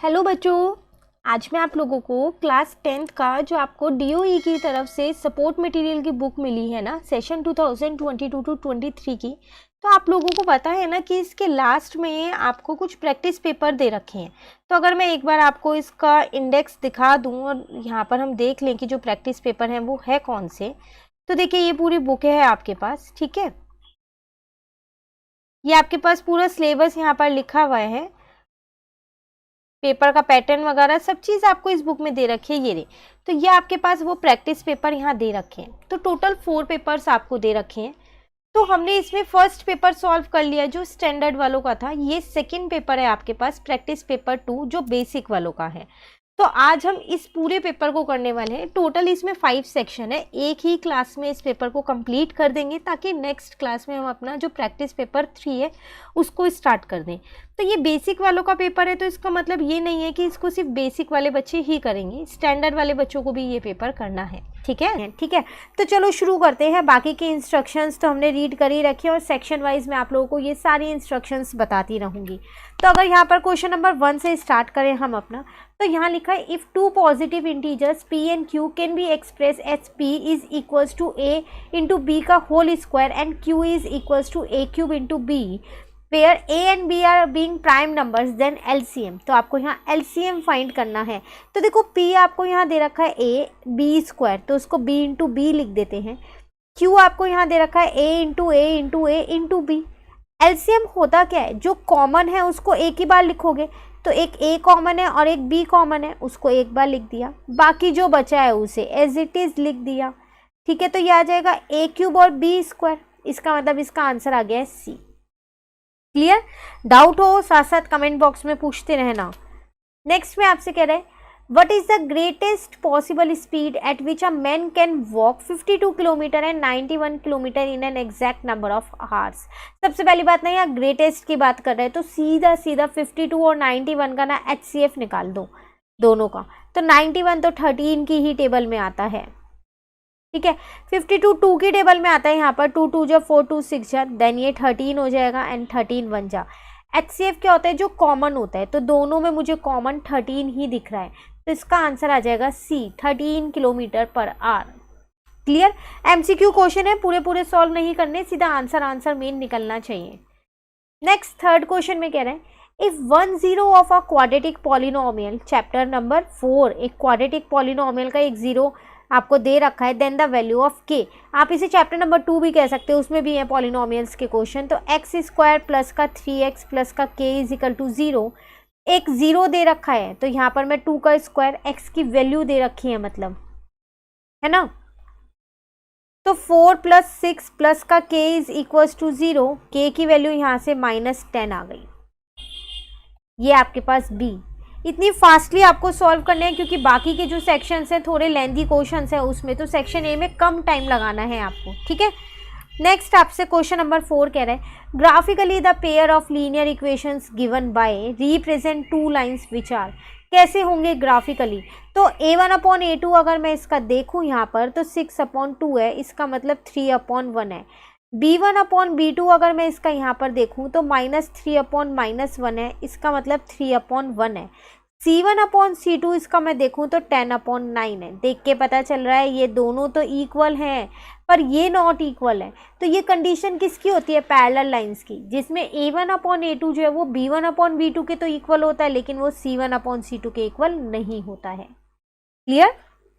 Hello बच्चों, आज मैं आप लोगों को क्लास 10th का जो आपको डीओई की तरफ से सपोर्ट मटेरियल की बुक मिली है ना, सेशन 2022 टू 23 की। तो आप लोगों को पता है ना कि इसके लास्ट में आपको कुछ प्रैक्टिस पेपर दे रखे हैं। तो अगर मैं एक बार आपको इसका इंडेक्स दिखा दूं और यहाँ पर हम देख लें कि जो प्रैक्टिस पेपर हैं वो है कौन से। तो देखिए, ये पूरी बुक है आपके पास, ठीक है। ये आपके पास पूरा सिलेबस यहाँ पर लिखा हुआ है, पेपर का पैटर्न वगैरह सब चीज़ आपको इस बुक में दे रखी है। ये रे, तो ये आपके पास वो प्रैक्टिस पेपर यहाँ दे रखे हैं। तो टोटल 4 पेपर्स आपको दे रखे हैं। तो हमने इसमें फर्स्ट पेपर सॉल्व कर लिया जो स्टैंडर्ड वालों का था। ये सेकंड पेपर है आपके पास प्रैक्टिस पेपर 2 जो बेसिक वालों का है। तो आज हम इस पूरे पेपर को करने वाले हैं। टोटल इसमें 5 सेक्शन है। एक ही क्लास में इस पेपर को कंप्लीट कर देंगे ताकि नेक्स्ट क्लास में हम अपना जो प्रैक्टिस पेपर 3 है उसको स्टार्ट कर दें। तो ये बेसिक वालों का पेपर है, तो इसका मतलब ये नहीं है कि इसको सिर्फ बेसिक वाले बच्चे ही करेंगे, स्टैंडर्ड वाले बच्चों को भी ये पेपर करना है। ठीक है, ठीक है। तो चलो शुरू करते हैं। बाकी के इंस्ट्रक्शंस तो हमने रीड कर ही रखे और सेक्शन वाइज मैं आप लोगों को ये सारी इंस्ट्रक्शंस बताती रहूँगी। तो अगर यहाँ पर क्वेश्चन नंबर 1 से स्टार्ट करें हम अपना, तो यहाँ लिखा है if 2 positive integers p and q can be express as p is equals to a into b का whole square and q is equals to a cube into b where a and b are being prime numbers then LCM। तो आपको यहाँ LCM find करना है। तो देखो p आपको यहाँ दे रखा है a b स्क्वायर, तो उसको b इंटू b लिख देते हैं। q आपको यहाँ दे रखा है a into a into a into b। LCM होता क्या है, जो कॉमन है उसको एक ही बार लिखोगे। तो एक a कॉमन है और एक b कॉमन है, उसको एक बार लिख दिया, बाकी जो बचा है उसे एज इट इज लिख दिया। ठीक है, तो ये आ जाएगा a क्यूब और b स्क्वायर। इसका मतलब इसका आंसर आ गया है c। क्लियर? डाउट हो साथ साथ कमेंट बॉक्स में पूछते रहना। नेक्स्ट में आपसे कह रहा है What is the greatest possible speed at which a man can walk 52 kilometre and 91 kilometre in an exact number of hours? सबसे पहली बात ना, यहाँ ग्रेटेस्ट की बात कर रहे हैं तो सीधा सीधा 52 और 91 का ना HCF निकाल दो दोनों का। तो 91 तो 13 की ही टेबल में आता है, ठीक है। 52 2 की टेबल में आता है, यहाँ पर 2 2 जा 4 2 6 जा, देन ये 13 हो जाएगा एंड 13 1 जा। HCF क्या होता है, जो कॉमन होता है। तो दोनों में मुझे कॉमन 13 ही दिख रहा है, तो इसका आंसर आ जाएगा C 13 kilometre per our. Clear? MCQ question है, पूरे सॉल्व नहीं करने, सीधा आंसर मेन निकलना चाहिए। नेक्स्ट थर्ड क्वेश्चन में कह रहे हैं if 1 0 of a quadratic polynomial, chapter number 4, एक क्वाड्रेटिक पॉलिनोमियल का एक 0 आपको दे रखा है, then the value of k। आप इसे चैप्टर नंबर 2 भी कह सकते हो, उसमें भी है पॉलिनोमियल्स के क्वेश्चन। तो x स्क्वायर प्लस का 3x प्लस का k इज इक्वल टू 0। एक 0 दे रखा है, तो यहाँ पर मैं 2 का स्क्वायर x की वैल्यू दे रखी है, मतलब है ना। तो 4 प्लस 6 प्लस का k is equal to 0, k की वैल्यू यहाँ से -10 आ गई। ये आपके पास b। इतनी फास्टली आपको सॉल्व करने हैं क्योंकि बाकी के जो सेक्शंस हैं थोड़े लेंथी क्वेश्चंस हैं उसमें, तो सेक्शन ए में कम टाइम लगाना है आपको, ठीक है। नेक्स्ट आपसे क्वेश्चन नंबर 4 कह रहा है graphically the pair of linear equations given by represent 2 lines which are. कैसे होंगे ग्राफिकली, तो a1/a2 अगर मैं इसका देखूँ यहाँ पर तो 6/2 है, इसका मतलब 3/1 है। b1/b2 अगर मैं इसका यहाँ पर देखूँ तो -3/-1 है, इसका मतलब 3/1 है। c1/c2 इसका मैं देखूँ तो 10/9 है। देख के पता चल रहा है ये दोनों तो इक्वल हैं, पर ये नॉट इक्वल है। तो ये कंडीशन किसकी होती है, पैरेलल लाइंस की, जिसमें a1/a2 जो है वो b1/b2 के तो इक्वल होता है, लेकिन वो c1/c2 के इक्वल नहीं होता है। क्लियर?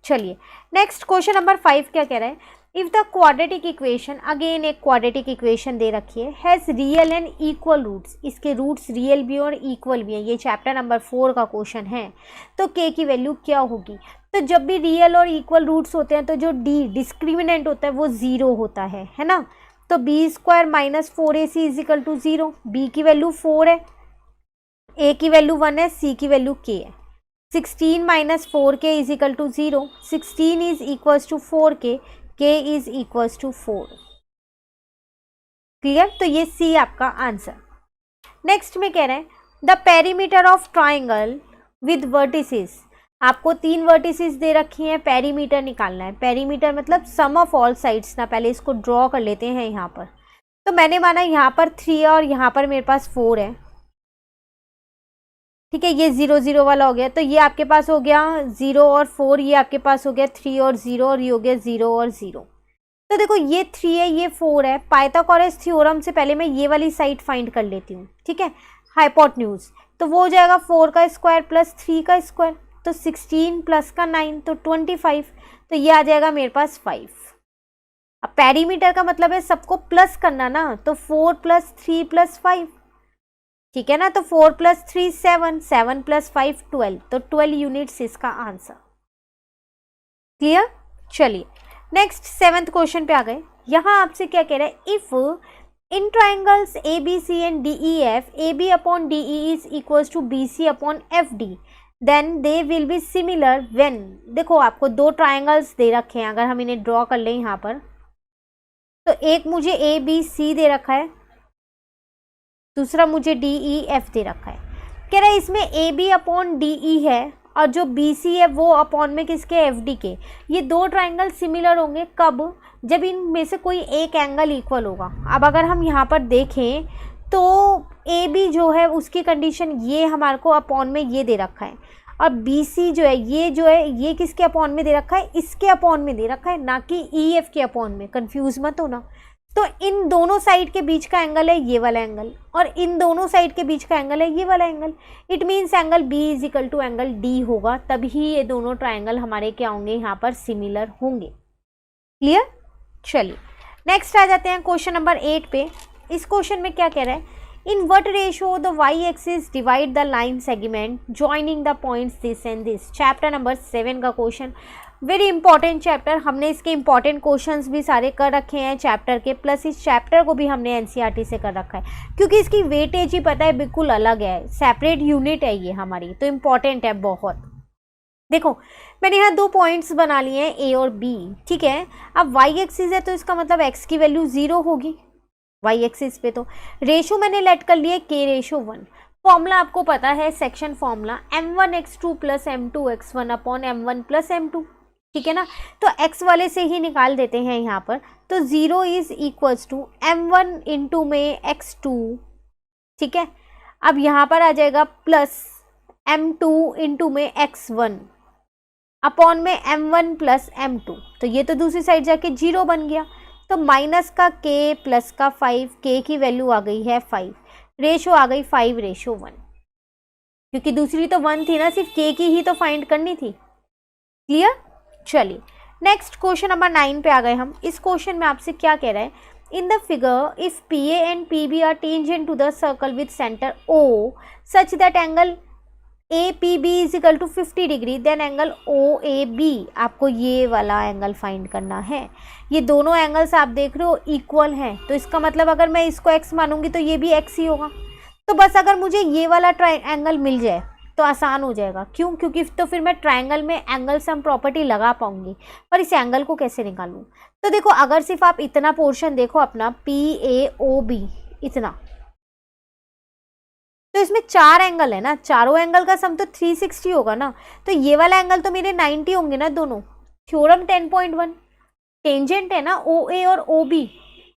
चलिए नेक्स्ट क्वेश्चन नंबर 5 क्या कह रहा है if the quadratic equation, again एक क्वाड्रेटिक इक्वेशन दे रखी है, has real and equal roots, इसके रूट्स रियल भी और इक्वल भी हैं। ये चैप्टर नंबर 4 का क्वेश्चन है। तो k की वैल्यू क्या होगी, तो जब भी रियल और इक्वल रूट्स होते हैं तो जो डिस्क्रिमिनेंट होता है वो 0 होता है ना। तो b square -4ac is equal to 0, b की वैल्यू 4 है, a की वैल्यू 1 है, c की वैल्यू k है। 16 - 4k is equal to 0, 16 is equals to 4k, k is equals to 4। Clear? तो ये C आपका आंसर। नेक्स्ट में कह रहे हैं the perimeter of triangle with vertices. आपको 3 वर्टिसेस दे रखी हैं, पेरीमीटर निकालना है। पेरीमीटर मतलब सम ऑफ ऑल साइड्स ना, पहले इसको ड्रॉ कर लेते हैं यहाँ पर। तो मैंने माना यहाँ पर 3 है और यहाँ पर मेरे पास 4 है, ठीक है, ये 0 0 वाला हो गया, तो ये आपके पास हो गया 0 और 4, ये आपके पास हो गया 3 और 0, और ये हो गया 0 और 0। तो देखो ये 3 है, ये 4 है। पाइथागोरस थ्योरम से पहले मैं ये वाली साइड फाइंड कर लेती हूँ, ठीक है, हाइपोटेन्यूज। तो वो हो जाएगा 4 का स्क्वायर प्लस 3 का स्क्वायर, तो 16 प्लस का 9 तो 25, तो ये आ जाएगा मेरे पास 5। अब पेरीमीटर का मतलब है सबको प्लस करना ना, तो 4 प्लस 3 प्लस 5, ठीक है ना, तो 4 प्लस 3 7, 7 प्लस 5 12, तो 12 यूनिट्स इसका आंसर। क्लियर? चलिए नेक्स्ट 7th क्वेश्चन पे आ गए। यहाँ आपसे क्या कह रहा है, if in triangles A B C and D E F, A B upon D E is equals to B C upon F D, then they will be similar when. देखो आपको दो ट्राइंगल्स दे रखे हैं, अगर हम इन्हें ड्रॉ कर लें यहाँ पर, तो एक मुझे ए बी सी दे रखा है, दूसरा मुझे डी ई एफ दे रखा है। कह रहा है इसमें A B upon D E है और जो बी सी है वो अपॉन में किसके, एफ डी के। ये दो ट्राइंगल सिमिलर होंगे कब, जब इनमें से कोई एक एंगल इक्वल होगा। अब अगर हम यहाँ पर देखें तो ए बी जो है उसकी कंडीशन ये हमारे को अपॉन में ये दे रखा है, और बी सी जो है ये किसके अपॉन में दे रखा है, इसके अपॉन में दे रखा है, ना कि ई एफ के अपॉन में। कंफ्यूज मत होना। तो इन दोनों साइड के बीच का एंगल है ये वाला एंगल, और इन दोनों साइड के बीच का एंगल है ये वाला angle. It means angle B is equal to angle D होगा, तभी ये दोनों ट्राइंगल हमारे क्या होंगे, यहाँ पर सिमिलर होंगे। क्लियर? चलिए नेक्स्ट आ जाते हैं क्वेश्चन नंबर 8 पे। इस क्वेश्चन में क्या कह रहा है, in what ratio the Y axis divide the line segment joining the points this and this. Chapter number 7 का क्वेश्चन, वेरी इंपॉर्टेंट चैप्टर। हमने इसके इंपॉर्टेंट क्वेश्चंस भी सारे कर रखे हैं चैप्टर के, प्लस इस चैप्टर को भी हमने एनसीईआरटी से कर रखा है, क्योंकि इसकी वेटेज ही पता है बिल्कुल अलग है, सेपरेट यूनिट है ये हमारी, तो इम्पॉर्टेंट है बहुत। देखो मैंने यहाँ दो पॉइंट्स बना लिए हैं ए और बी, ठीक है। अब वाई एक्सिस है तो इसका मतलब एक्स की वैल्यू 0 होगी वाई एक्सिस पे, तो रेशो मैंने लेट कर लिया k/1। फॉर्मूला आपको पता है, section formula m1x2 plus m2x1 upon m1 plus m2, ठीक है ना। तो x वाले से ही निकाल देते हैं यहाँ पर, तो 0 is equals to m1 into में x2, ठीक है। अब यहाँ पर आ जाएगा प्लस m2 इंटू में x1 अपॉन में m1 प्लस m2, तो ये तो दूसरी साइड जाके 0 बन गया, तो माइनस का k प्लस का 5, k की वैल्यू आ गई है 5, रेशो आ गई 5/1, क्योंकि दूसरी तो 1 थी ना, सिर्फ k की ही तो फाइंड करनी थी। क्लियर? चलिए नेक्स्ट क्वेश्चन नंबर 9 पे आ गए हम। इस क्वेश्चन में आपसे क्या कह रहा है, in the figure if P A and P B are tangent to the circle with centre O such that angle A P B is equal to 50 degree, then angle O A B, आपको ये वाला angle find करना है। ये दोनों angles आप देख रहे हो इक्वल हैं, तो इसका मतलब अगर मैं इसको x मानूंगी तो ये भी x ही होगा। तो बस अगर मुझे ये वाला एंगल मिल जाए तो आसान हो जाएगा। क्यों? क्योंकि तो फिर मैं ट्राइंगल में एंगल सम प्रॉपर्टी लगा पाऊंगी, पर इस एंगल को कैसे निकालूं। तो देखो अगर सिर्फ आप इतना पोर्शन देखो अपना PAOB इतना, तो इसमें 4 एंगल है ना, चारों एंगल का सम तो 360 होगा ना, तो ये वाला एंगल तो मेरे 90 होंगे ना दोनों। थ्योरम 10.1, टेंजेंट है ना OA और OB,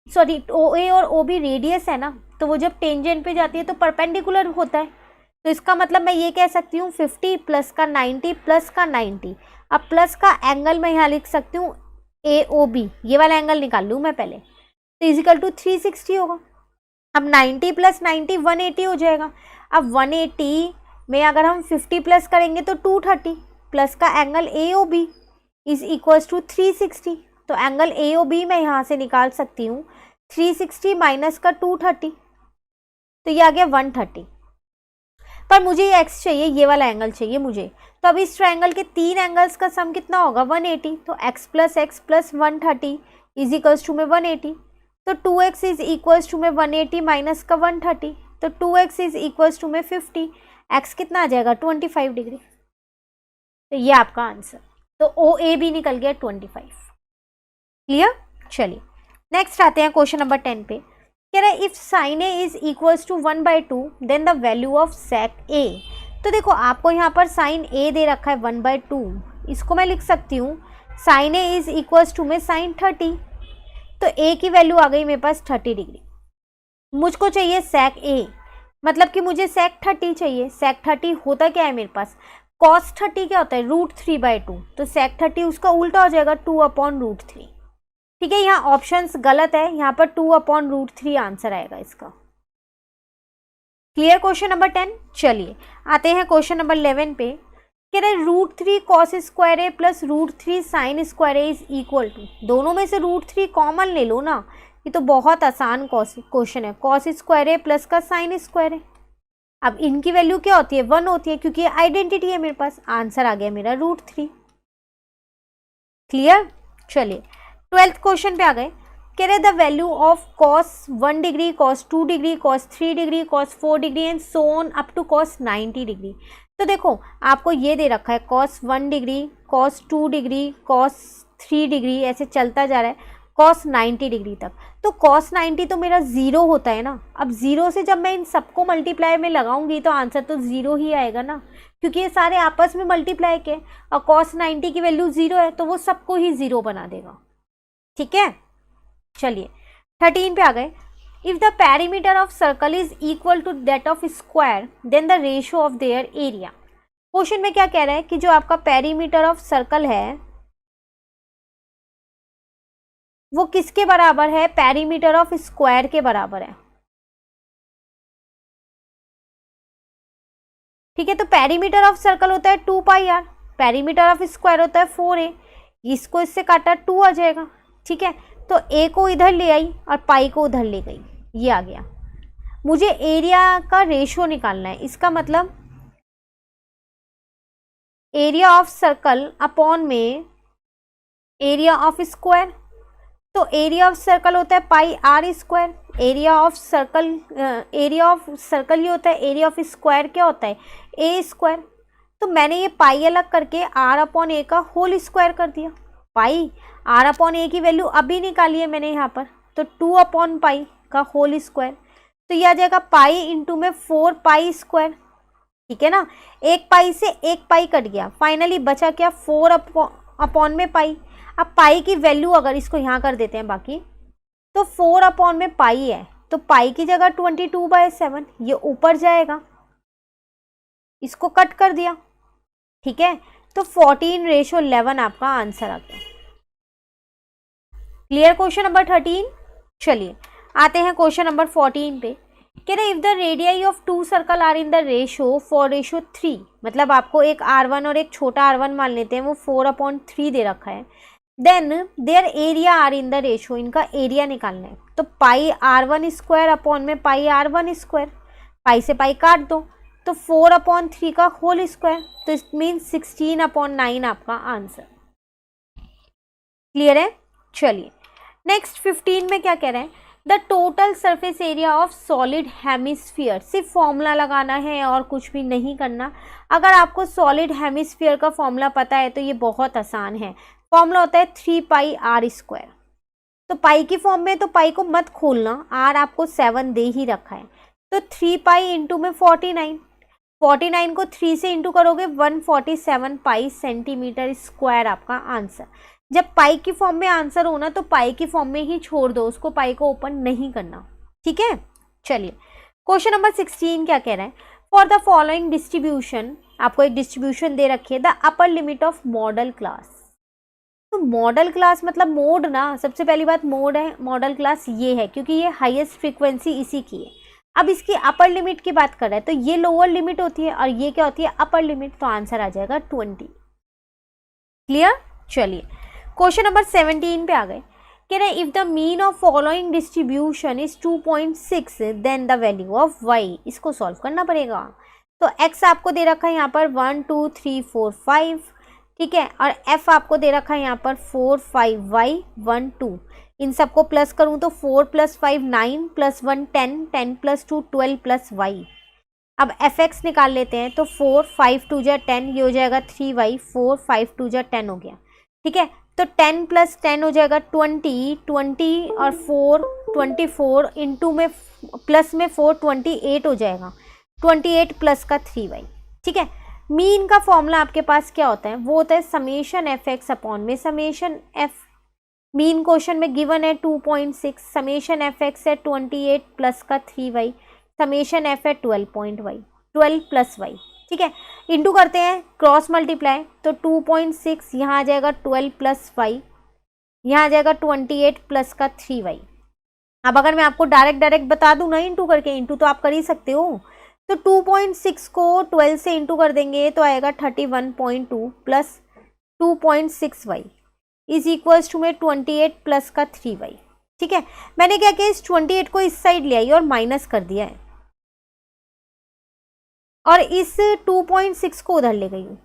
सॉरी OA और OB रेडियस है ना, तो वो जब टेंजेंट पे जाती है तो परपेंडिकुलर होता है। तो इसका मतलब मैं ये कह सकती हूँ 50 प्लस का 90 प्लस का 90, अब प्लस का एंगल मैं यहाँ लिख सकती हूँ AOB, ये वाला एंगल निकाल लूँ मैं पहले, तो इजिकल टू 360 होगा। अब 90 प्लस 90 180 हो जाएगा। अब 180 में अगर हम 50 प्लस करेंगे तो 230, प्लस का angle AOB is equals to 360, तो एंगल AOB मैं यहाँ से निकाल सकती हूँ 360 माइनस का 230, तो ये आ गया 130। पर मुझे ये x चाहिए, ये वाला एंगल चाहिए मुझे, तो अब इस ट्राइंगल के 3 एंगल्स का सम कितना होगा 180, तो x plus 130 is equals to में 180, तो 2x इज इक्वल्स टू में 180 माइनस का 130, तो 2x इज इक्वल्स टू में 50, x कितना आ जाएगा 25 डिग्री, तो ये आपका आंसर। तो OAB निकल गया 25। क्लियर? चलिए नेक्स्ट आते हैं क्वेश्चन नंबर 10 पे। कह रहा है if sine A is equals to 1/2 then the value of sec a. तो देखो आपको यहाँ पर साइन ए दे रखा है 1/2, इसको मैं लिख सकती हूँ sine A is equals to में साइन 30, तो ए की वैल्यू आ गई मेरे पास 30 डिग्री। मुझको चाहिए सेक ए, मतलब कि मुझे sec 30 चाहिए। sec 30 होता क्या है मेरे पास, cos 30 क्या होता है, √3/2, तो sec 30 उसका उल्टा हो जाएगा 2/√3। ठीक है, यहाँ ऑप्शंस गलत है, यहाँ पर 2/√3 आंसर आएगा इसका। Clear question number 10। चलिए आते हैं क्वेश्चन नंबर 11 पे। कह रहे √3 cos square A plus √3 sin square A is equal to, दोनों में से √3 कॉमन ले लो ना, ये तो बहुत आसान क्वेश्चन है। cos स्क्वायर ए प्लस का sin स्क्वायर ए, अब इनकी वैल्यू क्या होती है, 1 होती है, क्योंकि ये आइडेंटिटी है मेरे पास। आंसर आ गया मेरा √3। क्लियर। चलिए 12th क्वेश्चन पे आ गए। कह रहे the value of cos 1 degree, cos 2 degree, cos 3 degree, cos 4 degree and so on up to cos 90 degree. तो देखो आपको ये दे रखा है cos 1 degree, cos 2 degree, cos 3 degree, ऐसे चलता जा रहा है cos 90 डिग्री तक। तो cos 90 तो मेरा 0 होता है ना, अब 0 से जब मैं इन सबको मल्टीप्लाई में लगाऊंगी तो आंसर तो 0 ही आएगा ना, क्योंकि ये सारे आपस में मल्टीप्लाई के, और cos 90 की वैल्यू 0 है तो वो सबको ही 0 बना देगा। ठीक है, चलिए 13 पे आ गए। If the perimeter of circle is equal to that of square then the ratio of their area. Question में क्या कह रहा है कि जो आपका पेरीमीटर ऑफ सर्कल है वो किसके बराबर है, पेरीमीटर ऑफ स्क्वायर के बराबर है। ठीक है, तो पेरीमीटर ऑफ सर्कल होता है 2πr, पेरीमीटर ऑफ स्क्वायर होता है 4a, इसको इससे काटा 2 आ जाएगा। ठीक है, तो a को इधर ले आई और पाई को उधर ले गई, ये आ गया। मुझे एरिया का रेशियो निकालना है, इसका मतलब एरिया ऑफ सर्कल अपॉन में एरिया ऑफ स्क्वायर। तो एरिया ऑफ सर्कल होता है πr², एरिया ऑफ सर्कल ये होता है, एरिया ऑफ स्क्वायर क्या होता है a²। तो मैंने ये पाई अलग करके r/a का होल स्क्वायर कर दिया। पाई r/a की वैल्यू अभी निकाली है मैंने यहाँ पर, तो 2/पाई का होल स्क्वायर, तो ये आ जाएगा पाई इंटू में 4π²। ठीक है ना, एक पाई से एक पाई कट गया, फाइनली बचा क्या 4/में पाई। अब पाई की वैल्यू अगर इसको यहाँ कर देते हैं बाकी, तो 4/में पाई है, तो पाई की जगह 22/7, ये ऊपर जाएगा, इसको कट कर दिया। ठीक है, तो 14:11 आपका आंसर आ गया। Clear question number 13। चलिए आते हैं क्वेश्चन नंबर 14 पे। कह रहे if the radii of 2 circle are in the ratio 4:3, मतलब आपको एक r1 और एक छोटा r1 मान लेते हैं, वो 4/3 दे रखा है, then their area are in the ratio, इनका एरिया निकालना है। तो पाई r1² अपॉन में पाई r1², पाई से पाई काट दो, तो 4/3 का होल स्क्वायर, तो इट मीन्स 16/9 आपका आंसर। क्लियर है। चलिए नेक्स्ट 15 में क्या कह रहे हैं, the total surface area of solid hemisphere. सिर्फ फॉर्मूला लगाना है और कुछ भी नहीं करना। अगर आपको सॉलिड हेमिस्फीयर का फॉर्मूला पता है तो ये बहुत आसान है। फॉर्मूला होता है 3πr²। तो पाई की फॉर्म में तो पाई को मत खोलना, आर आपको 7 दे ही रखा है, तो 3π इंटू में 49 को 3 से इंटू करोगे 147 पाई सेंटीमीटर स्क्वायर आपका आंसर। जब पाई की फॉर्म में आंसर होना तो पाई की फॉर्म में ही छोड़ दो, उसको पाई को ओपन नहीं करना। ठीक है, चलिए क्वेश्चन नंबर 16 क्या कह रहा है, फॉर द फॉलोइंग डिस्ट्रीब्यूशन, आपको एक डिस्ट्रीब्यूशन दे रखी है, the upper limit of model class. तो मॉडल क्लास मतलब मोड ना, सबसे पहली बात मोड है, मॉडल क्लास ये है क्योंकि ये हाईएस्ट फ्रीक्वेंसी इसी की है। अब इसकी अपर लिमिट की बात कर रहा है, तो ये लोअर लिमिट होती है और ये क्या होती है अपर लिमिट, तो आंसर आ जाएगा 20। क्लियर। चलिए क्वेश्चन नंबर 17 पे आ गए। कह रहे if the mean of following distribution is 2.6 then the value of y। इसको सॉल्व करना पड़ेगा। तो x आपको दे रखा है यहाँ पर 1 2 3 4 5, ठीक है, और f आपको दे रखा है यहाँ पर 4 5 y 1 2। इन सबको प्लस करूँ तो 4 + 5 9 + 1 10 10 + 2 12 + y। अब fx निकाल लेते हैं, तो 4 5 2 जा 10, ये हो जाएगा 3y, 4 5 2 जा 10 हो गया। ठीक है, तो 10 + 10 हो जाएगा 20 20 और 4 24 इंटू में प्लस में 4 28 हो जाएगा, 28 प्लस का 3y। ठीक है, मीन का फॉर्मूला आपके पास क्या होता है, वो होता है समेशन fx अपॉन में समेशन f। मीन क्वेश्चन में गिवन है 2.6, समेशन fx है 28 प्लस का 3y, समेशन एफ है 12 प्लस वाई, ठीक है, इंटू करते हैं क्रॉस मल्टीप्लाई, तो 2.6 यहाँ आ जाएगा 12 प्लस वाई, यहाँ आ जाएगा 28 प्लस का 3y। अब अगर मैं आपको डायरेक्ट बता दूं ना इंटू करके, इंटू तो आप कर ही सकते हो, तो 2.6 को 12 से इंटू कर देंगे तो आएगा 31.2 plus 2.6y is equals to में 28 प्लस का 3y, ठीक है। मैंने क्या किया, इस 28 को इस साइड ले आई और माइनस कर दिया है, और इस 2.6 को उधर ले गई हूँ।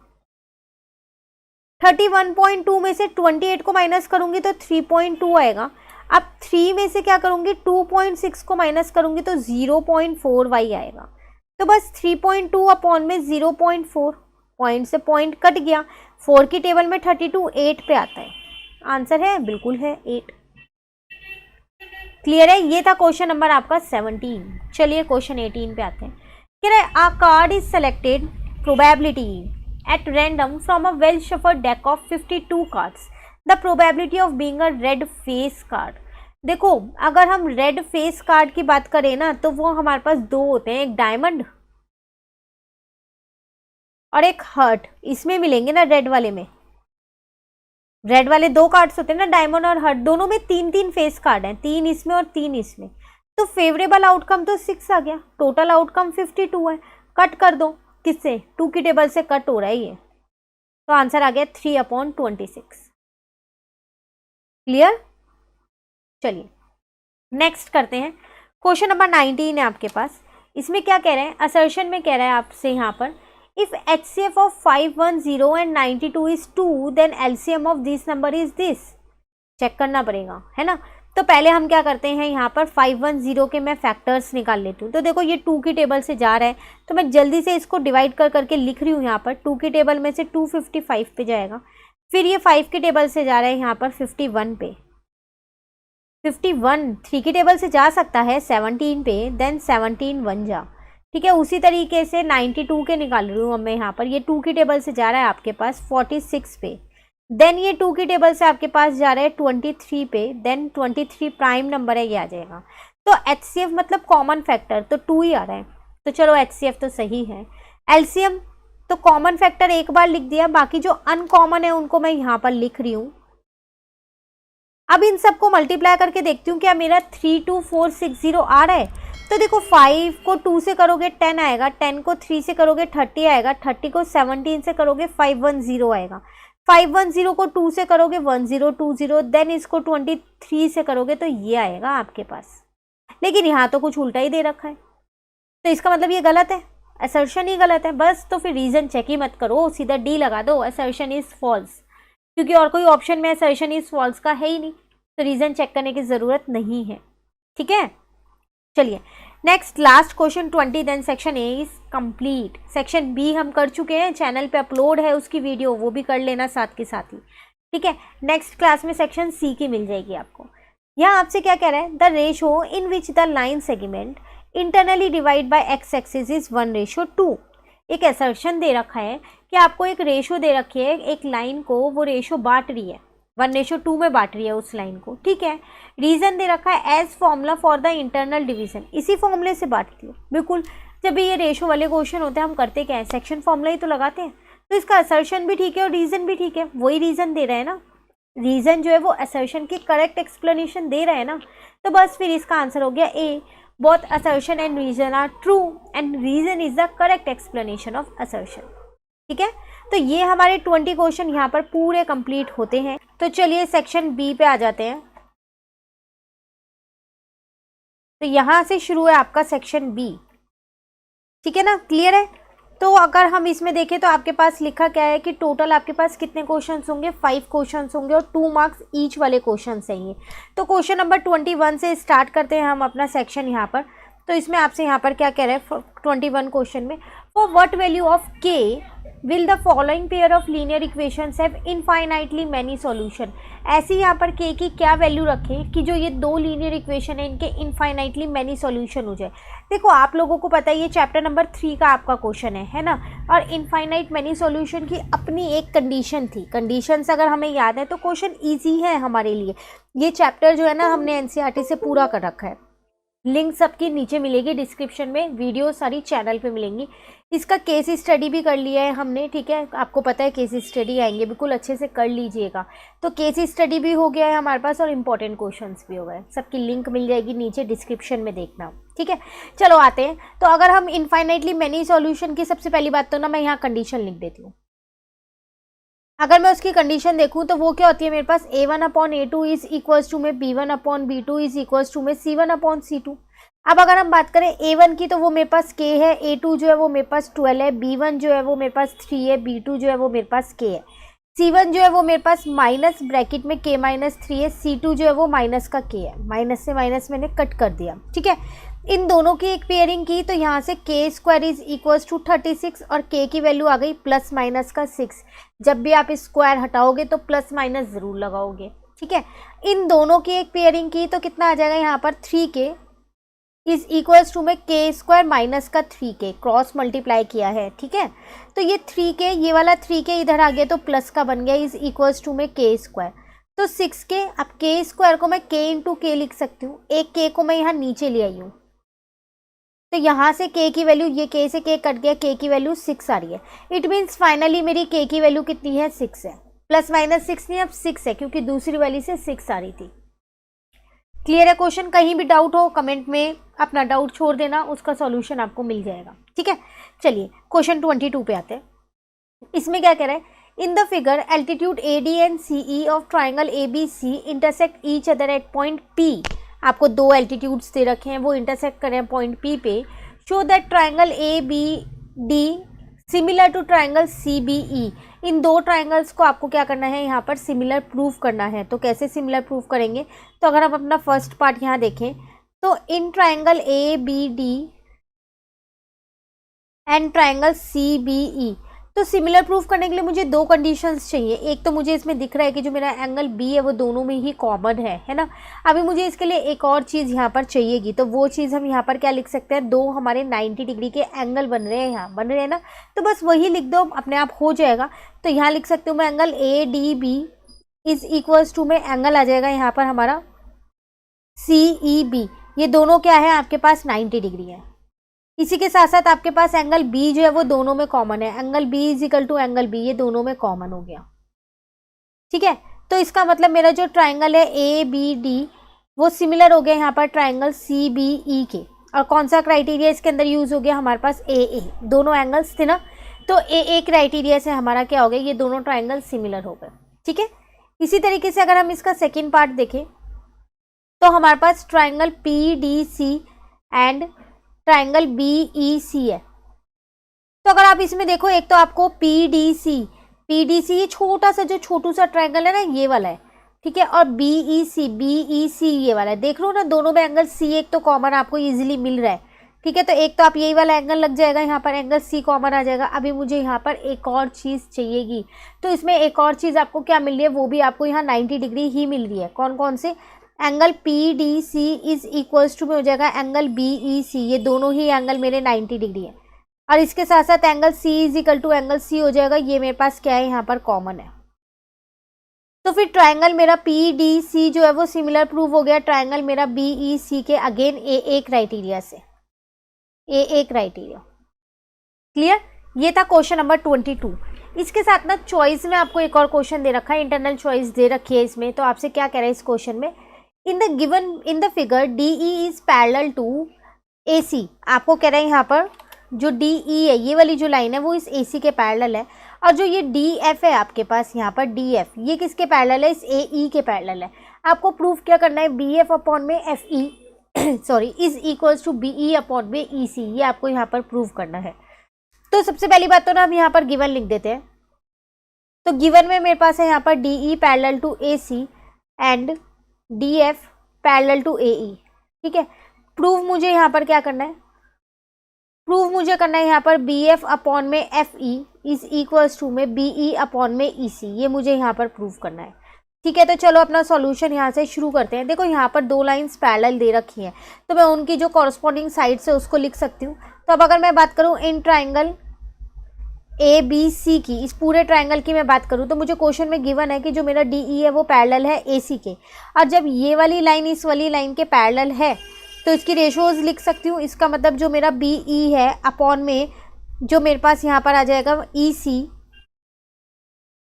31.2 में से 28 को माइनस करूंगी तो 3.2 आएगा। अब 3 में से क्या करूंगी, 2.6 को माइनस करूंगी तो 0.4y आएगा। तो बस 3.2 अपॉन में 0.4, पॉइंट से पॉइंट कट गया। 4 की टेबल में 32 8 पे आता है, आंसर है बिल्कुल है 8। क्लियर है, ये था क्वेश्चन नंबर आपका 17। चलिए क्वेश्चन 18 पे आते हैं। कह रहे a card is selected probability at random from a well shuffled deck of 52 cards. The probability of being a red face card. देखो अगर हम रेड फेस कार्ड की बात करें ना तो वो हमारे पास दो होते हैं, एक डायमंड और एक हर्ट, इसमें मिलेंगे ना रेड वाले में। रेड वाले दो कार्ड्स होते हैं ना, डायमंड और हर्ट, दोनों में 3 फेस कार्ड हैं, 3 इसमें और 3 इसमें। तो फेवरेबल आउटकम तो 6 आ गया, टोटल आउटकम 52 है। कट कर दो, किससे, 2 की टेबल से कट हो रहा है ये, तो आंसर आ गया 3/26। क्लियर। चलिए नेक्स्ट करते हैं, क्वेश्चन नंबर 19 है आपके पास। इसमें क्या कह रहे हैं, असर्शन में कह रहा है आपसे यहाँ पर, if HCF of 510 and 92 is 2 then LCM of this number is this. Check करना पड़ेगा, है ना। तो पहले हम क्या करते हैं, यहाँ पर 510 के मैं फैक्टर्स निकाल लेती हूँ। तो देखो ये 2 की टेबल से जा रहा है तो मैं जल्दी से इसको डिवाइड कर करके लिख रही हूँ। यहाँ पर 2 की टेबल में से 2 55 पे जाएगा, फिर ये 5 की टेबल से जा रहा है यहाँ पर 51 पे, 51 3 की टेबल से जा सकता है 17 पे, देन 17 1 जा, ठीक है। उसी तरीके से 92 के निकाल रही हूँ अब मैं यहाँ पर, ये 2 की टेबल से जा रहा है आपके पास 46 पे, देन ये 2 की टेबल से आपके पास जा रहा है 23 पे, देन 23 प्राइम नंबर है, ये आ जाएगा। तो HCF मतलब कॉमन फैक्टर तो 2 ही आ रहा है, तो चलो HCF तो सही है। LCM तो कॉमन फैक्टर एक बार लिख दिया, बाकी जो अनकॉमन है उनको मैं यहाँ पर लिख रही हूँ। अब इन सबको मल्टीप्लाई करके देखती हूँ क्या मेरा 32460 आ रहा है। तो देखो 5 को 2 से करोगे 10 आएगा, 10 को 3 से करोगे 30 आएगा, 30 को 17 से करोगे 510 आएगा, 510 को 2 से करोगे 1020, देन इसको 23 से करोगे तो ये आएगा आपके पास। लेकिन यहाँ तो कुछ उल्टा ही दे रखा है, तो इसका मतलब ये गलत है, असर्शन ही गलत है बस। तो फिर रीजन चेक ही मत करो, सीधा डी लगा दो, असर्शन इज फॉल्स, क्योंकि और कोई ऑप्शन में असर्शन इज फॉल्स का है ही नहीं, तो रीजन चेक करने की ज़रूरत नहीं है, ठीक है। चलिए next last question 20, then section A is complete. Section B हम कर चुके हैं, चैनल पे अपलोड है उसकी वीडियो, वो भी कर लेना साथ के साथ ही, ठीक है। नेक्स्ट क्लास में सेक्शन सी की मिल जाएगी आपको। यहाँ आपसे क्या कह रहा है, the ratio in which the line segment internally divide by x axis is 1:2। एक असर्शन दे रखा है कि आपको एक रेशो दे रखी है, एक लाइन को वो रेशो बांट रही है, 1:2 में बांट रही है उस लाइन को, ठीक है। रीजन दे रखा है as formula for the internal division, इसी फॉर्मूले से बांटती है। बिल्कुल, जब भी ये रेशो वाले क्वेश्चन होते हैं हम करते क्या है, सेक्शन फॉर्मूला ही तो लगाते हैं। तो इसका असर्शन भी ठीक है और रीजन भी ठीक है, वही रीजन दे रहे हैं ना, रीजन जो है वो असर्शन की करेक्ट एक्सप्लेनेशन दे रहे हैं ना। तो बस फिर इसका आंसर हो गया A, both assertion and reason are true and reason is the correct explanation of assertion, ठीक है। तो ये हमारे 20 क्वेश्चन यहाँ पर पूरे कंप्लीट होते हैं। तो चलिए सेक्शन बी पे आ जाते हैं। तो यहाँ से शुरू है आपका सेक्शन बी, ठीक है ना, क्लियर है। तो अगर हम इसमें देखें तो आपके पास लिखा क्या है कि टोटल आपके पास कितने क्वेश्चंस होंगे, 5 क्वेश्चंस होंगे और 2 मार्क्स ईच वाले क्वेश्चंस हैं। तो क्वेश्चन नंबर 21 से स्टार्ट करते हैं हम अपना सेक्शन यहाँ पर। तो इसमें आपसे यहाँ पर क्या कह रहे हैं 21 क्वेश्चन में, फॉर व्हाट वैल्यू ऑफ के will the following pair of linear equations have infinitely many solution. ऐसी यहाँ पर के की क्या वैल्यू रखें कि जो ये 2 लीनियर इक्वेशन है इनके इनफाइनाइटली मैनी सॉल्यूशन हो जाए। देखो आप लोगों को पता है ये चैप्टर नंबर 3 का आपका क्वेश्चन है ना। और इनफाइनाइट मैनी सॉल्यूशन की अपनी एक कंडीशन थी, कंडीशंस अगर हमें याद है तो क्वेश्चन ईजी है हमारे लिए। ये चैप्टर जो है ना हमने NCERT से पूरा कर रखा है। लिंक सबकी नीचे मिलेगी डिस्क्रिप्शन में, वीडियो सारी चैनल पे मिलेंगी। इसका केस स्टडी भी कर लिया है हमने, ठीक है, आपको पता है केस स्टडी आएंगे, बिल्कुल अच्छे से कर लीजिएगा। तो केस स्टडी भी हो गया है हमारे पास और इम्पोर्टेंट क्वेश्चंस भी हो गए, सबकी लिंक मिल जाएगी नीचे डिस्क्रिप्शन में, देखना, ठीक है। चलो आते हैं, तो अगर हम इनफाइनाइटली मैनी सॉल्यूशन की सबसे पहली बात तो ना मैं यहाँ कंडीशन लिख देती हूँ। अगर मैं उसकी कंडीशन देखूं तो वो क्या होती है मेरे पास, a1/a2 इज इक्वल्स टू में b1/b2 इज इक्वल्स टू में c1/c2। अब अगर हम बात करें a1 की तो वो मेरे पास k है, a2 जो है वो मेरे पास 12 है, b1 जो है वो मेरे पास 3 है, b2 जो है वो मेरे पास k है, c1 जो है वो मेरे पास माइनस ब्रैकेट में k-3 है, c2 जो है वो माइनस का k है, माइनस से माइनस मैंने कट कर दिया, ठीक है। इन दोनों की एक पेयरिंग की तो यहाँ से k² इज इक्वल्स टू 36 और k की वैल्यू आ गई प्लस माइनस का 6। जब भी आप स्क्वायर हटाओगे तो प्लस माइनस ज़रूर लगाओगे, ठीक है। इन दोनों की एक पेयरिंग की तो कितना आ जाएगा यहाँ पर 3k इज इक्वल्स टू में k² माइनस का 3k, क्रॉस मल्टीप्लाई किया है, ठीक है। तो ये 3k, ये वाला 3k इधर आ गया तो प्लस का बन गया, इज इक्वल्स टू में k²। तो 6k, अब k² को मैं k इंटू k लिख सकती हूँ, एक k को मैं यहाँ नीचे ले आई हूँ, तो यहाँ से k की वैल्यू, ये k से k कट गया, k की वैल्यू 6 आ रही है। इट मीन्स फाइनली मेरी k की वैल्यू कितनी है, 6 है, प्लस माइनस 6 नहीं, अब 6 है, क्योंकि दूसरी वाली से 6 आ रही थी। क्लियर है क्वेश्चन? कहीं भी डाउट हो कमेंट में अपना डाउट छोड़ देना, उसका सॉल्यूशन आपको मिल जाएगा, ठीक है। चलिए क्वेश्चन 22 पे आते हैं। इसमें क्या कह रहा है, in the figure altitude AD and CE of triangle ABC intersect each other at point P। आपको दो एल्टीट्यूड्स दे रखे हैं, वो इंटरसेक्ट करें पॉइंट P पे। Show that triangle ABD similar to triangle CBE। इन दो ट्राइंगल्स को आपको क्या करना है, यहाँ पर सिमिलर प्रूफ करना है। तो कैसे सिमिलर प्रूफ करेंगे, तो अगर हम अपना फर्स्ट पार्ट यहाँ देखें तो in triangle ABD and triangle CBE, तो सिमिलर प्रूफ करने के लिए मुझे दो कंडीशंस चाहिए। एक तो मुझे इसमें दिख रहा है कि जो मेरा एंगल B है वो दोनों में ही कॉमन है ना। अभी मुझे इसके लिए एक और चीज़ यहाँ पर चाहिएगी, तो वो चीज़ हम यहाँ पर क्या लिख सकते हैं, दो हमारे 90 डिग्री के एंगल बन रहे हैं, यहाँ बन रहे हैं ना, तो बस वही लिख दो, अपने आप हो जाएगा। तो यहाँ लिख सकते हो मैं angle ADB is equals to में एंगल आ जाएगा यहाँ पर हमारा CEB। ये दोनों क्या है आपके पास 90 डिग्री है। इसी के साथ साथ आपके पास एंगल B जो है वो दोनों में कॉमन है, angle B is equal to angle B, ये दोनों में कॉमन हो गया, ठीक है। तो इसका मतलब मेरा जो ट्राइंगल है ABD वो सिमिलर हो गया यहाँ पर ट्राइंगल CBE के। और कौन सा क्राइटेरिया इसके अंदर यूज हो गया, हमारे पास AA, दोनों एंगल्स थे ना, तो AA क्राइटेरिया से हमारा क्या हो गया, ये दोनों ट्राइंगल सिमिलर हो गए, ठीक है। इसी तरीके से अगर हम इसका सेकेंड पार्ट देखें तो हमारे पास triangle PDC and triangle BEC है। तो अगर आप इसमें देखो, एक तो आपको PDC ये छोटा सा जो छोटू सा ट्राइंगल है ना, ये वाला है, ठीक है, और BEC ये वाला है। देख लो ना, दोनों में एंगल C एक तो कॉमन आपको इजीली मिल रहा है, ठीक है। तो एक तो आप यही वाला एंगल लग जाएगा, यहाँ पर एंगल C कॉमन आ जाएगा। अभी मुझे यहाँ पर एक और चीज़ चाहिएगी, तो इसमें एक और चीज़ आपको क्या मिल रही है, वो भी आपको यहाँ 90 डिग्री ही मिल रही है। कौन कौन से, angle PDC is equals to में हो जाएगा एंगल BEC, ये दोनों ही एंगल मेरे 90 डिग्री है। और इसके साथ साथ angle C is equal to angle C हो जाएगा, ये मेरे पास क्या है यहाँ पर कॉमन है। तो फिर ट्राइंगल मेरा PDC जो है वो सिमिलर प्रूव हो गया ट्राइंगल मेरा BEC के, अगेन AA क्राइटेरिया से, AA क्राइटेरिया। क्लियर? ये था क्वेश्चन नंबर 22। इसके साथ ना चॉइस में आपको एक और क्वेश्चन दे रखा है, इंटरनल चॉइस दे रखी है इसमें। तो आपसे क्या कह रहा है इस क्वेश्चन में, in the figure DE is parallel to AC। आपको कह रहा है यहाँ पर जो DE है, ये वाली जो लाइन है वो इस AC के पैरेलल है, और जो ये DF है आपके पास यहाँ पर DF, ये किसके पैरेलल है, इस AE के पैरेलल है। आपको प्रूफ क्या करना है, BF अपॉन में FE sorry is equals to BE upon में EC, ये आपको यहाँ पर प्रूव करना है। तो सबसे पहली बात तो ना हम यहाँ पर गिवन लिख देते हैं। तो गिवन में मेरे पास है यहाँ पर DE parallel to AC and DF parallel to AE, ठीक है। प्रूव मुझे यहाँ पर क्या करना है, प्रूव मुझे करना है यहाँ पर BF अपॉन में FE इज इक्वल्स टू में BE अपॉन में EC, ये मुझे यहाँ पर प्रूव करना है, ठीक है। तो चलो अपना सॉल्यूशन यहाँ से शुरू करते हैं। देखो यहाँ पर दो लाइंस पैरेलल दे रखी हैं, तो मैं उनकी जो कॉरस्पॉन्डिंग साइड्स है उसको लिख सकती हूँ। तो अब अगर मैं बात करूँ इन ट्राइंगल ABC की, इस पूरे ट्राइंगल की मैं बात करूँ, तो मुझे क्वेश्चन में गिवन है कि जो मेरा DE है वो पैरेलल है AC के, और जब ये वाली लाइन इस वाली लाइन के पैरेलल है तो इसकी रेशोज लिख सकती हूँ। इसका मतलब जो मेरा बी ई है अपॉन में जो मेरे पास यहाँ पर आ जाएगा ई सी,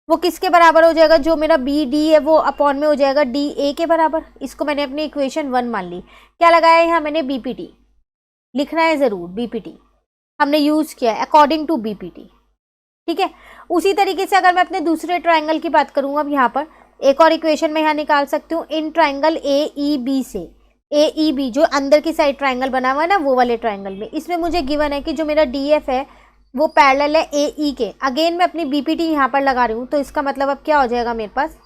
वो किसके बराबर हो जाएगा, जो मेरा बी डी है वो अपॉन में हो जाएगा डी ए के बराबर। इसको मैंने अपनी इक्वेशन 1 मान ली। क्या लगाया यहाँ मैंने, बीपीटी लिखना है ज़रूर, बीपीटी हमने यूज़ किया है अकॉर्डिंग टू बीपीटी, ठीक है। उसी तरीके से अगर मैं अपने दूसरे ट्राइंगल की बात करूँ, अब यहाँ पर एक और इक्वेशन मैं यहाँ निकाल सकती हूँ in triangle A E B से। ए ई बी जो अंदर की साइड ट्राइंगल बना हुआ है ना, वो वाले ट्राइंगल में, इसमें मुझे गिवन है कि जो मेरा डी एफ है वो पैरेलल है ए ई के। अगेन मैं अपनी बीपीटी यहाँ पर लगा रही हूँ, तो इसका मतलब अब क्या हो जाएगा, मेरे पास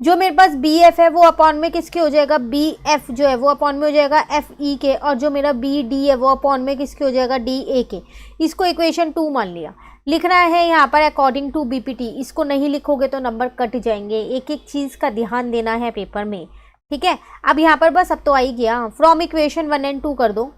जो मेरे पास बी एफ है वो अपॉन में किसके हो जाएगा, बी एफ जो है वो अपॉन में हो जाएगा एफ ई के, और जो मेरा बी डी है वो अपॉन में किसके हो जाएगा, डी ए के। इसको इक्वेशन 2 मान लिया। लिखना है यहाँ पर अकॉर्डिंग टू बीपीटी। इसको नहीं लिखोगे तो नंबर कट जाएंगे, एक एक चीज़ का ध्यान देना है पेपर में, ठीक है। अब यहाँ पर बस अब तो आ ही गया, फ्रॉम इक्वेशन 1 and 2 कर दो।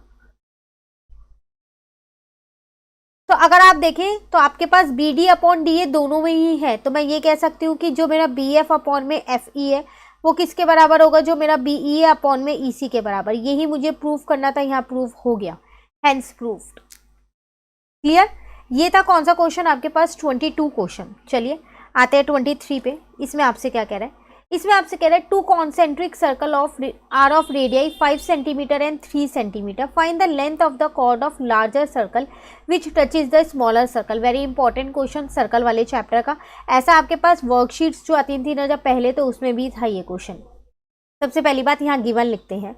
तो अगर आप देखें तो आपके पास b d upon d a दोनों में ही है, तो मैं ये कह सकती हूँ कि जो मेरा बी एफ अपॉन में एफ ई है वो किसके बराबर होगा, जो मेरा बी ई है अपॉन में ई सी के बराबर। यही मुझे प्रूफ करना था, यहाँ प्रूफ हो गया, हैंस प्रूफ्ड। क्लियर। ये था कौन सा क्वेश्चन आपके पास, 22 क्वेश्चन। चलिए आते हैं 23 पे। इसमें आपसे क्या कह रहा है, इसमें आपसे कह रहा है two concentric circle are of radii 5 centimetre and 3 centimetre, find the length of the chord of larger circle which touches the smaller circle. Very important question circle वाले चैप्टर का। ऐसा आपके पास वर्कशीट्स जो आती थी ना जब पहले, तो उसमें भी था ये क्वेश्चन। सबसे पहली बात यहाँ गिवन लिखते हैं,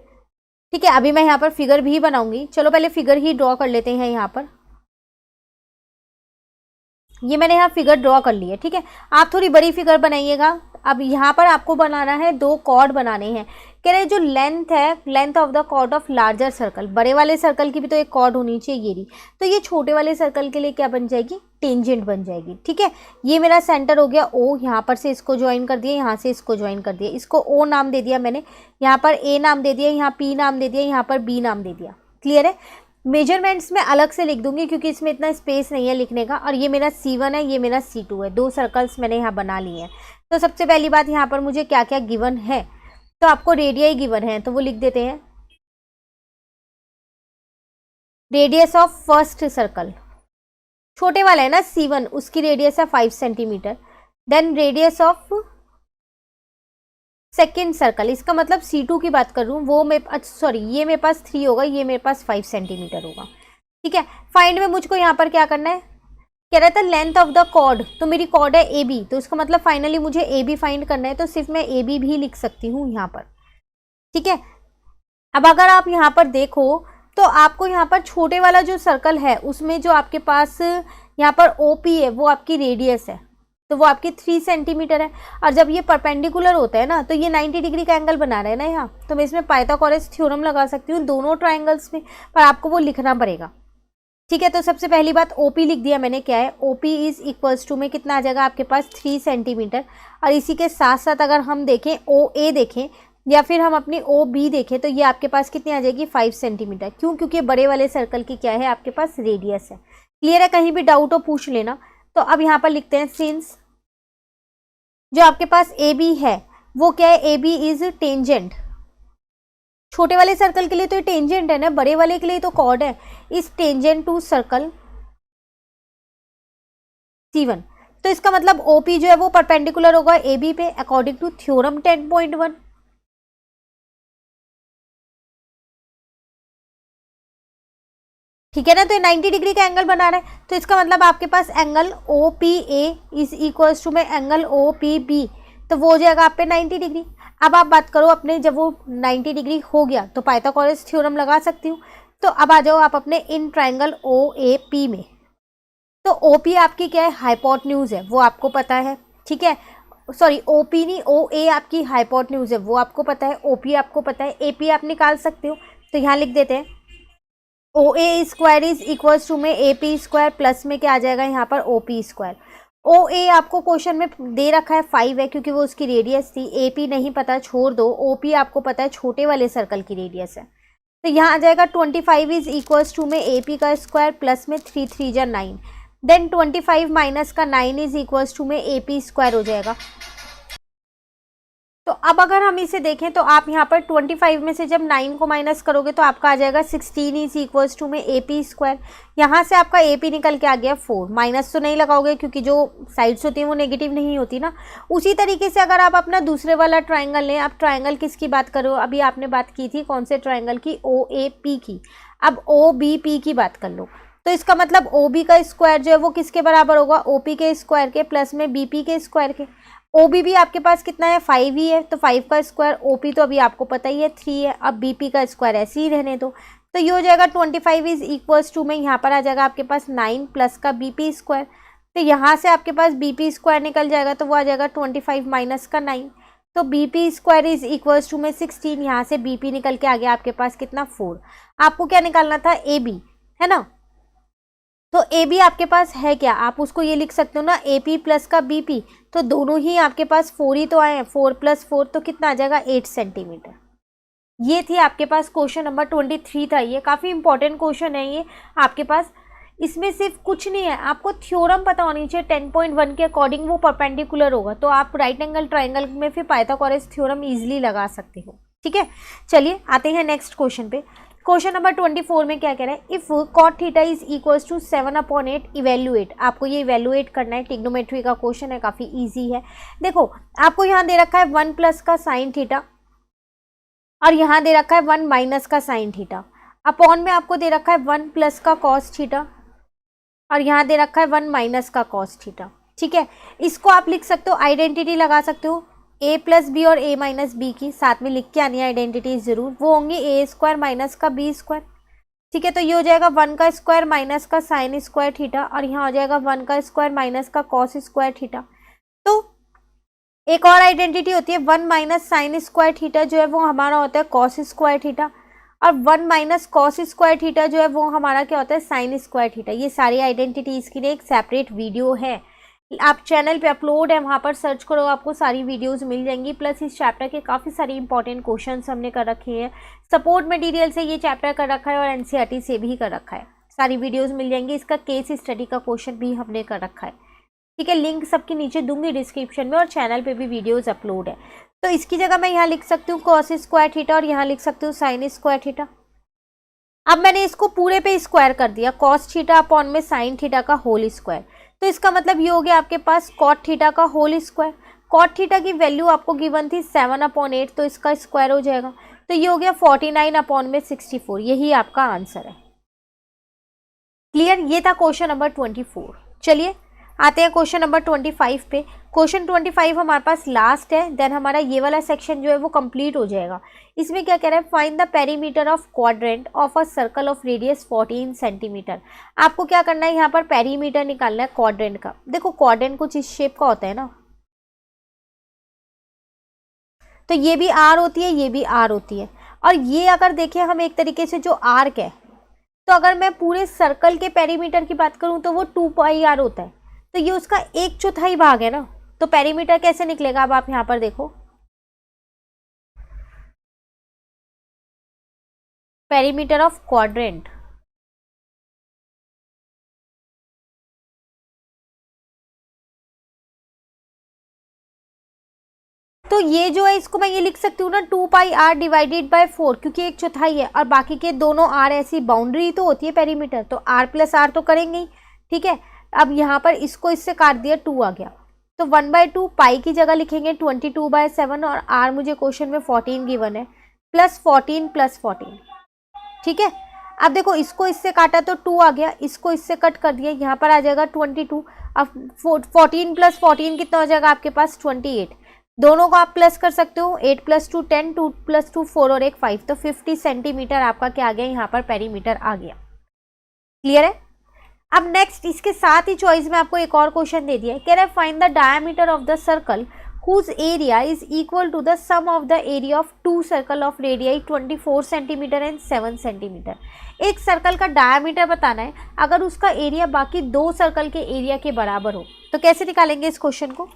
ठीक है। अभी मैं यहाँ पर फिगर भी बनाऊंगी, चलो पहले फिगर ही ड्रॉ कर लेते हैं। यहाँ पर ये मैंने यहाँ फिगर ड्रॉ कर ली है, ठीक है। आप थोड़ी बड़ी फिगर बनाइएगा। अब यहाँ पर आपको बनाना है 2 कॉर्ड बनाने हैं। कह रहे जो लेंथ है, length of the chord of larger circle, बड़े वाले सर्कल की भी तो एक कॉर्ड होनी चाहिए, ये रही। तो ये छोटे वाले सर्कल के लिए क्या बन जाएगी, टेंजेंट बन जाएगी, ठीक है। ये मेरा सेंटर हो गया O, यहाँ पर से इसको ज्वाइन कर दिया, यहाँ से इसको ज्वाइन कर दिया, इसको O नाम दे दिया मैंने, यहाँ पर A नाम दे दिया, यहाँ P नाम दे दिया, यहाँ पर B नाम दे दिया। क्लियर है। मेजरमेंट्स में अलग से लिख दूंगी क्योंकि इसमें इतना स्पेस नहीं है लिखने का। और ये मेरा C1 है, ये मेरा C2 है, 2 सर्कल्स मैंने यहाँ बना लिए हैं। तो सबसे पहली बात यहाँ पर मुझे क्या क्या गिवन है, तो आपको रेडियाई गिवन है, तो वो लिख देते हैं। रेडियस ऑफ फर्स्ट सर्कल, छोटे वाला है ना C1, उसकी रेडियस है 5 centimetre. Then radius of second circle, इसका मतलब C2 की बात कर रहा हूँ, वो ये मेरे पास 3 होगा, ये मेरे पास 5 सेंटीमीटर होगा, ठीक है। फाइंड में मुझको यहाँ पर क्या करना है, कह रहा था लेंथ ऑफ द कॉर्ड, तो मेरी कॉर्ड है AB, तो इसका मतलब फाइनली मुझे AB फाइंड करना है, तो सिर्फ मैं AB भी लिख सकती हूँ यहाँ पर, ठीक है। अब अगर आप यहाँ पर देखो तो आपको यहाँ पर छोटे वाला जो सर्कल है उसमें जो आपके पास यहाँ पर OP है वो आपकी रेडियस है, तो वो आपकी 3 सेंटीमीटर है। और जब ये परपेंडिकुलर होता है ना तो ये 90 डिग्री का एंगल बना रहे हैं ना यहाँ, तो मैं इसमें पाइथागोरस थ्योरम लगा सकती हूँ दोनों ट्राइंगल्स में, पर आपको वो लिखना पड़ेगा, ठीक है। तो सबसे पहली बात OP लिख दिया मैंने, क्या है OP इज इक्वल्स टू में कितना आ जाएगा आपके पास 3 सेंटीमीटर। और इसी के साथ साथ अगर हम देखें OA देखें या फिर हम अपनी OB देखें तो ये आपके पास कितनी आ जाएगी 5 सेंटीमीटर। क्यों, क्योंकि बड़े वाले सर्कल की क्या है आपके पास रेडियस है। क्लियर है, कहीं भी डाउट हो पूछ लेना। तो अब यहाँ पर लिखते हैं सिंस जो आपके पास AB है वो क्या है, AB इज टेंजेंट। छोटे वाले सर्कल के लिए तो ये टेंजेंट है ना, बड़े वाले के लिए तो कॉर्ड है। इस टेंजेंट टू सर्कल C1, तो इसका मतलब OP जो है वो परपेंडिकुलर होगा AB पे अकॉर्डिंग टू थ्योरम 10.1। ठीक है ना, तो ये 90 डिग्री का एंगल बना रहा है, तो इसका मतलब आपके पास angle OPA is equals to में एंगल OPB, तो वो हो जाएगा आप पे 90 डिग्री। अब आप बात करो अपने, जब वो 90 डिग्री हो गया तो पाइथागोरस थ्योरम लगा सकती हूँ। तो अब आ जाओ आप अपने इन ट्राइंगल OAP में। तो OP आपकी क्या है, हाइपोटेन्यूज है, वो आपको पता है, ठीक है। सॉरी OP नहीं, OA आपकी हाइपोटेन्यूज है, वो आपको पता है। OP आपको पता है, AP आप निकाल सकते हो। तो यहाँ लिख देते हैं OA square is equals to में AP स्क्वायर प्लस में क्या आ जाएगा यहाँ पर OP स्क्वायर। OA आपको क्वेश्चन में दे रखा है 5 है क्योंकि वो उसकी रेडियस थी। AP नहीं पता, छोड़ दो। OP आपको पता है छोटे वाले सर्कल की रेडियस है, तो यहाँ आ जाएगा 25 इज इक्वल्स टू में AP का स्क्वायर प्लस में 3 3 जा 9, देन 25 माइनस का 9 इज इक्वल्स टू में AP स्क्वायर हो जाएगा। तो अब अगर हम इसे देखें तो आप यहाँ पर 25 में से जब 9 को माइनस करोगे तो आपका आ जाएगा 16 इज इक्वल्स टू में AP स्क्वायर। यहाँ से आपका AP निकल के आ गया 4, माइनस तो नहीं लगाओगे क्योंकि जो साइड्स होती हैं वो नेगेटिव नहीं होती ना। उसी तरीके से अगर आप अपना दूसरे वाला ट्राइंगल लें, आप ट्राइंगल किसकी बात करो, अभी आपने बात की थी कौन से ट्राइंगल की, OAP की, अब OBP की बात कर लो। तो इसका मतलब OB का स्क्वायर जो है वो किसके बराबर होगा, OP के स्क्वायर के प्लस में BP के स्क्वायर के। OB भी आपके पास कितना है, 5 ही है, तो 5 का स्क्वायर, OP तो अभी आपको पता ही है 3 है, अब BP का स्क्वायर ऐसे ही रहने दो। तो ये हो जाएगा 25 इज इक्वल्स टू में यहाँ पर आ जाएगा आपके पास 9 प्लस का BP स्क्वायर। तो यहाँ से आपके पास BP स्क्वायर निकल जाएगा तो वो आ जाएगा 25 माइनस का 9, तो BP square is equals to में 16। यहाँ से BP निकल के आ गया आपके पास कितना, 4। आपको क्या निकालना था, AB, है ना। तो AB आपके पास है क्या, आप उसको ये लिख सकते हो ना, AP प्लस का BP, तो दोनों ही आपके पास 4 ही तो आए हैं, 4 + 4 तो कितना आ जाएगा, 8 सेंटीमीटर। ये थी आपके पास क्वेश्चन नंबर 23 था। ये काफ़ी इंपॉर्टेंट क्वेश्चन है ये आपके पास। इसमें सिर्फ कुछ नहीं है, आपको थ्योरम पता होनी चाहिए 10.1 के अकॉर्डिंग, वो परपेंडिकुलर होगा तो आप राइट एंगल ट्राइंगल में फिर पाइथागोरस थ्योरम इजीली लगा सकते हो। ठीक है, चलिए आते हैं नेक्स्ट क्वेश्चन पे। क्वेश्चन नंबर 24 में क्या कह रहा है, if cot theta is equals to 7/8 evaluate. आपको ये इवेल्युएट करना है, ट्रिग्नोमेट्री का क्वेश्चन है, काफ़ी इजी है। देखो आपको यहाँ दे रखा है 1 प्लस का साइन थीटा और यहाँ दे रखा है 1 माइनस का साइन थीटा, अपॉन में आपको दे रखा है 1 प्लस का कॉस थीटा और यहाँ दे रखा है 1 माइनस का कॉस थीटा। ठीक है, इसको आप लिख सकते हो, आइडेंटिटी लगा सकते हो A प्लस बी और A माइनस बी की, साथ में लिख के आनी है आइडेंटिटी ज़रूर, वो होंगी A स्क्वायर माइनस का B स्क्वायर। ठीक है, तो ये हो जाएगा 1 का स्क्वायर माइनस का साइन स्क्वायर थीटा और यहाँ हो जाएगा 1 का स्क्वायर माइनस का कॉस स्क्वायर थीटा। तो एक और आइडेंटिटी होती है 1 माइनस साइन स्क्वायर थीटा, जो है वो हमारा होता है कॉस स्क्वायर थीटा, और 1 माइनस कॉस स्क्वायर थीटा जो है वो हमारा क्या होता है, साइन स्क्वायर थीटा। ये सारी आइडेंटिटीज़ के लिए एक सेपरेट वीडियो है, आप चैनल पे अपलोड है, वहाँ पर सर्च करो, आपको सारी वीडियोस मिल जाएंगी। प्लस इस चैप्टर के काफ़ी सारे इंपॉर्टेंट क्वेश्चंस हमने कर रखे हैं, सपोर्ट मटेरियल से ये चैप्टर कर रखा है और एनसीईआरटी से भी कर रखा है, सारी वीडियोस मिल जाएंगी। इसका केस स्टडी का क्वेश्चन भी हमने कर रखा है। ठीक है, लिंक सबके नीचे दूंगी डिस्क्रिप्शन में और चैनल पर भी वीडियोज़ अपलोड है। तो इसकी जगह मैं यहाँ लिख सकती हूँ कॉस स्क्वायर थीटा और यहाँ लिख सकती हूँ साइन स्क्वायर थीटा। अब मैंने इसको पूरे पे स्क्वायर कर दिया, कॉस थीटा अपॉन में साइन थीटा का होल स्क्वायर, तो इसका मतलब ये हो गया आपके पास कॉट थीटा का होल स्क्वायर। कॉट थीटा की वैल्यू आपको गिवन थी 7/8, तो इसका स्क्वायर हो जाएगा, तो ये हो गया 49/64। यही आपका आंसर है। क्लियर, ये था क्वेश्चन नंबर 24। चलिए आते हैं क्वेश्चन नंबर 25 पे। क्वेश्चन 25 हमारे पास लास्ट है, देन हमारा ये वाला सेक्शन जो है वो कंप्लीट हो जाएगा। इसमें क्या कह रहा है, find the perimeter of quadrant of a circle of radius 14 centimetre. आपको क्या करना है, यहाँ पर पेरीमीटर निकालना है क्वाड्रेंट का। देखो क्वाड्रेंट कुछ इस शेप का होता है ना, तो ये भी आर होती है, ये भी आर होती है, और ये अगर देखें हम एक तरीके से जो आर्क है, तो अगर मैं पूरे सर्कल के पेरीमीटर की बात करूँ तो वो 2πr होता है, तो ये उसका 1/4 भाग है ना, तो पेरीमीटर कैसे निकलेगा। अब आप यहाँ पर देखो, पेरीमीटर ऑफ क्वाड्रेंट, तो ये जो है इसको मैं ये लिख सकती हूँ ना 2πr डिवाइडेड बाय 4, क्योंकि 1/4 है और बाकी के दोनों r ऐसी बाउंड्री तो होती है पेरीमीटर, तो r प्लस r तो करेंगे ही। ठीक है, अब यहाँ पर इसको इससे काट दिया, 2 आ गया, तो 1/2 पाई की जगह लिखेंगे 22/7 और r मुझे क्वेश्चन में 14 गिवन है, प्लस 14 प्लस 14। ठीक है, अब देखो इसको इससे काटा तो 2 आ गया, इसको इससे कट कर दिया, यहाँ पर आ जाएगा 22। अब 14 प्लस 14 कितना हो जाएगा आपके पास, 28। दोनों को आप प्लस कर सकते हो, 8 + 2 10, 2 + 2 4 और 1 5, तो 50 सेंटीमीटर आपका क्या आ गया, यहाँ पर पेरीमीटर आ गया। क्लियर है। अब नेक्स्ट इसके साथ ही चॉइस में आपको एक और क्वेश्चन दे दिया है, कह रहा है find the diameter of the circle whose area is equal to the sum of the area of two circle of radii 24 centimetre and 7 centimetre. एक सर्कल का डायमीटर बताना है अगर उसका एरिया बाकी दो सर्कल के एरिया के बराबर हो, तो कैसे निकालेंगे इस क्वेश्चन को।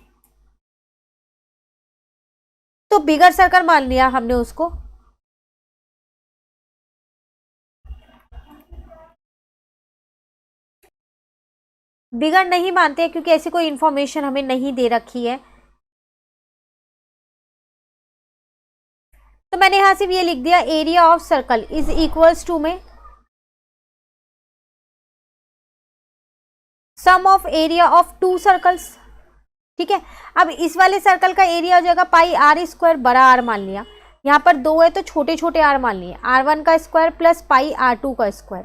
तो बिगर सर्कल मान लिया हमने उसको, बिगर नहीं मानते क्योंकि ऐसी कोई इंफॉर्मेशन हमें नहीं दे रखी है। तो मैंने यहाँ सिर्फ ये लिख दिया area of circle is equals to में sum of area of two circles. ठीक है, अब इस वाले सर्कल का एरिया हो जाएगा पाई आर स्क्वायर, बड़ा आर मान लिया, यहाँ पर 2 है तो छोटे छोटे आर मान लिए, r1 का स्क्वायर प्लस पाई r2 का स्क्वायर।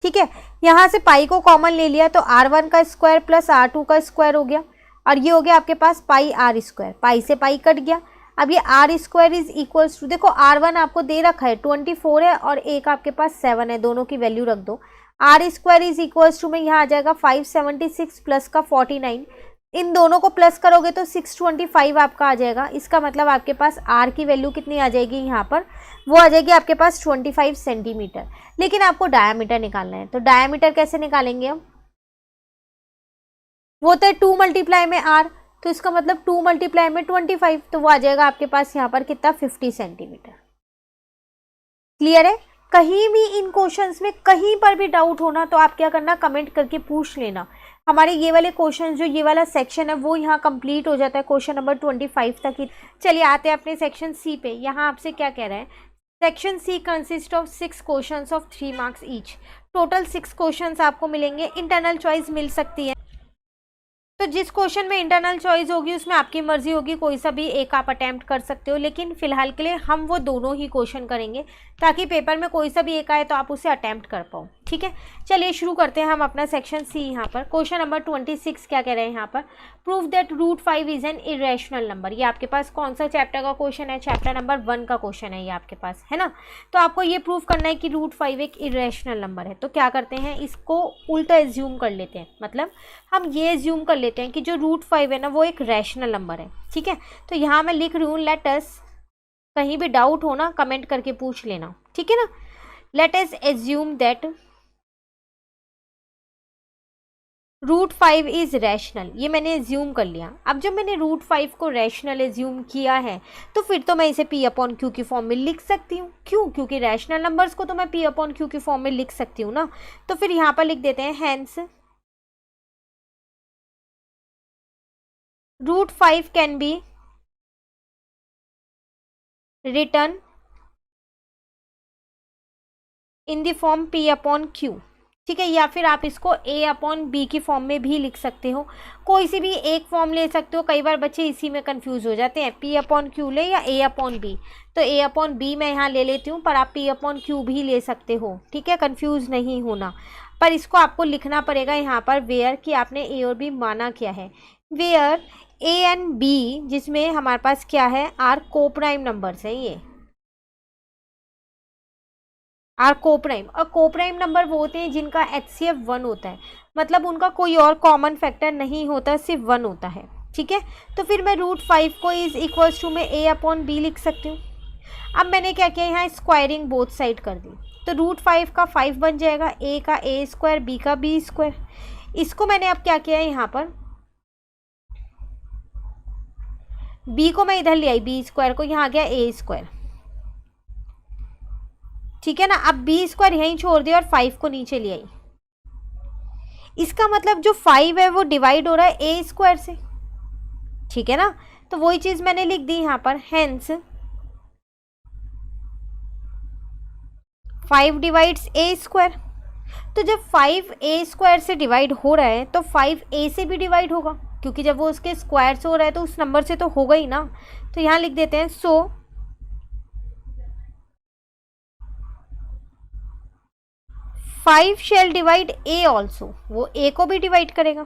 ठीक है, यहाँ से पाई को कॉमन ले लिया तो r1 का स्क्वायर प्लस r2 का स्क्वायर हो गया, और ये हो गया आपके पास पाई आर स्क्वायर, पाई से पाई कट गया। अब ये R square is equals to, देखो r1 आपको दे रखा है 24 है और एक आपके पास 7 है, दोनों की वैल्यू रख दो। R square is equals to में यहाँ आ जाएगा 576 प्लस का 49, इन दोनों को प्लस करोगे तो 625 आपका आ जाएगा। इसका मतलब आपके पास r की वैल्यू कितनी आ जाएगी यहाँ पर, वो आ जाएगी आपके पास 25 सेंटीमीटर। लेकिन आपको डायामीटर निकालना है, तो डायामीटर कैसे निकालेंगे हम, वो तो 2 मल्टीप्लाई में r, तो इसका मतलब 2 मल्टीप्लाई में 25, तो वो आ जाएगा आपके पास यहाँ पर कितना 50 सेंटीमीटर। क्लियर है? कहीं भी इन क्वेश्चंस में कहीं पर भी डाउट होना तो आप क्या करना, कमेंट करके पूछ लेना। हमारे ये वाले क्वेश्चन, जो ये वाला सेक्शन है वो यहाँ कंप्लीट हो जाता है क्वेश्चन नंबर 25 तक ही। चलिए आते हैं अपने सेक्शन सी पे। यहाँ आपसे क्या कह रहा है, section C consist of 6 questions of 3 marks each. Total 6 questions आपको मिलेंगे, इंटरनल चॉइस मिल सकती है। तो जिस क्वेश्चन में इंटरनल चॉइस होगी उसमें आपकी मर्जी होगी, कोई सा भी एक आप अटेम्प्ट कर सकते हो, लेकिन फिलहाल के लिए हम वो दोनों ही क्वेश्चन करेंगे ताकि पेपर में कोई सा भी एक आए तो आप उसे अटेम्प्ट कर पाओ। ठीक है, चलिए शुरू करते हैं हम अपना सेक्शन सी। यहाँ पर क्वेश्चन नंबर 26 क्या कह रहे हैं यहाँ पर, prove that root 5 is an irrational number. ये आपके पास कौन सा चैप्टर का क्वेश्चन है, चैप्टर नंबर 1 का क्वेश्चन है ये आपके पास, है ना। तो आपको ये प्रूव करना है कि रूट 5 एक इरेशनल नंबर है। तो क्या करते हैं, इसको उल्टा एज्यूम कर लेते हैं, मतलब हम ये एज्यूम कर लेते हैं कि जो रूट 5 है ना वो एक रैशनल नंबर है। ठीक है, तो यहाँ मैं लिख रही हूँ लेट अस, कहीं भी डाउट हो ना कमेंट करके पूछ लेना, ठीक है ना। Let us assume that root 5 is rational, ये मैंने एज्यूम कर लिया। अब जब मैंने रूट 5 को रैशनल एज्यूम किया है तो फिर तो मैं इसे p अपॉन क्यू की फॉर्म में लिख सकती हूँ। क्यों? क्योंकि रैशनल नंबर्स को तो मैं p अपॉन क्यू की फॉर्म में लिख सकती हूँ ना। तो फिर यहाँ पर लिख देते हैं hence root 5 can be written in the form p upon Q. ठीक है, या फिर आप इसको a अपॉन बी की फॉर्म में भी लिख सकते हो, कोई सी भी एक फॉर्म ले सकते हो। कई बार बच्चे इसी में कंफ्यूज हो जाते हैं, p अपॉन क्यू ले या a अपॉन बी। तो a अपॉन बी मैं यहाँ ले लेती हूँ, पर आप p अपॉन क्यू भी ले सकते हो। ठीक है, कंफ्यूज नहीं होना। पर इसको आपको लिखना पड़ेगा यहाँ पर वेयर कि आपने a और b माना क्या है। वेयर a एंड b, जिसमें हमारे पास क्या है, आर को प्राइम नंबर्स है, ये आर को प्राइम। और को प्राइम नंबर वो होते हैं जिनका HCF 1 होता है, मतलब उनका कोई और कॉमन फैक्टर नहीं होता, सिर्फ 1 होता है। ठीक है, तो फिर मैं रूट 5 को इज इक्वल्स टू में a अपॉन बी लिख सकती हूँ। अब मैंने क्या किया, यहाँ स्क्वायरिंग बोथ साइड कर दी, तो रूट 5 का 5 बन जाएगा, a का a स्क्वायर, b का b स्क्वायर। इसको मैंने अब क्या किया है, यहाँ पर b को मैं इधर ले आई, b स्क्वायर को, यहाँ आ गया a स्क्वायर। ठीक है ना, अब b स्क्वायर यहीं छोड़ दिया और 5 को नीचे ले आई। इसका मतलब जो 5 है वो डिवाइड हो रहा है a स्क्वायर से। ठीक है ना, तो वही चीज मैंने लिख दी यहाँ पर, हेंस 5 डिवाइड्स a स्क्वायर। तो जब 5 a स्क्वायर से डिवाइड हो रहा है तो 5 a से भी डिवाइड होगा, क्योंकि जब वो उसके स्क्वायर से हो रहा है तो उस नंबर से तो होगा ही ना। तो यहाँ लिख देते हैं सो 5 शेल डिवाइड a ऑल्सो, वो a को भी डिवाइड करेगा।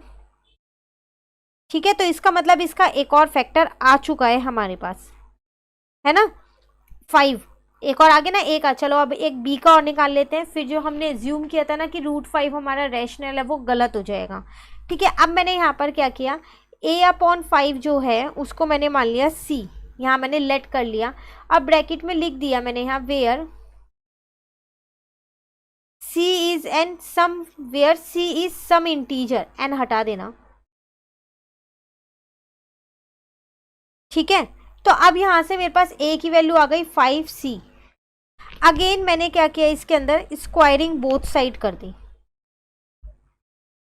ठीक है, तो इसका मतलब इसका एक और फैक्टर आ चुका है हमारे पास, है ना। 5 एक और आगे ना, एक आ, चलो अब एक b का और निकाल लेते हैं। फिर जो हमने एज्यूम किया था ना कि रूट 5 हमारा रैशनल है, वो गलत हो जाएगा। ठीक है, अब मैंने यहाँ पर क्या किया, a अपॉन 5 जो है उसको मैंने मान लिया c, यहाँ मैंने लेट कर लिया। अब ब्रैकेट में लिख दिया मैंने यहाँ where c is an some, where c is some integer, an हटा देना। ठीक है, तो अब यहां से मेरे पास a की वैल्यू आ गई 5c। अगेन मैंने क्या किया, इसके अंदर स्क्वायरिंग बोथ साइड कर दी।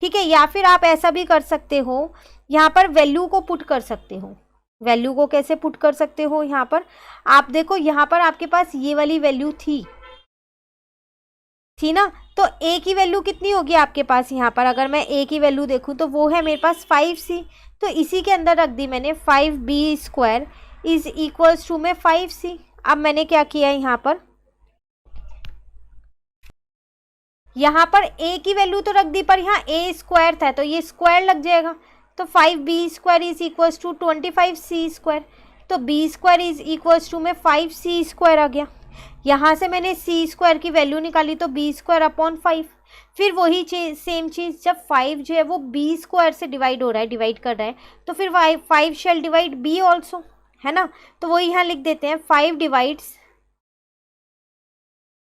ठीक है, या फिर आप ऐसा भी कर सकते हो, यहाँ पर वैल्यू को पुट कर सकते हो, वैल्यू को कैसे पुट कर सकते हो यहाँ पर, आप देखो यहाँ पर आपके पास ये वाली वैल्यू थी ना, तो ए की वैल्यू कितनी होगी आपके पास यहाँ पर, अगर मैं ए की वैल्यू देखूँ तो वो है मेरे पास 5c, तो इसी के अंदर रख दी मैंने 5b² इज इक्वल्स टू में 5c। अब मैंने क्या किया यहाँ पर a की वैल्यू तो रख दी, पर यहाँ a² था तो ये स्क्वायर लग जाएगा, तो 5b² is equals to 25c², तो b² इज इक्वल्स टू में 5c² आ गया। यहाँ से मैंने c² की वैल्यू निकाली तो b² अपॉन 5, फिर वही सेम चीज़, जब 5 जो है वो b² से डिवाइड हो रहा है, डिवाइड कर रहा है, तो फिर 5 शेल डिवाइड b ऑल्सो, है ना, तो वो यहाँ लिख देते हैं 5 डिवाइड्स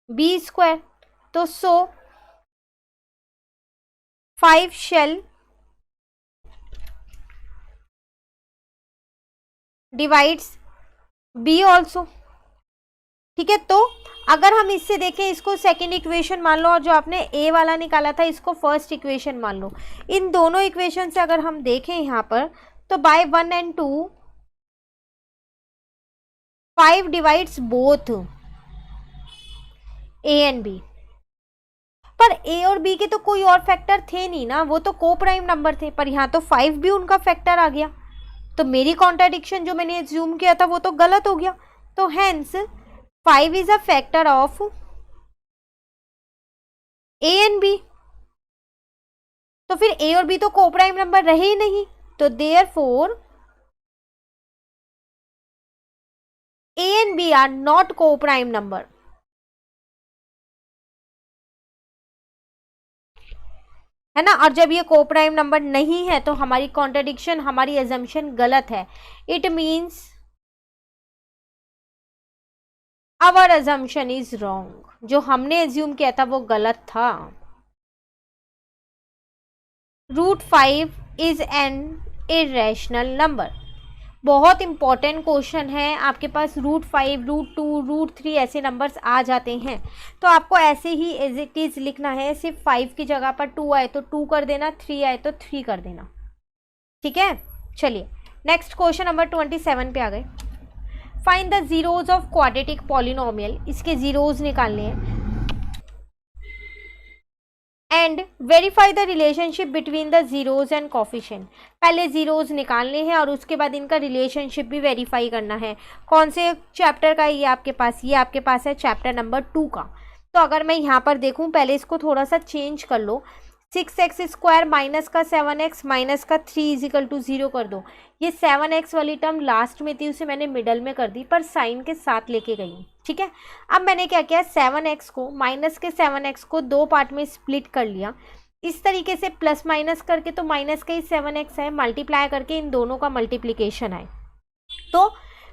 b², तो सो 5 शेल डिवाइड्स b ऑल्सो। ठीक है, तो अगर हम इससे देखें, इसको सेकेंड इक्वेशन मान लो और जो आपने a वाला निकाला था इसको फर्स्ट इक्वेशन मान लो। इन दोनों इक्वेशन से अगर हम देखें यहाँ पर तो by 1 and 2 5 divides both a and b, पर a और b के तो कोई और फैक्टर थे नहीं ना, वो तो को प्राइम नंबर थे, पर यहाँ तो 5 भी उनका फैक्टर आ गया, तो मेरी कॉन्ट्राडिक्शन जो मैंने एज्यूम किया था वो तो गलत हो गया। तो hence 5 is a factor of a and b, तो फिर a और b तो को प्राइम नंबर रहे ही नहीं, तो therefore a and b are not coprime number, है ना। और जब ये को प्राइम नंबर नहीं है तो हमारी कॉन्ट्रडिक्शन, हमारी अजम्पशन गलत है, it means our assumption is wrong, जो हमने एज्यूम किया था वो गलत था। √5 इज एन इरेशनल नंबर, बहुत इंपॉर्टेंट क्वेश्चन है, आपके पास √5, √2, √3 ऐसे नंबर्स आ जाते हैं, तो आपको ऐसे ही एज इट इज लिखना है, सिर्फ 5 की जगह पर 2 आए तो 2 कर देना, 3 आए तो 3 कर देना। ठीक है, चलिए नेक्स्ट क्वेश्चन नंबर 27 पे आ गए। Find the zeros of quadratic polynomial, इसके जीरोज निकालने हैं, and verify the relationship between the zeros and coefficient. पहले जीरोज निकालने हैं और उसके बाद इनका रिलेशनशिप भी वेरीफाई करना है। कौन से चैप्टर का ये आपके पास, ये आपके पास है चैप्टर नंबर 2 का। तो अगर मैं यहाँ पर देखूँ, पहले इसको थोड़ा सा चेंज कर लो, 6x² माइनस का 7x माइनस का 3 इजिकल टू 0 कर दो। ये 7x वाली टर्म लास्ट में थी, उसे मैंने मिडल में कर दी, पर साइन के साथ लेके गई। ठीक है, अब मैंने क्या किया, 7x को माइनस के 7x को 2 पार्ट में स्प्लिट कर लिया, इस तरीके से प्लस माइनस करके, तो माइनस का ही 7x है, मल्टीप्लाई करके इन दोनों का मल्टीप्लिकेशन है। तो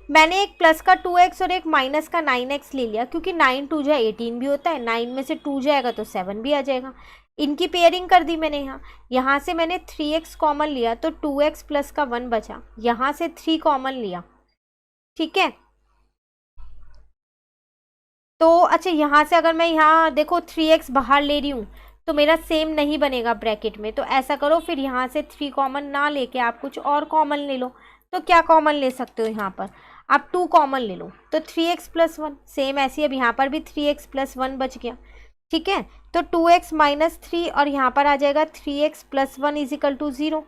मैंने एक प्लस का 2x और एक माइनस का 9x ले लिया, क्योंकि 9 2 जा 18 भी होता है, 9 में से 2 जाएगा तो 7 भी आ जाएगा। इनकी पेयरिंग कर दी मैंने, यहाँ से मैंने 3x कॉमन लिया तो 2x प्लस का 1 बचा, यहाँ से 3 कॉमन लिया। ठीक है, तो अच्छा यहाँ से अगर मैं यहाँ देखो 3x बाहर ले रही हूँ तो मेरा सेम नहीं बनेगा ब्रैकेट में, तो ऐसा करो फिर यहाँ से 3 कॉमन ना लेके आप कुछ और कॉमन ले लो। तो क्या कॉमन ले सकते हो, यहाँ पर आप 2 कॉमन ले लो, तो 3x प्लस 1, सेम ऐसी अब यहाँ पर भी 3x प्लस 1 बच गया। ठीक है, तो 2x माइनस 3 और यहाँ पर आ जाएगा 3x plus 1 is equal to 0।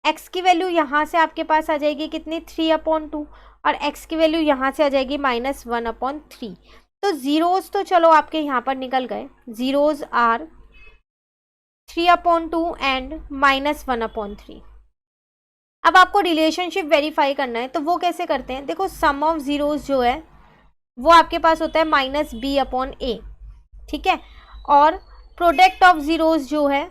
x की वैल्यू यहाँ से आपके पास आ जाएगी कितनी, 3/2, और x की वैल्यू यहाँ से आ जाएगी -1/3। तो जीरोज तो चलो आपके यहाँ पर निकल गए, जीरोज आर 3/2 एंड -1/3। अब आपको रिलेशनशिप वेरीफाई करना है, तो वो कैसे करते हैं, देखो सम ऑफ जीरोज जो है वो आपके पास होता है -b/a। ठीक है, और प्रोडक्ट ऑफ जीरोज जो है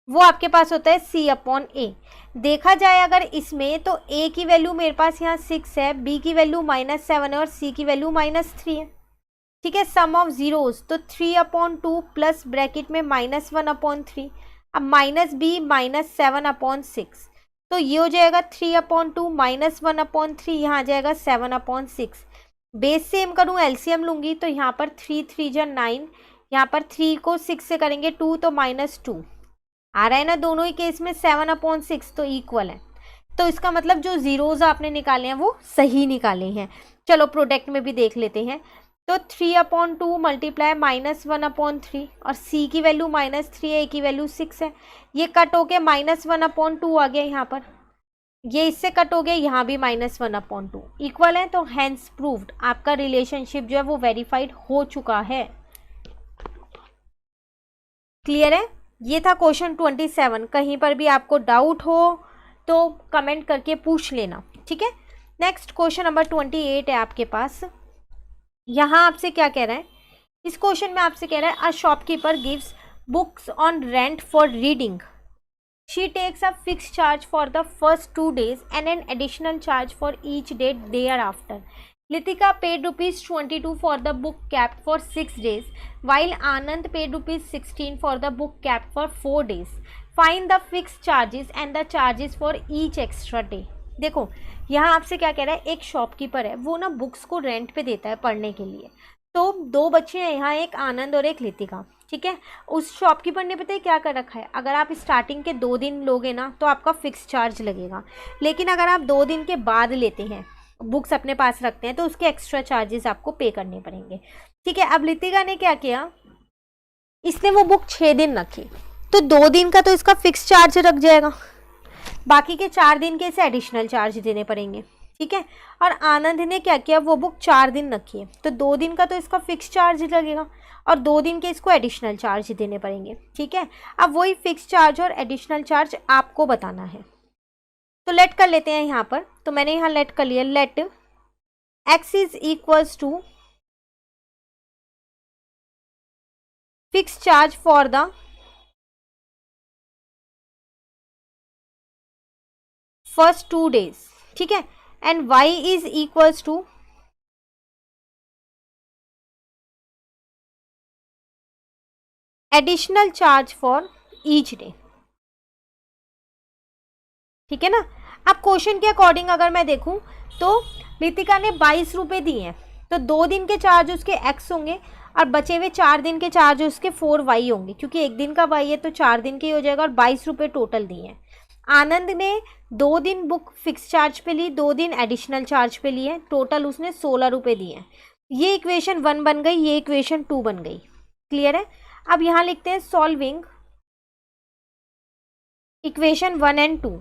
वो आपके पास होता है c/a। देखा जाए अगर इसमें तो a की वैल्यू मेरे पास यहाँ 6 है, b की वैल्यू -7 है और c की वैल्यू -3 है। ठीक है, सम ऑफ जीरोज तो 3/2 प्लस ब्रैकेट में -1/3, अब -b -7/6, तो ये हो जाएगा 3/2 -1/3, यहाँ आ जाएगा 7/6। बेस सेम करूँ, एलसीएम लूँगी तो यहाँ पर 3 3 जा 9, यहाँ पर 3 को 6 से करेंगे 2 तो -2, आ रहा है ना दोनों ही केस में 7/6 तो इक्वल है। तो इसका मतलब जो जीरोज आपने निकाले हैं वो सही निकाले हैं। चलो प्रोडक्ट में भी देख लेते हैं। तो 3/2 मल्टीप्लाई -1/3 और सी की वैल्यू -3 है, ए की वैल्यू 6 है। ये कट हो के -1/2 आ गया यहाँ पर, ये इससे कट हो गया, यहाँ भी -1/2 इक्वल है। तो हैंस प्रूव्ड, आपका रिलेशनशिप जो है वो वेरीफाइड हो चुका है। क्लियर है? ये था क्वेश्चन 27। कहीं पर भी आपको डाउट हो तो कमेंट करके पूछ लेना, ठीक है। नेक्स्ट क्वेश्चन नंबर 28 है आपके पास। यहाँ आपसे क्या कह रहा है, इस क्वेश्चन में आपसे कह रहा है a shopkeeper gives books on rent for reading, she takes a fix charge for the first 2 days and an additional charge for each day thereafter. Litika paid ₹22 for the book kept for 6 days, while Anand paid ₹16 for the book kept for 4 days. Find the fixed charges and the charges for each extra day. देखो यहाँ आपसे क्या कह रहा है, एक shopkeeper है, वो ना बुक्स को रेंट पे देता है पढ़ने के लिए। तो 2 बच्चे हैं यहाँ, एक आनंद और एक लितिका, ठीक है। उस शॉपकीपर ने पता है क्या कर रखा है, अगर आप स्टार्टिंग के 2 दिन लोगे ना तो आपका फिक्स चार्ज लगेगा, लेकिन अगर आप 2 दिन के बाद लेते हैं, बुक्स अपने पास रखते हैं, तो उसके एक्स्ट्रा चार्जेस आपको पे करने पड़ेंगे, ठीक है। अब लितिका ने क्या किया, इसने वो बुक 6 दिन रखी, तो 2 दिन का तो इसका फिक्स चार्ज रख जाएगा, बाकी के 4 दिन के इसे एडिशनल चार्ज देने पड़ेंगे, ठीक है। और आनंद ने क्या किया, वो बुक 4 दिन रखी है, तो 2 दिन का तो इसका फिक्स चार्ज लगेगा और 2 दिन के इसको एडिशनल चार्ज देने पड़ेंगे, ठीक है। अब वही फिक्स चार्ज और एडिशनल चार्ज आपको बताना है, तो लेट कर लेते हैं यहाँ पर। तो मैंने यहाँ लेट कर लिया, let x is equals to fix charge for the first 2 days, ठीक है, and y is equals to additional charge for each day, ठीक है ना। अब क्वेश्चन के अकॉर्डिंग अगर मैं देखूं तो लितिका ने 22 रुपये दिए हैं, तो 2 दिन के चार्ज उसके x होंगे और बचे हुए 4 दिन के चार्ज उसके 4y होंगे, क्योंकि 1 दिन का y है तो 4 दिन के ही हो जाएगा, और 22 रुपये टोटल दिए हैं। आनंद ने 2 दिन बुक फिक्स चार्ज पे ली, 2 दिन एडिशनल चार्ज पे लिए, टोटल उसने 16 रुपये दिए हैं। ये इक्वेशन 1 बन गई, ये इक्वेशन 2 बन गई। क्लियर है? अब यहाँ लिखते हैं सॉल्विंग इक्वेशन 1 एंड 2।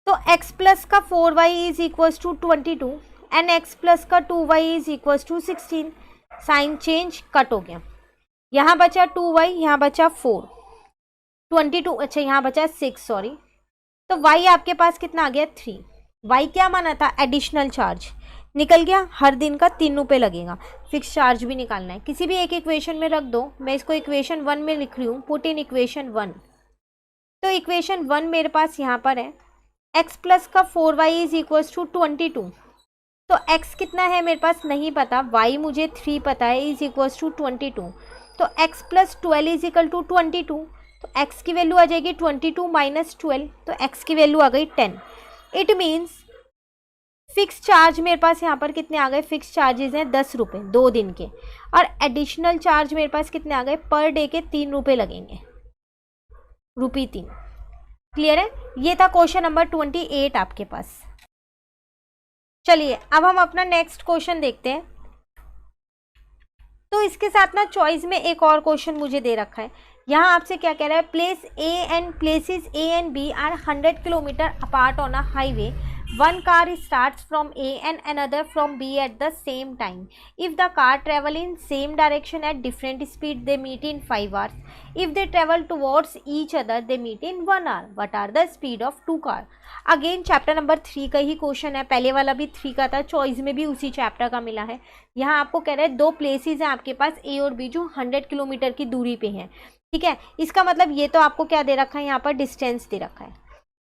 तो x प्लस का 4y is equals to 22 and x plus का 2y is equals to 16। Sign change, कट हो गया, यहाँ बचा 2y, यहाँ बचा 4, 22, अच्छा यहाँ बचा 6, सॉरी। तो y आपके पास कितना आ गया, 3। y क्या माना था, एडिशनल चार्ज, निकल गया, हर दिन का 3 रुपये लगेगा। फिक्स चार्ज भी निकालना है, किसी भी एक इक्वेशन में रख दो, मैं इसको इक्वेशन 1 में लिख रही हूँ, पुट इन इक्वेशन 1। तो इक्वेशन 1 मेरे पास यहाँ पर है, x प्लस का 4y इज इक्वल्स टू 22। तो x कितना है मेरे पास नहीं पता, y मुझे 3 पता है, इज इक्वल्स टू 22। तो x plus 12 is equal to 22, तो x की वैल्यू आ जाएगी 22 माइनस 12, तो x की वैल्यू आ गई 10। इट मीन्स फिक्स चार्ज मेरे पास यहाँ पर कितने आ गए, फिक्स चार्जेस हैं 10 रुपये 2 दिन के, और एडिशनल चार्ज मेरे पास कितने आ गए, पर डे के 3 रुपये लगेंगे, ₹3। क्लियर है? ये था क्वेश्चन नंबर 28 आपके पास। चलिए अब हम अपना नेक्स्ट क्वेश्चन देखते हैं। तो इसके साथ ना चॉइस में एक और क्वेश्चन मुझे दे रखा है। यहाँ आपसे क्या कह रहा है, places A and B are 100 kilometre apart on a highway. One car starts from A and another from B at the same time. If the car travel in same direction at different speed, they meet in 5 hours. If they travel towards each other, they meet in 1 hour. What are the speed of 2 car? Again chapter number 3 का ही question है, पहले वाला भी 3 का था, choice में भी उसी चैप्टर का मिला है। यहाँ आपको कह रहा है 2 प्लेसेस हैं आपके पास A और B जो 100 किलोमीटर की दूरी पे हैं, ठीक है। इसका मतलब ये तो आपको क्या दे रखा है, यहाँ पर डिस्टेंस दे रखा है।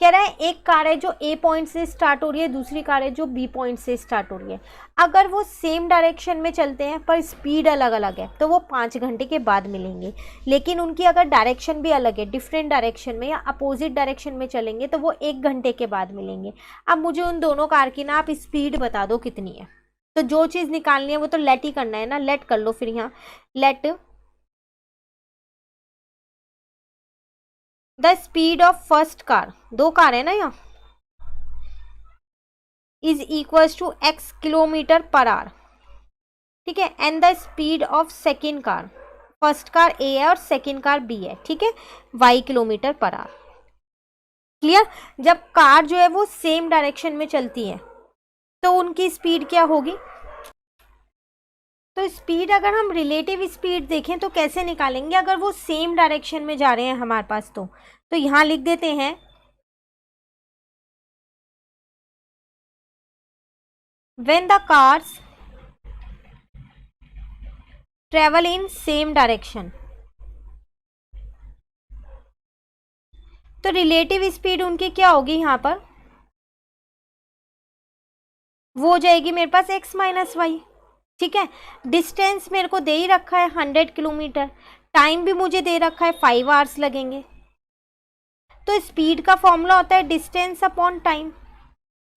कह रहा है एक कार है जो A पॉइंट से स्टार्ट हो रही है, दूसरी कार है जो B पॉइंट से स्टार्ट हो रही है। अगर वो सेम डायरेक्शन में चलते हैं पर स्पीड अलग अलग है तो वो 5 घंटे के बाद मिलेंगे, लेकिन उनकी अगर डायरेक्शन भी अलग है, डिफरेंट डायरेक्शन में या अपोजिट डायरेक्शन में चलेंगे तो वो 1 घंटे के बाद मिलेंगे। अब मुझे उन दोनों कार की ना आप स्पीड बता दो कितनी है। तो जो चीज़ निकालनी है वो तो लेट ही करना है ना, लेट कर लो फिर यहाँ let the speed of first car, दो कार है ना यहाँ, is equals to x kilometre per hour, ठीक है, and the speed of second car, first car A है और सेकेंड कार B है, ठीक है, y kilometre per our. Clear? जब कार जो है वो सेम डायरेक्शन में चलती है तो उनकी स्पीड क्या होगी? तो स्पीड अगर हम रिलेटिव स्पीड देखें तो कैसे निकालेंगे, अगर वो सेम डायरेक्शन में जा रहे हैं हमारे पास तो यहां लिख देते हैं when the cars travel in same direction, तो रिलेटिव स्पीड उनकी क्या होगी यहाँ पर, वो हो जाएगी मेरे पास x माइनस वाई, ठीक है। डिस्टेंस मेरे को दे ही रखा है 100 किलोमीटर, टाइम भी मुझे दे रखा है 5 आवर्स लगेंगे, तो स्पीड का फॉर्मूला होता है डिस्टेंस अपॉन टाइम,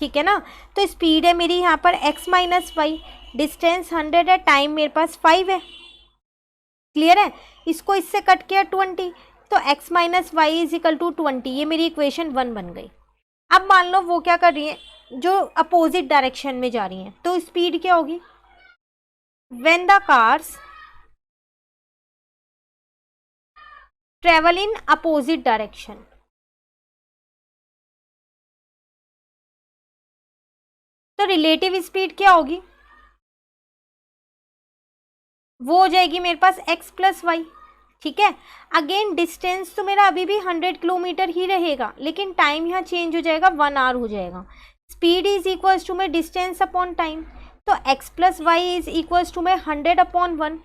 ठीक है ना। तो स्पीड है मेरी यहाँ पर x माइनस वाई, डिस्टेंस 100 है, टाइम मेरे पास 5 है। क्लियर है? इसको इससे कट किया 20, तो x minus y is equal to 20, ये मेरी इक्वेशन 1 बन गई। अब मान लो वो क्या कर रही है, जो अपोजिट डायरेक्शन में जा रही हैं, तो स्पीड क्या होगी, when the cars travel in opposite direction, तो रिलेटिव स्पीड क्या होगी, वो हो जाएगी मेरे पास x प्लस वाई, ठीक है। अगेन डिस्टेंस तो मेरा अभी भी 100 किलोमीटर ही रहेगा, लेकिन टाइम यहाँ चेंज हो जाएगा, 1 आवर हो जाएगा। स्पीड इज इक्वल्स टू में डिस्टेंस अपॉन टाइम, तो x plus y is equals to में 100 अपॉन 1,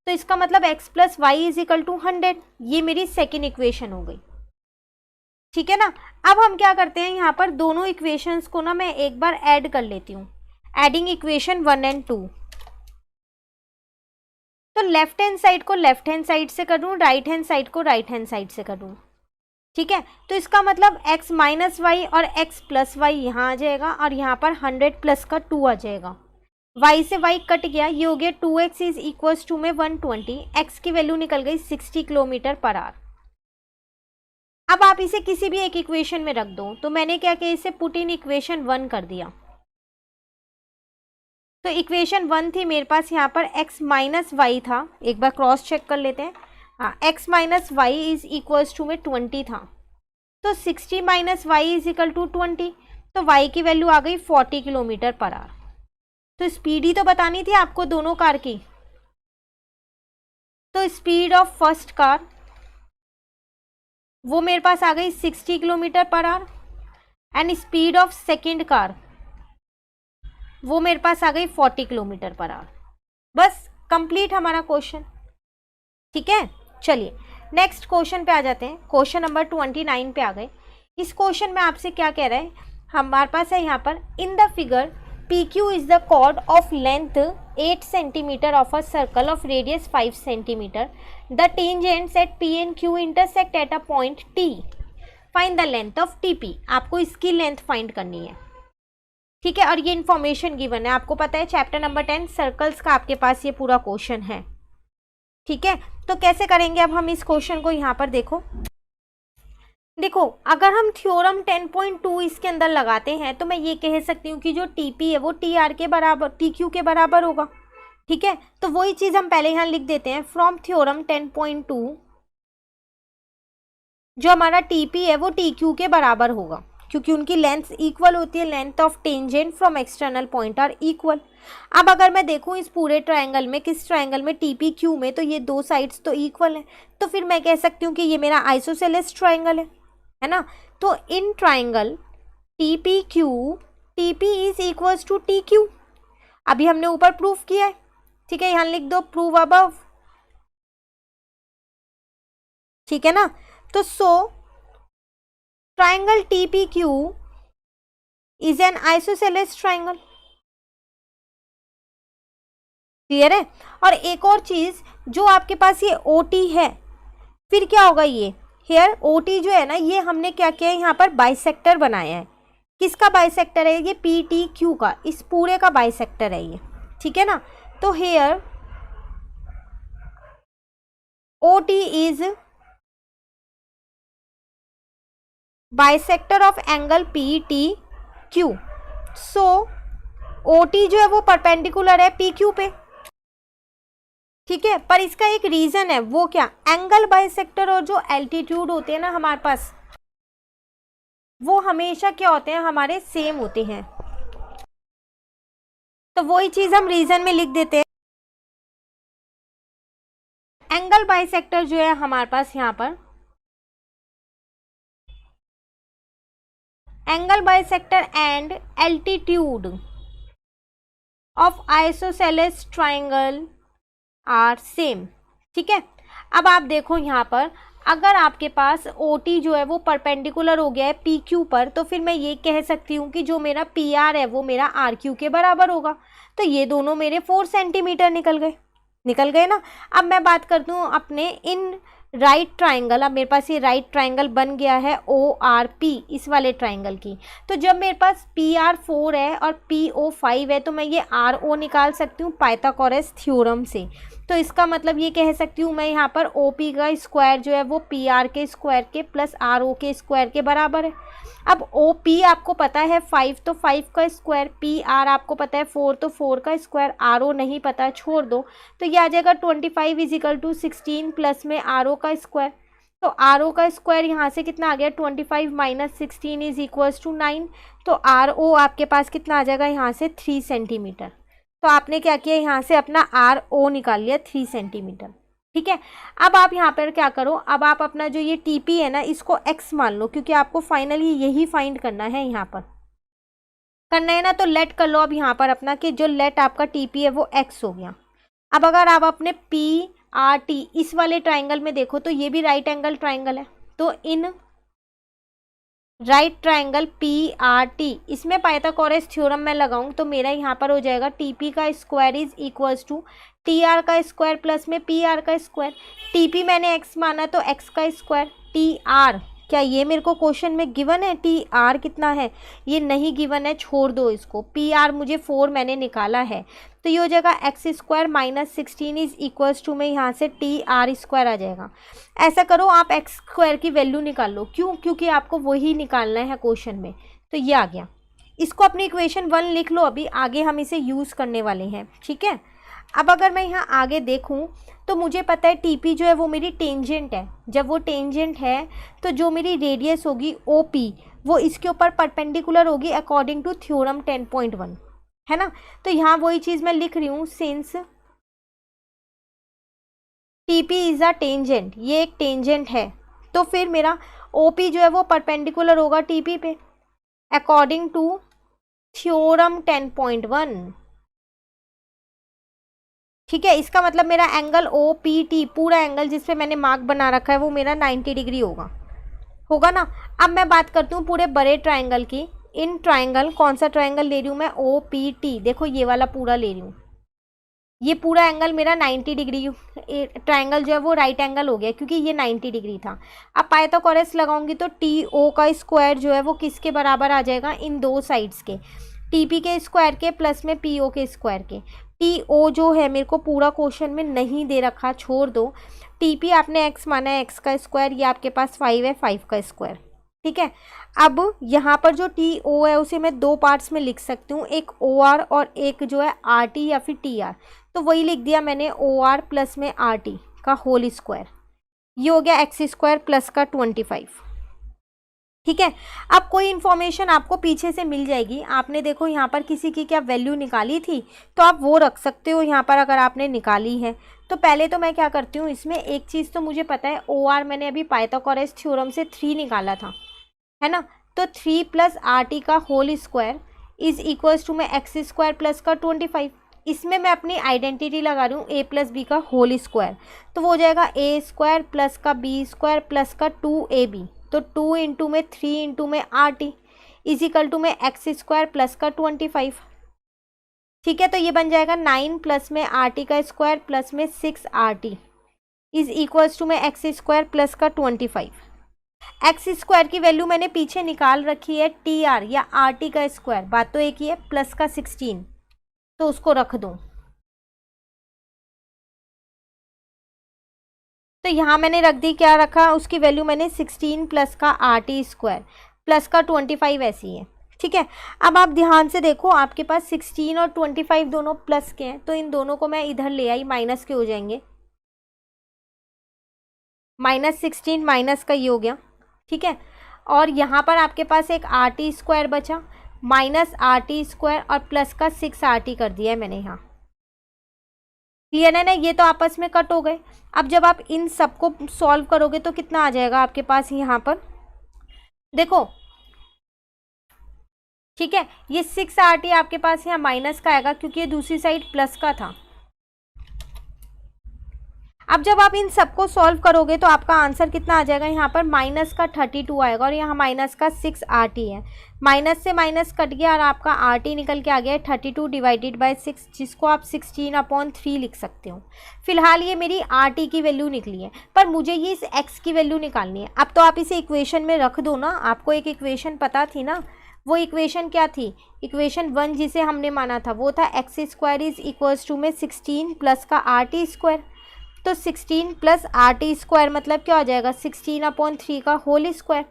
तो इसका मतलब x plus y is equal to 100, ये मेरी सेकेंड इक्वेशन हो गई, ठीक है ना। अब हम क्या करते हैं, यहाँ पर दोनों इक्वेशंस को ना मैं एक बार ऐड कर लेती हूँ, एडिंग इक्वेशन 1 एंड 2, तो लेफ्ट हैंड साइड को लेफ्ट हैंड साइड से करूँ, राइट हैंड साइड को राइट हैंड साइड से करूँ, ठीक है। तो इसका मतलब x माइनस वाई और x प्लस वाई यहाँ आ जाएगा, और यहाँ पर 100 प्लस का 2 आ जाएगा, y से y कट गया, ये हो गया 2x इज इक्वल्स टू में 120, x की वैल्यू निकल गई 60 किलोमीटर पर आवर। अब आप इसे किसी भी एक इक्वेशन में रख दो, तो मैंने क्या किया, इसे पुट इन इक्वेशन 1 कर दिया, तो इक्वेशन 1 थी मेरे पास यहाँ पर x माइनस वाई था, एक बार क्रॉस चेक कर लेते हैं, हाँ, x minus y is equals to में 20 था, तो 60 minus y is equal to 20, तो y की वैल्यू आ गई 40 किलोमीटर पर आवर। तो स्पीड ही तो बतानी थी आपको दोनों कार की, तो स्पीड ऑफ फर्स्ट कार वो मेरे पास आ गई 60 kilometre per our, and speed of second car वो मेरे पास आ गई 40 किलोमीटर पर आवर। बस कंप्लीट हमारा क्वेश्चन, ठीक है। चलिए नेक्स्ट क्वेश्चन पे आ जाते हैं, क्वेश्चन नंबर 29 पे आ गए। इस क्वेश्चन में आपसे क्या कह रहा है, हमारे पास है यहाँ पर, इन the figure PQ is the chord of length 8 cm of a circle of radius 5 cm. The tangents at P and Q intersect at a point T. Find the length of TP. आपको इसकी length find करनी है, ठीक है। और ये information given है, आपको पता है चैप्टर नंबर 10 सर्कल्स का आपके पास ये पूरा क्वेश्चन है, ठीक है। तो कैसे करेंगे अब हम इस क्वेश्चन को, यहाँ पर देखो अगर हम थ्योरम 10.2 इसके अंदर लगाते हैं तो मैं ये कह सकती हूँ कि जो TP है वो TR के बराबर, TQ के बराबर होगा, ठीक है। तो वही चीज़ हम पहले यहाँ लिख देते हैं, फ्रॉम थ्योरम 10.2 जो हमारा TP है वो TQ के बराबर होगा, क्योंकि उनकी लेंथ इक्वल होती है, length of tangent from external point are equal. अब अगर मैं देखूँ इस पूरे ट्रायंगल में, किस ट्रायंगल में, TPQ में, तो ये दो साइड्स तो इक्वल है, तो फिर मैं कह सकती हूँ कि ये मेरा आइसोसेलेस ट्रायंगल है ना। तो in triangle TPQ TP is equals to TQ, अभी हमने ऊपर प्रूफ किया है, ठीक है, यहाँ लिख दो प्रूव अबव, ठीक है ना। तो so triangle TPQ is an isosceles triangle, clear है। और एक और चीज, जो आपके पास ये OT है, फिर क्या होगा, ये हेयर OT जो है ना, ये हमने क्या किया है, यहाँ पर बाइसेक्टर बनाया है। किसका बाइसेक्टर है ये, PTQ का, इस पूरे का बाइसेक्टर है ये, ठीक है ना। तो here OT is bisector of angle P T Q. So O T जो है वो परपेंडिकुलर है पी क्यू पे, ठीक है। पर इसका एक रीजन है, वो क्या, एंगल बाइसेक्टर और जो एल्टीट्यूड होते हैं ना हमारे पास, वो हमेशा क्या होते हैं, हमारे सेम होते हैं। तो वही चीज हम रीजन में लिख देते हैं। एंगल बाइसेक्टर जो है हमारे पास यहाँ पर, angle bisector and altitude of isosceles triangle are same, ठीक है। अब आप देखो यहाँ पर, अगर आपके पास OT जो है वो परपेंडिकुलर हो गया है PQ पर, तो फिर मैं ये कह सकती हूँ कि जो मेरा PR है वो मेरा RQ के बराबर होगा। तो ये दोनों मेरे 4 सेंटीमीटर निकल गए ना। अब मैं बात करती हूँ अपने इन राइट ट्राइंगल। अब मेरे पास ये राइट ट्राइंगल बन गया है ORP, इस वाले ट्राइंगल की। तो जब मेरे पास PR 4 है और PO 5 है, तो मैं ये RO निकाल सकती हूँ पाइथागोरस थ्योरम से। तो इसका मतलब ये कह सकती हूँ मैं यहाँ पर OP का स्क्वायर जो है वो PR के स्क्वायर के प्लस RO के स्क्वायर के बराबर है। अब OP आपको पता है 5, तो 5 का स्क्वायर, PR आपको पता है 4, तो 4 का स्क्वायर, RO नहीं पता, छोड़ दो। तो ये आ जाएगा 25 इजिकल टू 16 प्लस में RO का स्क्वायर। तो RO का स्क्वायर यहाँ से कितना आ गया, 25 माइनस 16 इज इक्वल्स टू 9। तो RO आपके पास कितना आ जाएगा यहाँ से, 3 सेंटीमीटर। तो आपने क्या किया, यहाँ से अपना RO निकाल लिया 3 सेंटीमीटर, ठीक है। अब आप यहाँ पर क्या करो, अब आप अपना जो ये TP है ना, इसको x मान लो, क्योंकि आपको फाइनली यही फाइंड करना है, यहाँ पर करना है ना। तो लेट कर लो अब यहाँ पर अपना, कि जो लेट आपका TP है वो x हो गया। अब अगर आप अपने PRT इस वाले ट्राइंगल में देखो, तो ये भी राइट एंगल ट्राइंगल है। तो इन राइट ट्राइंगल PRT, इसमें पाइथागोरस थ्योरम मैं लगाऊं, तो मेरा यहाँ पर हो जाएगा TP का square is equals to TR का स्क्वायर प्लस में PR का स्क्वायर। TP मैंने x माना, तो x का स्क्वायर। TR क्या ये मेरे को क्वेश्चन में गिवन है, TR कितना है, ये नहीं गिवन है, छोड़ दो इसको। PR मुझे 4 मैंने निकाला है, तो ये हो जाएगा x square minus 16 is equals to में यहाँ से TR स्क्वायर आ जाएगा। ऐसा करो आप एक्स स्क्वायर की वैल्यू निकाल लो, क्यों, क्योंकि आपको वही निकालना है क्वेश्चन में। तो ये आ गया, इसको अपनी इक्वेशन 1 लिख लो, अभी आगे हम इसे यूज़ करने वाले हैं, ठीक है। अब अगर मैं यहाँ आगे देखूँ, तो मुझे पता है TP जो है वो मेरी टेंजेंट है। जब वो टेंजेंट है, तो जो मेरी रेडियस होगी OP, वो इसके ऊपर परपेंडिकुलर होगी अकॉर्डिंग टू थ्योरम 10.1, है ना। तो यहाँ वही चीज़ मैं लिख रही हूँ, since TP is a tangent, ये एक टेंजेंट है, तो फिर मेरा OP जो है वो परपेंडिकुलर होगा TP पे अकॉर्डिंग टू थ्योरम 10.1, ठीक है। इसका मतलब मेरा एंगल OPT, पूरा एंगल जिस पे मैंने मार्क बना रखा है, वो मेरा 90 डिग्री होगा ना। अब मैं बात करती हूँ पूरे बड़े ट्राइंगल की। इन ट्राइंगल, कौन सा ट्राइंगल ले रही हूँ मैं, OPT, देखो ये वाला पूरा ले रही हूँ। ये पूरा एंगल मेरा 90 डिग्री, ट्राइंगल जो है वो राइट एंगल हो गया, क्योंकि ये 90 डिग्री था। अब पाइथागोरस लगाऊंगी, तो TO का स्क्वायर जो है वो किसके बराबर आ जाएगा, इन दो साइड्स के, TP के स्क्वायर के प्लस में PO के स्क्वायर के। TO जो है मेरे को पूरा क्वेश्चन में नहीं दे रखा, छोड़ दो। TP आपने x माना है, x का स्क्वायर, ये आपके पास 5 है, 5 का स्क्वायर, ठीक है। अब यहाँ पर जो TO है उसे मैं दो पार्ट्स में लिख सकती हूँ, एक OR और एक जो है RT या फिर TR। तो वही लिख दिया मैंने, OR प्लस में RT का होल स्क्वायर, ये हो गया x स्क्वायर प्लस का 25, ठीक है। अब कोई इन्फॉर्मेशन आपको पीछे से मिल जाएगी, आपने देखो यहाँ पर किसी की क्या वैल्यू निकाली थी, तो आप वो रख सकते हो यहाँ पर अगर आपने निकाली है। तो पहले तो मैं क्या करती हूँ, इसमें एक चीज़ तो मुझे पता है, OR मैंने अभी पाइथागोरस थ्योरम से 3 निकाला था, है ना। तो 3 प्लस RT का whole square is equals to में एक्स स्क्वायर प्लस का 25। इसमें मैं अपनी आइडेंटिटी लगा रही हूँ, a प्लस बी का होल स्क्वायर, तो वो हो जाएगा a स्क्वायर प्लस का b स्क्वायर प्लस का 2ab। तो 2 इंटू में 3 इंटू में RT इजिकल टू में एक्स स्क्वायर प्लस का 25, ठीक है। तो ये बन जाएगा 9 प्लस में RT का स्क्वायर प्लस में 6RT इज इक्वल्स टू में एक्स स्क्वायर प्लस का 25। एक्स स्क्वायर की वैल्यू मैंने पीछे निकाल रखी है, TR या RT का स्क्वायर, बात तो एक ही है, प्लस का 16, तो उसको रख दूं। तो यहाँ मैंने रख दी, क्या रखा, उसकी वैल्यू मैंने 16 प्लस का RT स्क्वायर प्लस का 25 ऐसी है, ठीक है। अब आप ध्यान से देखो, आपके पास 16 और 25 दोनों प्लस के हैं, तो इन दोनों को मैं इधर ले आई, माइनस के हो जाएंगे, -16 माइनस का ये हो गया, ठीक है। और यहाँ पर आपके पास एक RT स्क्वायर बचा, -RT स्क्वायर और प्लस का 6RT कर दिया है मैंने यहाँ, क्लियर है ना। ये तो आपस में कट हो गए। अब जब आप इन सबको सॉल्व करोगे तो कितना आ जाएगा आपके पास यहाँ पर, देखो, ठीक है। ये 6RT आपके पास यहाँ माइनस का आएगा क्योंकि ये दूसरी साइड प्लस का था। अब जब आप इन सबको सॉल्व करोगे तो आपका आंसर कितना आ जाएगा, यहाँ पर माइनस का 32 आएगा और यहाँ माइनस का 6RT है। माइनस से माइनस कट गया और आपका RT निकल के आ गया है 32 डिवाइडेड बाय 6, जिसको आप 16/3 लिख सकते हो। फिलहाल ये मेरी RT की वैल्यू निकली है, पर मुझे ये इस x की वैल्यू निकालनी है। अब तो आप इसे इक्वेशन में रख दो ना, आपको एक इक्वेशन पता थी ना, वो इक्वेशन क्या थी, इक्वेशन 1 जिसे हमने माना था वो था x square is equals to में 16 प्लस का RT स्क्वायर। तो 16 प्लस RT स्क्वायर मतलब क्या हो जाएगा, 16/3 का होल स्क्वायर।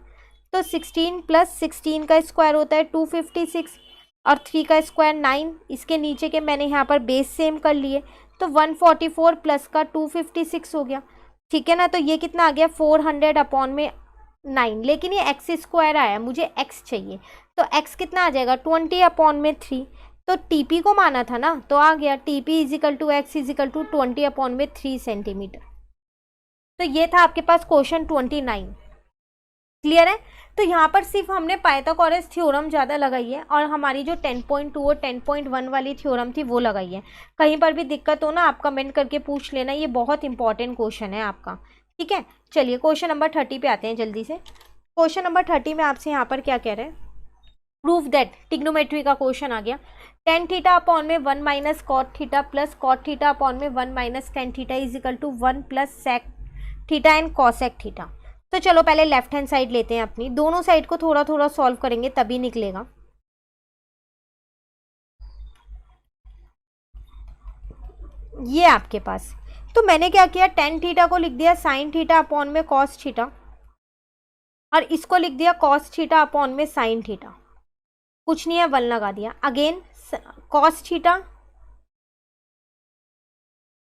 तो 16 प्लस 16 का स्क्वायर होता है 256 और 3 का स्क्वायर 9। इसके नीचे के मैंने यहाँ पर बेस सेम कर लिए, तो 144 प्लस का 256 हो गया, ठीक है ना। तो ये कितना आ गया, 400/9, लेकिन ये x स्क्वायर आया, मुझे x चाहिए, तो x कितना आ जाएगा, 20/3। तो TP को माना था ना, तो आ गया TP is equal to x is equal to 20/3 centimetre. तो ये था आपके पास क्वेश्चन 29, क्लियर है। तो यहाँ पर सिर्फ हमने पाइथागोरस थ्योरम ज़्यादा लगाई है और हमारी जो 10.2 और 10.1 वाली थ्योरम थी वो लगाई है। कहीं पर भी दिक्कत हो ना, आप कमेंट करके पूछ लेना, ये बहुत इंपॉर्टेंट क्वेश्चन है आपका, ठीक है। चलिए क्वेश्चन नंबर 30 पे आते हैं जल्दी से। क्वेश्चन नंबर 30 में आपसे यहाँ पर क्या कह रहे हैं, प्रूफ दैट, ट्रिग्नोमेट्री का क्वेश्चन आ गया। tan थीटा अपॉन में 1 minus cot theta plus cot theta upon में 1 minus tan theta is equal to 1 plus sec theta and cosec theta. तो चलो पहले लेफ्ट हैंड साइड लेते हैं अपनी, दोनों साइड को थोड़ा थोड़ा सॉल्व करेंगे तभी निकलेगा। ये आपके पास, तो मैंने क्या किया, tan थीटा को लिख दिया sin थीटा अपॉन में cos थीटा और इसको लिख दिया cos थीटा अपॉन में sin थीटा, कुछ नहीं है, 1 लगा दिया। अगेन cos थीटा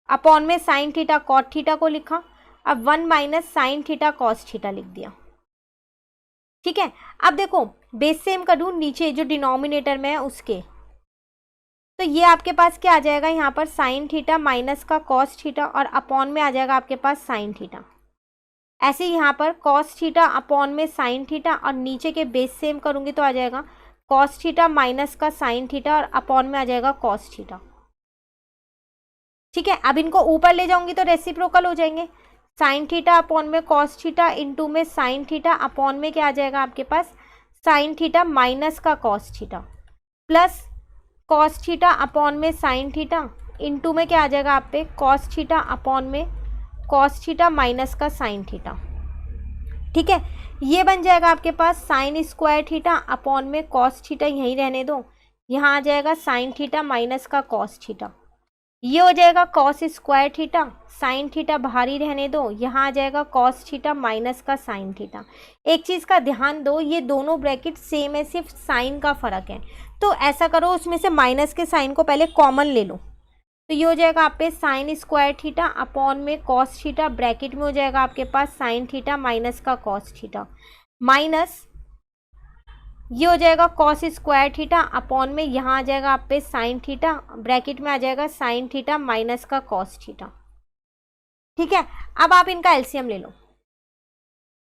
अपॉन में sin थीटा cot थीटा को लिखा, अब 1 minus sin theta cos theta लिख दिया, ठीक है। अब देखो बेस सेम करूँ नीचे जो डिनोमिनेटर में है उसके, तो ये आपके पास क्या आ जाएगा, यहाँ पर sin थीटा माइनस का cos थीटा और अपॉन में आ जाएगा आपके पास sin थीटा। ऐसे यहाँ पर cos थीटा अपॉन में sin थीटा और नीचे के बेस सेम करूँगी तो आ जाएगा cos थीटा माइनस का sin थीटा और अपॉन में आ जाएगा cos थीटा, ठीक है। अब इनको ऊपर ले जाऊंगी तो रेसिप्रोकल हो जाएंगे, sin थीटा अपॉन में cos थीटा इंटू में sin थीटा अपॉन में क्या आ जाएगा आपके पास sin थीटा माइनस का cos theta plus cos theta upon में sin थीटा इंटू में क्या आ जाएगा आप पे cos थीटा अपॉन में cos थीटा माइनस का sin थीटा, ठीक है। ये बन जाएगा आपके पास साइन स्क्वायर थीटा अपॉन में cos थीटा, यहीं रहने दो, यहाँ आ जाएगा sin थीटा माइनस का cos थीटा, ये हो जाएगा cos square theta, sin theta बाहर ही रहने दो, यहाँ आ जाएगा cos थीटा माइनस का sin थीटा। एक चीज़ का ध्यान दो, ये दोनों ब्रैकेट सेम है, सिर्फ साइन का फ़र्क है। तो ऐसा करो, उसमें से माइनस के साइन को पहले कॉमन ले लो, तो ये हो जाएगा आप पे साइन स्क्वायर थीटा अपॉन में cos थीटा, ब्रैकेट में हो जाएगा आपके पास sin थीटा माइनस का cos थीटा, माइनस ये हो जाएगा cos स्क्वायर थीटा अपॉन में यहाँ आ जाएगा आप पे sin थीटा, ब्रैकेट में आ जाएगा sin थीटा माइनस का cos थीटा, ठीक है। अब आप इनका एलसीएम ले लो,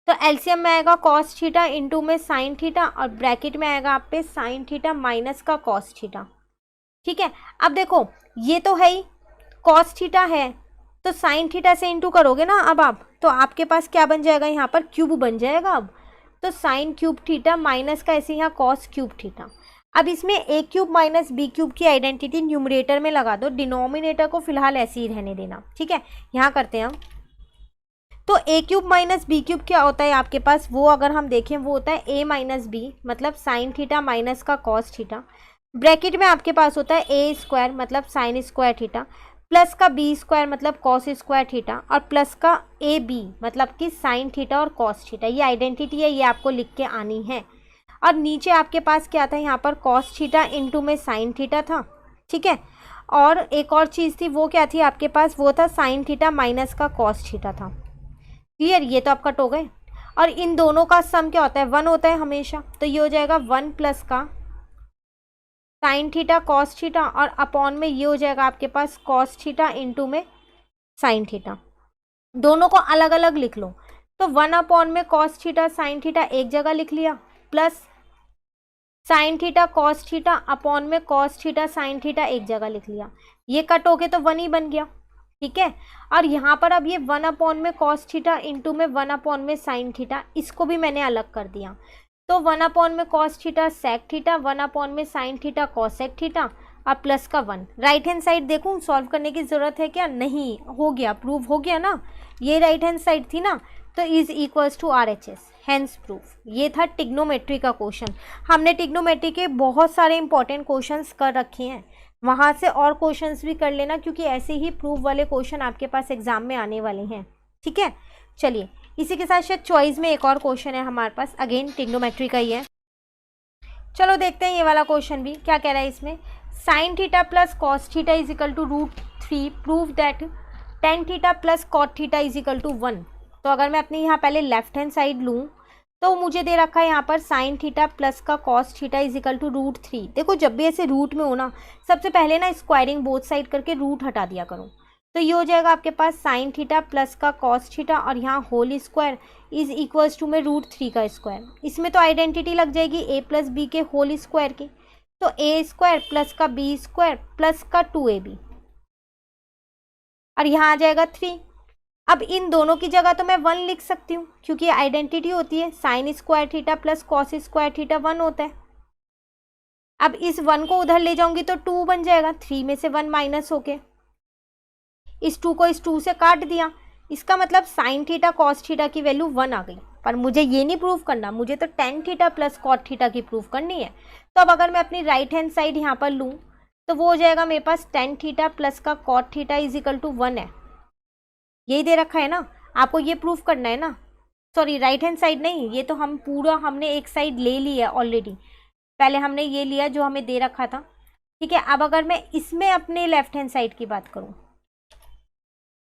तो एलसीएम में आएगा cos थीटा इंटू में sin थीटा और ब्रैकेट में आएगा आप पे sin थीटा माइनस का cos थीटा, ठीक है। अब देखो ये तो है ही, cos थीटा है तो sin थीटा से इंटू करोगे ना अब आप, तो आपके पास क्या बन जाएगा, यहाँ पर क्यूब बन जाएगा। अब तो sin क्यूब थीटा माइनस का ऐसे यहाँ cos क्यूब थीटा। अब इसमें a cube minus b cube की आइडेंटिटी न्यूमरेटर में लगा दो, डिनोमिनेटर को फिलहाल ऐसे ही रहने देना, ठीक है। यहाँ करते हैं हम, तो a cube minus b cube क्या होता है आपके पास, वो अगर हम देखें वो होता है a माइनस बी मतलब sin थीटा माइनस का cos थीटा, ब्रैकेट में आपके पास होता है a स्क्वायर मतलब sin स्क्वायर थीटा प्लस का बी स्क्वायर मतलब कॉस स्क्वायर थीटा, और प्लस का ए बी मतलब कि साइन थीटा और कॉस थीटा। ये आइडेंटिटी है, ये आपको लिख के आनी है। और नीचे आपके पास क्या था, यहाँ पर कॉस थीटा इंटू में साइन थीटा था, ठीक है। और एक और चीज़ थी, वो क्या थी आपके पास, वो था साइन थीटा माइनस का कॉस थीटा था। क्लियर, ये तो आप कट हो गए। और इन दोनों का सम क्या होता है, 1 होता है हमेशा, तो ये हो जाएगा 1 प्लस का साइन थीटा कॉस थीटा, और अपॉन में ये हो जाएगा आपके पास कॉस थीटा इंटू में साइन थीटा। दोनों को अलग अलग लिख लो, तो 1 अपॉन में कॉस थीटा साइन थीटा एक जगह लिख लिया, plus sign theta cos theta upon में कॉस थीटा साइन थीटा एक जगह लिख लिया। ये कट हो के तो 1 ही बन गया, ठीक है। और यहाँ पर अब ये 1 अपॉन में कॉस थीटा इंटू में 1 अपॉन में साइन थीटा, इसको भी मैंने अलग कर दिया। तो 1 अपॉन में cos theta sec theta, 1 upon में साइन थीटा कॉसेक थीटा, और प्लस का 1। राइट हैंड साइड देखूँ सॉल्व करने की ज़रूरत है क्या, नहीं, हो गया, प्रूव हो गया ना। ये राइट हैंड साइड थी ना, तो is equals to RHS, hence proof. ये था टिग्नोमेट्री का क्वेश्चन। हमने टिग्नोमेट्री के बहुत सारे इंपॉर्टेंट क्वेश्चंस कर रखे हैं, वहाँ से और क्वेश्चंस भी कर लेना, क्योंकि ऐसे ही प्रूफ वाले क्वेश्चन आपके पास एग्जाम में आने वाले हैं, ठीक है। चलिए, इसी के साथ शायद चॉइस में एक और क्वेश्चन है हमारे पास, अगेन टिग्नोमेट्री का ही है। चलो देखते हैं ये वाला क्वेश्चन भी क्या कह रहा है इसमें। Sine theta plus cos theta is equal to √3, prove that tan theta plus cot theta is equal to 1। तो अगर मैं अपनी यहाँ पहले लेफ्ट हैंड साइड लूँ, तो मुझे दे रखा है यहाँ पर साइन थीटा प्लस का cos theta is equal to √3। देखो, जब भी ऐसे रूट में हो ना, सबसे पहले ना स्क्वायरिंग बोथ साइड करके रूट हटा दिया करो। तो ये हो जाएगा आपके पास साइन थीटा प्लस का कॉस थीटा, और यहाँ whole square is equals to में √3 का स्क्वायर। इसमें तो आइडेंटिटी लग जाएगी a प्लस बी के होल स्क्वायर की, तो a स्क्वायर प्लस का b स्क्वायर प्लस का 2ab, और यहाँ आ जाएगा 3। अब इन दोनों की जगह तो मैं 1 लिख सकती हूँ, क्योंकि आइडेंटिटी होती है, sine square theta plus cos square theta 1 होता है। अब इस 1 को उधर ले जाऊंगी तो 2 बन जाएगा, 3 में से 1 माइनस होके इस 2 को इस 2 से काट दिया। इसका मतलब साइन थीटा कॉस थीटा की वैल्यू 1 आ गई। पर मुझे ये नहीं प्रूव करना, मुझे तो tan theta plus cot theta की प्रूव करनी है। तो अब अगर मैं अपनी राइट हैंड साइड यहाँ पर लूँ, तो वो हो जाएगा मेरे पास टेन थीटा प्लस का cot theta is equal to 1 है। यही दे रखा है ना, आपको ये प्रूफ करना है ना। सॉरी, राइट हैंड साइड नहीं, ये तो हम पूरा हमने एक साइड ले ली है ऑलरेडी। पहले हमने ये लिया जो हमें दे रखा था, ठीक है। अब अगर मैं इसमें अपने लेफ्ट हैंड साइड की बात करूं,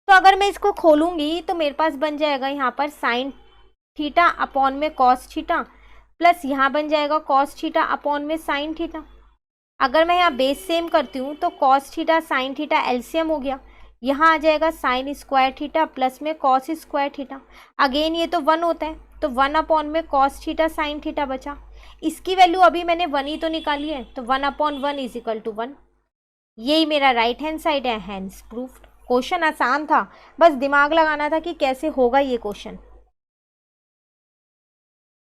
तो अगर मैं इसको खोलूंगी तो मेरे पास बन जाएगा यहाँ पर साइन थीटा अपॉन में कॉस थीटा, प्लस यहाँ बन जाएगा कॉस थीटा अपॉन में साइन थीटा। अगर मैं यहाँ बेस सेम करती हूँ तो cos theta sine theta LCM हो गया, यहाँ आ जाएगा साइन स्क्वायर थीटा प्लस में कॉस स्क्वायर थीटा। अगेन ये तो 1 होता है, तो 1 अपॉन में कॉस थीटा साइन थीटा बचा। इसकी वैल्यू अभी मैंने 1 ही तो निकाली है, तो 1 अपॉन 1 इज इक्वल टू 1। यही मेरा राइट हैंड साइड है, हैंस प्रूफ्ड। क्वेश्चन आसान था, बस दिमाग लगाना था कि कैसे होगा ये क्वेश्चन।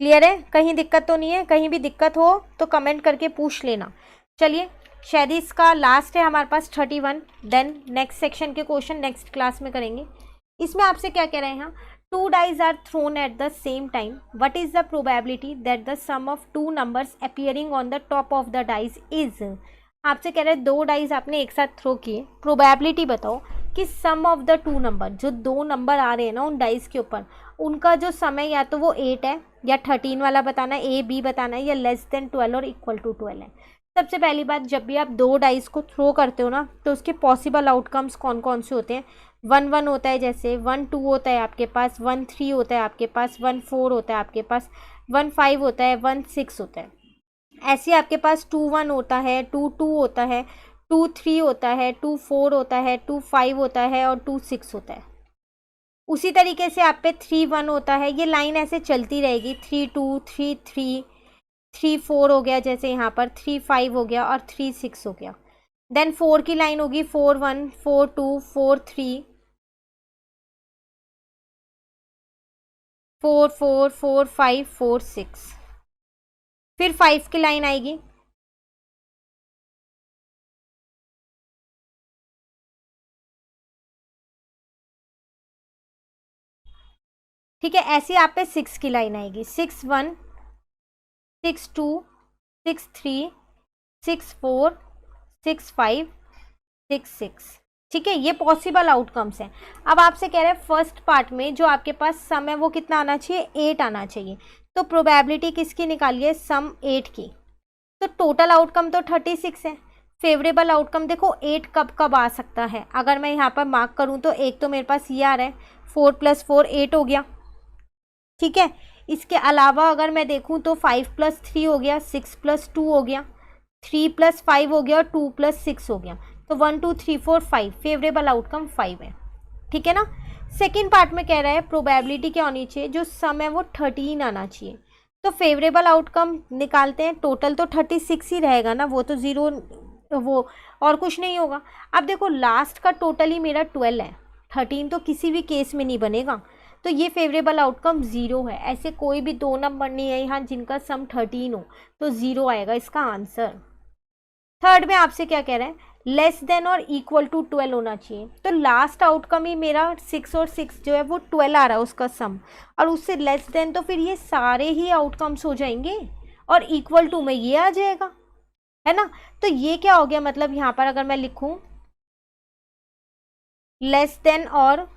क्लियर है, कहीं दिक्कत तो नहीं है? कहीं भी दिक्कत हो तो कमेंट करके पूछ लेना। चलिए, शायद इसका लास्ट है हमारे पास 31। देन नेक्स्ट सेक्शन के क्वेश्चन नेक्स्ट क्लास में करेंगे। इसमें आपसे क्या कह रहे हैं, two dice are thrown at the same time, what is the probability that the sum of two numbers appearing on the top of the dice is. आपसे कह रहे हैं 2 डाइज आपने एक साथ थ्रो किए, प्रोबेबिलिटी बताओ कि सम ऑफ द 2 नंबर, जो 2 नंबर आ रहे हैं ना उन डाइज के ऊपर, उनका जो समय या तो वो 8 है या 13 वाला बताना है, ए बी बताना है, या लेस देन 12 और इक्वल टू 12 है। सबसे पहली बात, जब भी आप 2 डाइस को थ्रो करते हो ना, तो उसके पॉसिबल आउटकम्स कौन कौन से होते हैं। 1 1 होता है, जैसे 1 2 होता है आपके पास, 1 3 होता है आपके पास, 1 4 होता है आपके पास, 1 5 होता है, 1 6 होता है। ऐसे आपके पास 2 1 होता है, 2 2 होता है, 2 3 होता है, 2 4 होता है, 2 5 होता है, और 2 6 होता है। उसी तरीके से आप पे 3 1 होता है। ये लाइन ऐसे चलती रहेगी, 3 2 3 3 3 4 हो गया, जैसे यहाँ पर 3 5 हो गया और 3 6 हो गया। देन 4 की लाइन होगी 4 1 4 2 4 3 4 4 4 5 4 6। फिर 5 की लाइन आएगी, ठीक है। ऐसे आप पे 6 की लाइन आएगी, 6 1 6 2 6 3 6 4 6 5 6 6। ठीक है, ये पॉसिबल आउटकम्स हैं। अब आपसे कह रहे हैं फर्स्ट पार्ट में जो आपके पास सम है वो कितना आना चाहिए, 8 आना चाहिए। तो प्रोबेबिलिटी किसकी निकालिए, सम 8 की। तो टोटल आउटकम तो 36 है। फेवरेबल आउटकम देखो 8 कब कब आ सकता है, अगर मैं यहाँ पर मार्क करूँ तो एक तो मेरे पास ये आ रहा है 4 + 4 8 हो गया, ठीक है। इसके अलावा अगर मैं देखूँ तो 5 + 3 हो गया, 6 + 2 हो गया, 3 + 5 हो गया और 2 + 6 हो गया। तो 1 2 3 4 5, फेवरेबल आउटकम 5 है, ठीक है ना। सेकेंड पार्ट में कह रहा है प्रोबेबिलिटी क्या होनी चाहिए, जो सम है वो 13 आना चाहिए। तो फेवरेबल आउटकम निकालते हैं, टोटल तो 36 ही रहेगा ना, वो तो ज़ीरो, वो और कुछ नहीं होगा। अब देखो लास्ट का टोटल ही मेरा 12 है, 13 तो किसी भी केस में नहीं बनेगा। तो ये फेवरेबल आउटकम 0 है। ऐसे कोई भी दो नंबर नहीं है यहाँ जिनका सम 13 हो, तो 0 आएगा इसका आंसर। थर्ड में आपसे क्या कह रहे हैं, लेस देन और इक्वल टू 12 होना चाहिए। तो लास्ट आउटकम ही मेरा 6 और 6 जो है वो 12 आ रहा है उसका सम, और उससे लेस देन तो फिर ये सारे ही आउटकम्स हो जाएंगे, और इक्वल टू में ये आ जाएगा, है ना। तो ये क्या हो गया, मतलब यहाँ पर अगर मैं लिखूं लेस देन और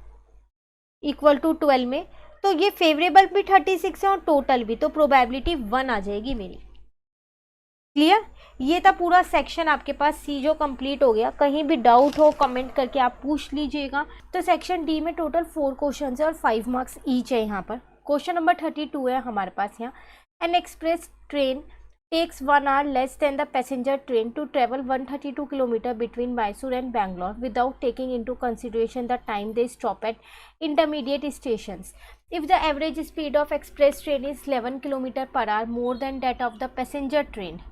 इक्वल टू 12 में, तो ये फेवरेबल भी 36 है और टोटल भी, तो प्रोबेबिलिटी 1 आ जाएगी मेरी। क्लियर, ये था पूरा सेक्शन आपके पास सी जो कंप्लीट हो गया। कहीं भी डाउट हो कमेंट करके आप पूछ लीजिएगा। तो सेक्शन डी में टोटल 4 क्वेश्चन है और 5 मार्क्स ईच है। यहाँ पर क्वेश्चन नंबर 32 है हमारे पास। यहाँ N express train takes 1 hour less than the passenger train to travel 132 km between Mysore and Bangalore without taking into consideration the time they stop at intermediate stations. If the average speed of express train is 11 km per hour more than that of the passenger train,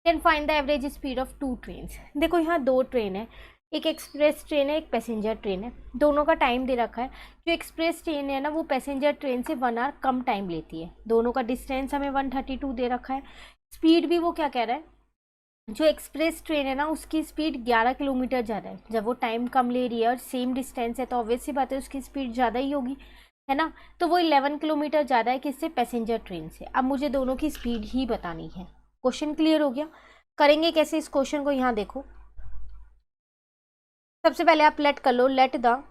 then find the average speed of two trains. देखो यहाँ दो train है, एक express train है एक passenger train है, दोनों का टाइम दे रखा है। जो एक्सप्रेस ट्रेन है ना वो पैसेंजर ट्रेन से 1 आवर कम टाइम लेती है, दोनों का डिस्टेंस हमें 132 दे रखा है। स्पीड भी वो क्या कह रहा है, जो एक्सप्रेस ट्रेन है ना उसकी स्पीड 11 किलोमीटर ज़्यादा है। जब वो टाइम कम ले रही है और सेम डिस्टेंस है तो ऑब्वियस सी बात है उसकी स्पीड ज़्यादा ही होगी, है ना। तो वो 11 किलोमीटर ज़्यादा है किससे, पैसेंजर ट्रेन से। अब मुझे दोनों की स्पीड ही बतानी है। क्वेश्चन क्लियर हो गया। करेंगे कैसे इस क्वेश्चन को, यहाँ देखो सबसे पहले आप लेट कर लो, let the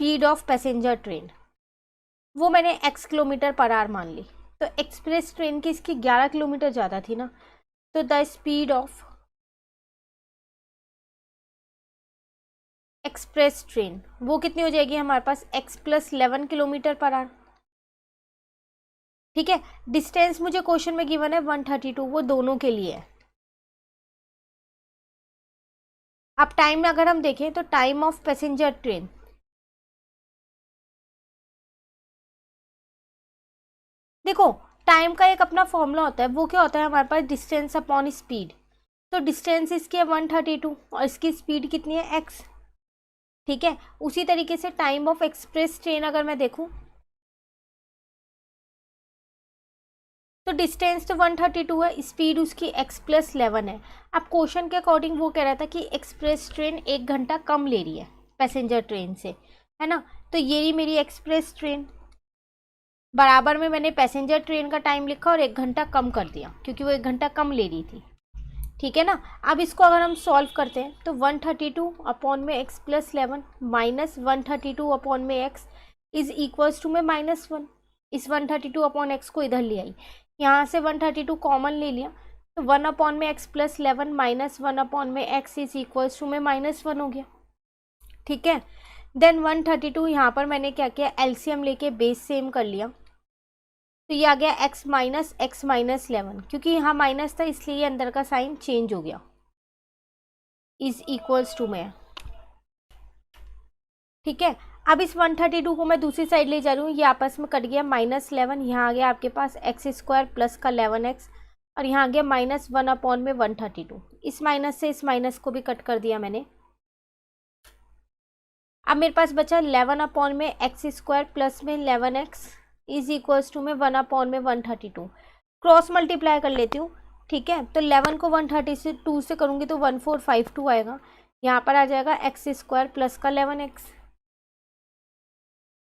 speed of passenger train, वो मैंने x किलोमीटर पर आवर मान ली। तो एक्सप्रेस ट्रेन की इसकी 11 किलोमीटर ज़्यादा थी ना, तो the speed of express train वो कितनी हो जाएगी हमारे पास, x + 11 किलोमीटर पर आवर, ठीक है। डिस्टेंस मुझे क्वेश्चन में गिवन है 132, वो दोनों के लिए है। अब टाइम में अगर हम देखें तो टाइम ऑफ पैसेंजर ट्रेन, देखो टाइम का एक अपना फॉर्मूला होता है, वो क्या होता है हमारे पास, डिस्टेंस अपॉन स्पीड। तो डिस्टेंस इसकी है 132 और इसकी स्पीड कितनी है, x, ठीक है। उसी तरीके से टाइम ऑफ एक्सप्रेस ट्रेन अगर मैं देखूं तो डिस्टेंस तो 132 है, स्पीड उसकी x + 11 है। अब क्वेश्चन के अकॉर्डिंग वो कह रहा था कि एक्सप्रेस ट्रेन 1 घंटा कम ले रही है पैसेंजर ट्रेन से, है ना। तो ये रही मेरी एक्सप्रेस ट्रेन, बराबर में मैंने पैसेंजर ट्रेन का टाइम लिखा और 1 घंटा कम कर दिया क्योंकि वो 1 घंटा कम ले रही थी, ठीक है ना। अब इसको अगर हम सॉल्व करते हैं तो 132 अपॉन में x + 11 माइनस 132 अपॉन में x इज इक्वल्स टू में -1। इस 132 अपॉन x को इधर ले आई, यहाँ से 132 कॉमन ले लिया, तो 1 अपॉन में x + 11 माइनस 1 अपॉन में x इज इक्वल्स टू में -1 हो गया, ठीक है। देन 132 यहाँ पर मैंने क्या किया, एलसीएम लेके बेस सेम कर लिया, तो ये आ गया x - 11, क्योंकि यहाँ माइनस था इसलिए अंदर का साइन चेंज हो गया, इज इक्वल्स टू में, ठीक है। अब इस 132 को मैं दूसरी साइड ले जा रही हूँ, ये आपस में कट गया, -11 यहाँ आ गया आपके पास x² प्लस का 11x, और यहाँ आ गया -1 अपॉन में 132। इस माइनस से इस माइनस को भी कट कर दिया मैंने। अब मेरे पास बचा 11 अपॉन में x² प्लस में 11x इज इक्वल्स टू में 1 अपॉन में 132। क्रॉस मल्टीप्लाई कर लेती हूँ, ठीक है। तो 11 को 132 से करूँगी तो 1452 आएगा, यहाँ पर आ जाएगा x² प्लस का 11x।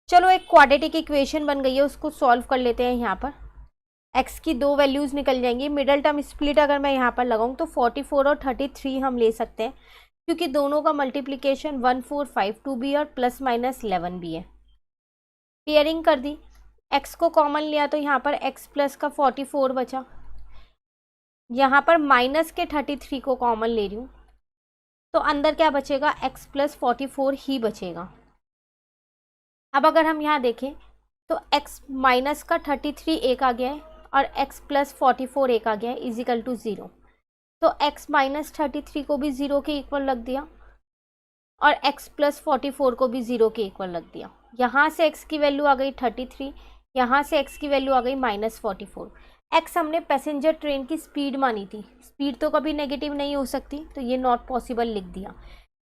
चलो एक क्वाड्रेटिक इक्वेशन बन गई है, उसको सॉल्व कर लेते हैं यहाँ पर। x की दो वैल्यूज़ निकल जाएंगी। मिडल टर्म स्प्लिट अगर मैं यहाँ पर लगाऊँ तो 44 और 33 हम ले सकते हैं, क्योंकि दोनों का मल्टीप्लिकेशन 1452 भी और प्लस माइनस 11 भी है। पेयरिंग कर दी, x को कॉमन लिया तो यहाँ पर x प्लस का 44 बचा, यहाँ पर माइनस के 33 को कॉमन ले रही हूँ तो अंदर क्या बचेगा, x प्लस 44 ही बचेगा। अब अगर हम यहाँ देखें तो x माइनस का 33 एक आ गया है और x प्लस 44 एक आ गया है, इजिकल टू 0। तो x माइनस 33 को भी 0 के इक्वल रख दिया और x प्लस 44 को भी 0 के इक्वल रख दिया। यहाँ से x की वैल्यू आ गई 33, यहाँ से x की वैल्यू आ गई माइनस 44। x हमने पैसेंजर ट्रेन की स्पीड मानी थी, स्पीड तो कभी नेगेटिव नहीं हो सकती, तो ये नॉट पॉसिबल लिख दिया।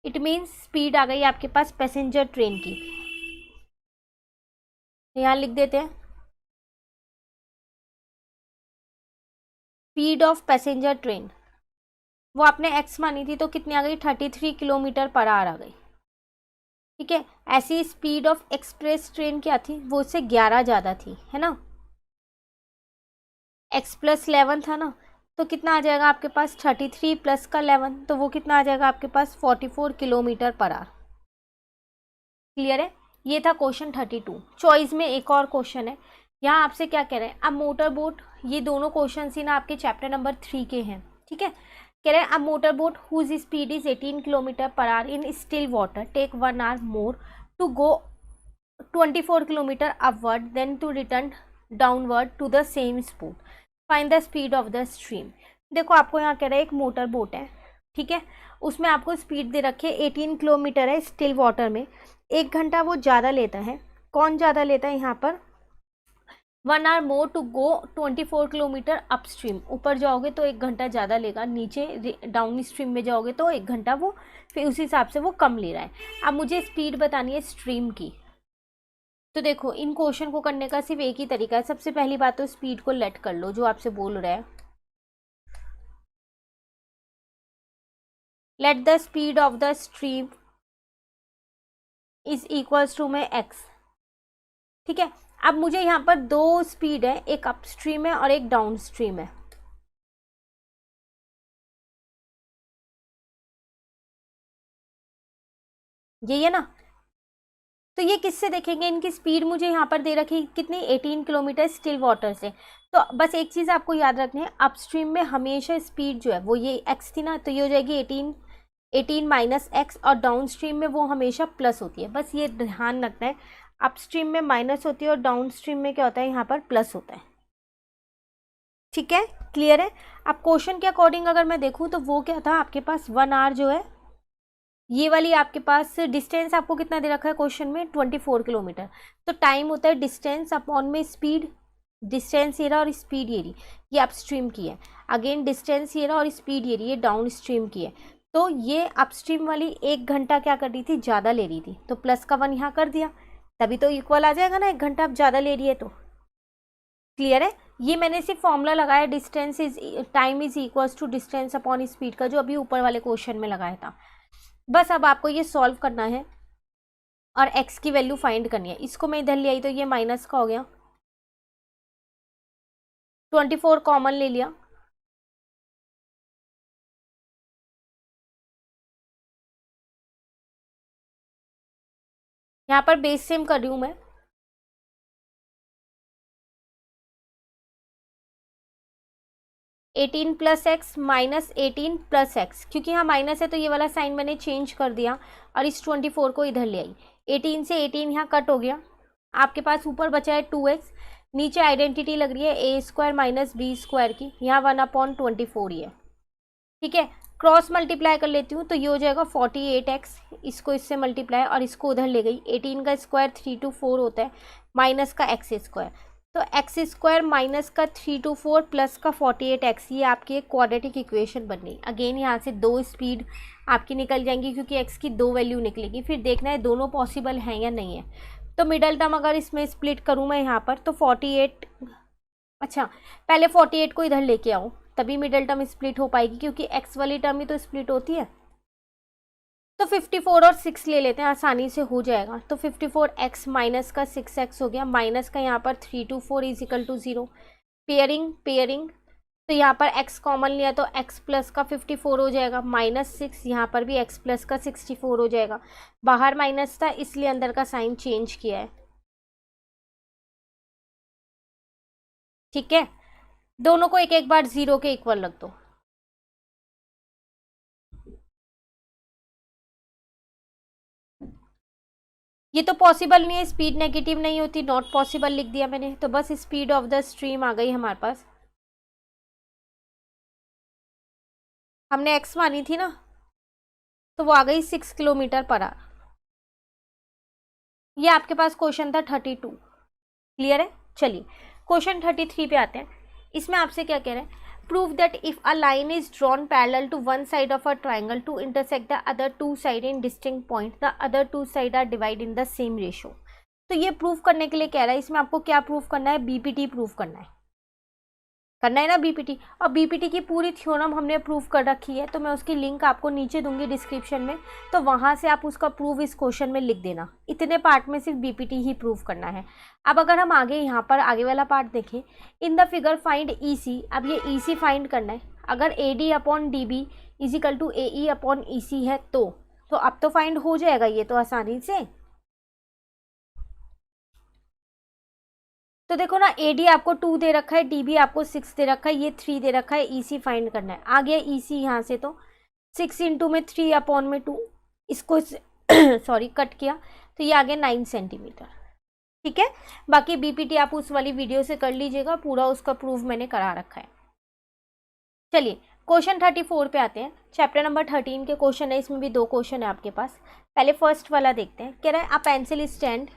इट मीन्स स्पीड आ गई आपके पास पैसेंजर ट्रेन की, यहाँ लिख देते हैं स्पीड ऑफ पैसेंजर ट्रेन। वो आपने x मानी थी तो कितनी आ गई, 33 किलोमीटर पर आवर आ गई। ठीक है, ऐसी स्पीड ऑफ एक्सप्रेस ट्रेन क्या थी, वो उससे 11 ज़्यादा थी, है ना। x प्लस 11 था ना, तो कितना आ जाएगा आपके पास 33 प्लस का 11, तो वो कितना आ जाएगा आपके पास 44 किलोमीटर पर आवर। क्लियर है, ये था क्वेश्चन 32। चॉइस में एक और क्वेश्चन है, यहाँ आपसे क्या कह रहे हैं, अब मोटर बोट, ये दोनों क्वेश्चन ही ना आपके चैप्टर नंबर 3 के हैं। ठीक है, कह रहे हैं अब motor boat whose speed is 18 kilometre per hour in still water take 1 hour more to go 24 kilometre upward than to return downward to the same spot, find the speed of the stream. देखो आपको यहाँ कह रहा है एक motor boat है, ठीक है, उसमें आपको स्पीड दे रखी है 18 किलोमीटर है स्टिल वाटर में, 1 घंटा वो ज़्यादा लेता है। कौन ज़्यादा लेता है यहाँ पर, 1 hour more to go 24 kilometre upstream, ऊपर जाओगे तो 1 घंटा ज़्यादा लेगा, नीचे डाउन स्ट्रीम में जाओगे तो 1 घंटा वो फिर उस हिसाब से वो कम ले रहा है। अब मुझे स्पीड बतानी है स्ट्रीम की। तो देखो इन क्वेश्चन को करने का सिर्फ एक ही तरीका है। सबसे पहली बात तो स्पीड को लेट कर लो जो आपसे बोल रहा है, let the speed of the stream is equals to में x। ठीक है, अब मुझे यहाँ पर दो स्पीड है, एक अप स्ट्रीम है और एक डाउन स्ट्रीम है। यही है ना, तो ये किससे देखेंगे, इनकी स्पीड मुझे यहाँ पर दे रखी कितनी, 18 किलोमीटर स्टिल वाटर से। तो बस एक चीज़ आपको याद रखनी है, अपस्ट्रीम में हमेशा स्पीड जो है वो ये x थी ना, तो ये हो जाएगी 18 माइनस x, और डाउन स्ट्रीम में वो हमेशा प्लस होती है। बस ये ध्यान रखना है, अपस्ट्रीम में माइनस होती है और डाउन स्ट्रीम में क्या होता है, यहाँ पर प्लस होता है। ठीक है, क्लियर है। अब क्वेश्चन के अकॉर्डिंग अगर मैं देखूँ तो वो क्या था, आपके पास 1 आवर जो है, ये वाली आपके पास डिस्टेंस आपको कितना दे रखा है क्वेश्चन में, 24 किलोमीटर। तो टाइम होता है डिस्टेंस अपॉन में स्पीड, डिस्टेंस ये रहा और स्पीड ये रही, ये अपस्ट्रीम की है। अगेन डिस्टेंस ये रहा और स्पीड ये रही, ये डाउन स्ट्रीम की है। तो ये अपस्ट्रीम वाली 1 घंटा क्या कर रही थी, ज़्यादा ले रही थी, तो प्लस का 1 यहाँ कर दिया, तभी तो इक्वल आ जाएगा ना, 1 घंटा अब ज़्यादा ले रही है तो। क्लियर है, ये मैंने सिर्फ फॉर्मूला लगाया, distance is time is equals to distance upon speed का, जो अभी ऊपर वाले क्वेश्चन में लगाया था। बस अब आपको ये सॉल्व करना है और x की वैल्यू फाइंड करनी है। इसको मैं इधर ले आई तो ये माइनस का हो गया, 24 कॉमन ले लिया, यहाँ पर बेस सेम कर रही हूँ मैं, eighteen plus x minus 18 plus x, क्योंकि यहाँ माइनस है तो ये वाला साइन मैंने चेंज कर दिया और इस 24 को इधर ले आई। 18 से 18 यहाँ कट हो गया, आपके पास ऊपर बचा है 2x, नीचे आइडेंटिटी लग रही है ए स्क्वायर माइनस बी स्क्वायर की, यहाँ 1/24 ही है। ठीक है, क्रॉस मल्टीप्लाई कर लेती हूँ तो ये हो जाएगा 48x, इसको इससे मल्टीप्लाई और इसको उधर ले गई, 18 का स्क्वायर 3 to 4 होता है, माइनस का x स्क्वायर, तो एक्स स्क्वायर माइनस का 3 to 4 प्लस का 48x, ये आपकी एक क्वाड्रेटिक इक्वेशन बन गई। अगेन यहाँ से दो स्पीड आपकी निकल जाएंगी क्योंकि x की दो वैल्यू निकलेगी, फिर देखना है दोनों पॉसिबल हैं या नहीं है। तो मिडल टर्म अगर इसमें स्प्लिट करूँ मैं यहाँ पर तो 48, अच्छा पहले 48 को इधर लेके आओ तभी मिडल टर्म स्प्लिट हो पाएगी, क्योंकि x वाली टर्म ही तो स्प्लिट होती है। तो 54 और 6 ले लेते हैं, आसानी से हो जाएगा। तो 54x माइनस का 6x हो गया, माइनस का यहाँ पर 3 to 4 is equal to 0, pairing pairing, तो यहाँ पर x कॉमन लिया तो x प्लस का 54 हो जाएगा, -6, यहाँ पर भी x प्लस का 64 हो जाएगा। बाहर माइनस था इसलिए अंदर का साइन चेंज किया है। ठीक है, दोनों को एक एक बार 0 के इक्वल रख दो। ये तो पॉसिबल नहीं है, स्पीड नेगेटिव नहीं होती, नॉट पॉसिबल लिख दिया मैंने, तो बस स्पीड ऑफ द स्ट्रीम आ गई हमारे पास। हमने x मानी थी ना, तो वो आ गई 6 किलोमीटर पर आवर। ये आपके पास क्वेश्चन था 32। क्लियर है? चलिए क्वेश्चन 33 पे आते हैं। इसमें आपसे क्या कह रहे हैं, prove that if a line is drawn parallel to one side of a triangle to intersect the other two side in distinct point, the other two side are divide in the same ratio. तो ये prove करने के लिए कह रहा है, इसमें आपको क्या प्रूव करना है, बीपीटी प्रूव करना है ना, बीपीटी। और बीपीटी की पूरी थ्योरम हमने प्रूव कर रखी है, तो मैं उसकी लिंक आपको नीचे दूंगी डिस्क्रिप्शन में, तो वहां से आप उसका प्रूव इस क्वेश्चन में लिख देना। इतने पार्ट में सिर्फ बीपीटी ही प्रूव करना है। अब अगर हम आगे यहाँ पर आगे वाला पार्ट देखें, in the figure find EC. अब ये ईसी फाइंड करना है। अगर AD upon DB is equal to AE upon EC है तो अब तो फाइंड हो जाएगा ये तो आसानी से। तो देखो ना, एडी आपको 2 दे रखा है, डीबी आपको 6 दे रखा है, ये 3 दे रखा है, ईसी फाइंड करना है। आ गया ईसी यहाँ से, तो 6 इंटू में 3 अपॉन में 2, इसको सॉरी कट किया, तो ये आ गया 9 सेंटीमीटर। ठीक है, बाकी बीपीटी आप उस वाली वीडियो से कर लीजिएगा, पूरा उसका प्रूफ मैंने करा रखा है। चलिए क्वेश्चन 34 पे आते हैं। चैप्टर नंबर 13 के क्वेश्चन है, इसमें भी 2 क्वेश्चन है आपके पास। पहले फर्स्ट वाला देखते हैं। कह रहा है a pencil stand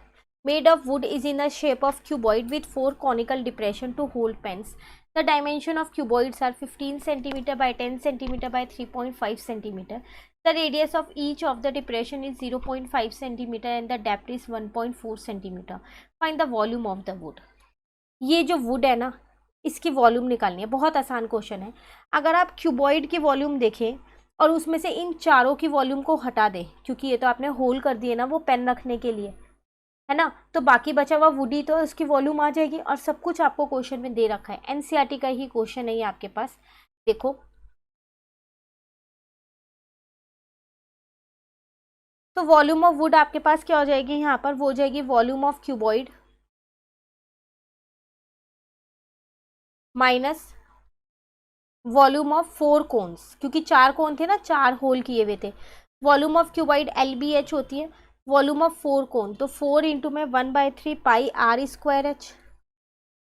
made of wood is in the shape of cuboid with 4 conical depression to hold pens. The dimension of cuboids are 15 cm by 10 cm by 3.5 cm. The radius of each of the depression is 0.5 cm and the depth is 1.4 cm. Find the volume of the wood. ये जो wood है ना, इसकी volume निकालनी है। बहुत आसान question है। अगर आप क्यूबॉइड की वॉल्यूम देखें और उसमें से इन चारों की वॉल्यूम को हटा दें, क्योंकि ये तो आपने होल कर दिए ना वो पेन रखने के लिए, है ना, तो बाकी बचा हुआ वुडी तो उसकी वॉल्यूम आ जाएगी। और सब कुछ आपको क्वेश्चन में दे रखा है, एनसीईआरटी का ही क्वेश्चन है ये आपके पास। देखो तो वॉल्यूम ऑफ वुड आपके पास क्या हो जाएगी, यहाँ पर वो हो जाएगी volume of cuboid minus volume of 4 cones, क्योंकि 4 कोन थे ना, 4 होल किए हुए थे। वॉल्यूम ऑफ क्यूबॉइड LBH होती है, वॉल्यूम ऑफ 4 कोन, तो 4 इंटू में 1/3 पाई R स्क्वायर H।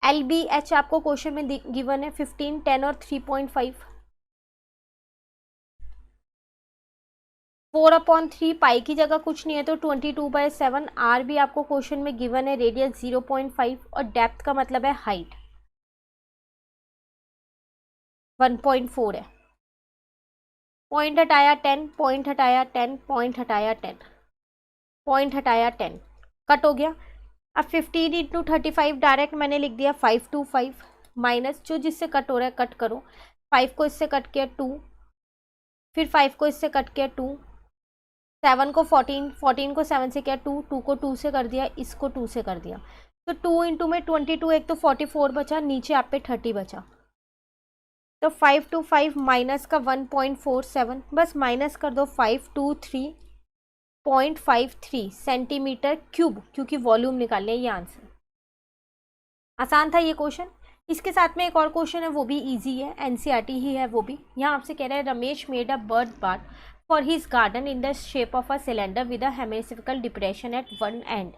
LBH आपको क्वेश्चन में गिवन है 15, 10 और 3.5। 4/3 पाई की जगह कुछ नहीं है तो 22/7। R भी आपको क्वेश्चन में गिवन है, रेडियस 0.5 और डेप्थ का मतलब है हाइट 1.4 है। पॉइंट हटाया 10, पॉइंट हटाया 10, पॉइंट हटाया 10, पॉइंट हटाया 10, कट हो गया। अब 15 इंटू 35 डायरेक्ट मैंने लिख दिया 525 माइनस जो जिससे कट हो रहा है कट करो। 5 को इससे कट किया 2, फिर 5 को इससे कट किया 2, 7 को 14, 14 को 7 से किया 2, 2 को 2 से कर दिया, इसको 2 से कर दिया, तो 2 इंटू में 22, एक तो 44 बचा, नीचे आप पे 30 बचा, तो 525 माइनस का 1.47, बस माइनस कर दो 523.53 सेंटीमीटर क्यूब, क्योंकि वॉल्यूम निकालने ये आंसर। आसान था ये क्वेश्चन। इसके साथ में एक और क्वेश्चन है, वो भी इजी है, एनसीईआरटी ही है वो भी। यहाँ आपसे कह रहा है Ramesh made a bird bath for his garden in the shape of a cylinder with a hemispherical depression at one end.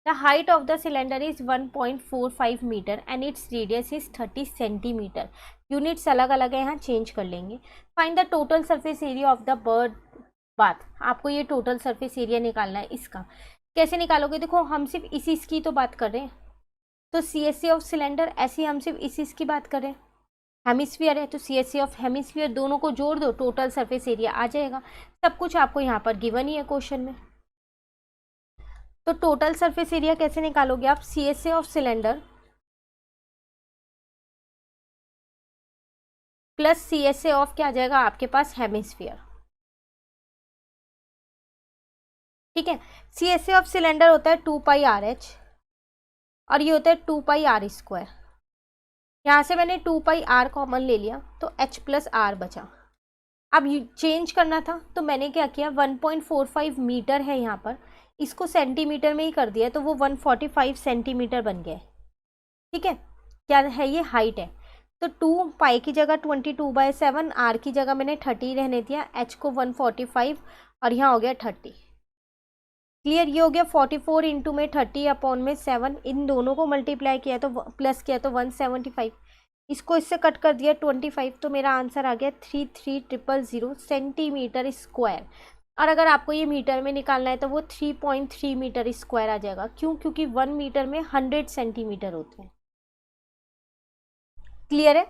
The height of the cylinder is 1.45 metre and its radius is 30 centimetre. Units अलग अलग है, यहाँ change कर लेंगे। Find the total surface area of the bird bath. आपको ये total surface area निकालना है। इसका कैसे निकालोगे, देखो हम सिर्फ इसी की तो बात कर रहे हैं, तो CSA ऑफ सिलेंडर, ऐसे हम सिर्फ इसी की बात कर रहे हैं। हेमिस्फीयर है तो CSA ऑफ हेमिस्फीयर, दोनों को जोड़ दो, टोटल सरफेस एरिया आ जाएगा। सब कुछ आपको यहाँ पर गिवन ही है क्वेश्चन में। तो टोटल सरफेस एरिया कैसे निकालोगे आप, CSA of cylinder plus CSA of क्या आ जाएगा आपके पास, हेमिस्फीयर। ठीक है, CSA ऑफ सिलेंडर होता है 2 पाई RH और ये होता है 2 पाई R स्क्वायर। यहाँ से मैंने 2πr कॉमन ले लिया तो h प्लस आर बचा। अब चेंज करना था तो मैंने क्या किया, 1.45 मीटर है यहाँ पर, इसको सेंटीमीटर में ही कर दिया तो वो 145 सेंटीमीटर बन गया। ठीक है, क्या है ये, हाइट है। तो 2 पाई की जगह 22/7, आर की जगह मैंने 30 रहने दिया, एच को 145 और यहाँ हो गया 30। क्लियर, ये हो गया 44 इंटू में 30 अपॉन में 7, इन दोनों को मल्टीप्लाई किया तो प्लस किया तो 175, इसको इससे कट कर दिया 25, तो मेरा आंसर आ गया 33,000 सेंटीमीटर स्क्वायर। और अगर आपको ये मीटर में निकालना है तो वो 3.3 मीटर स्क्वायर आ जाएगा। क्यों? क्योंकि 1 मीटर में 100 सेंटीमीटर होते हैं। क्लियर है,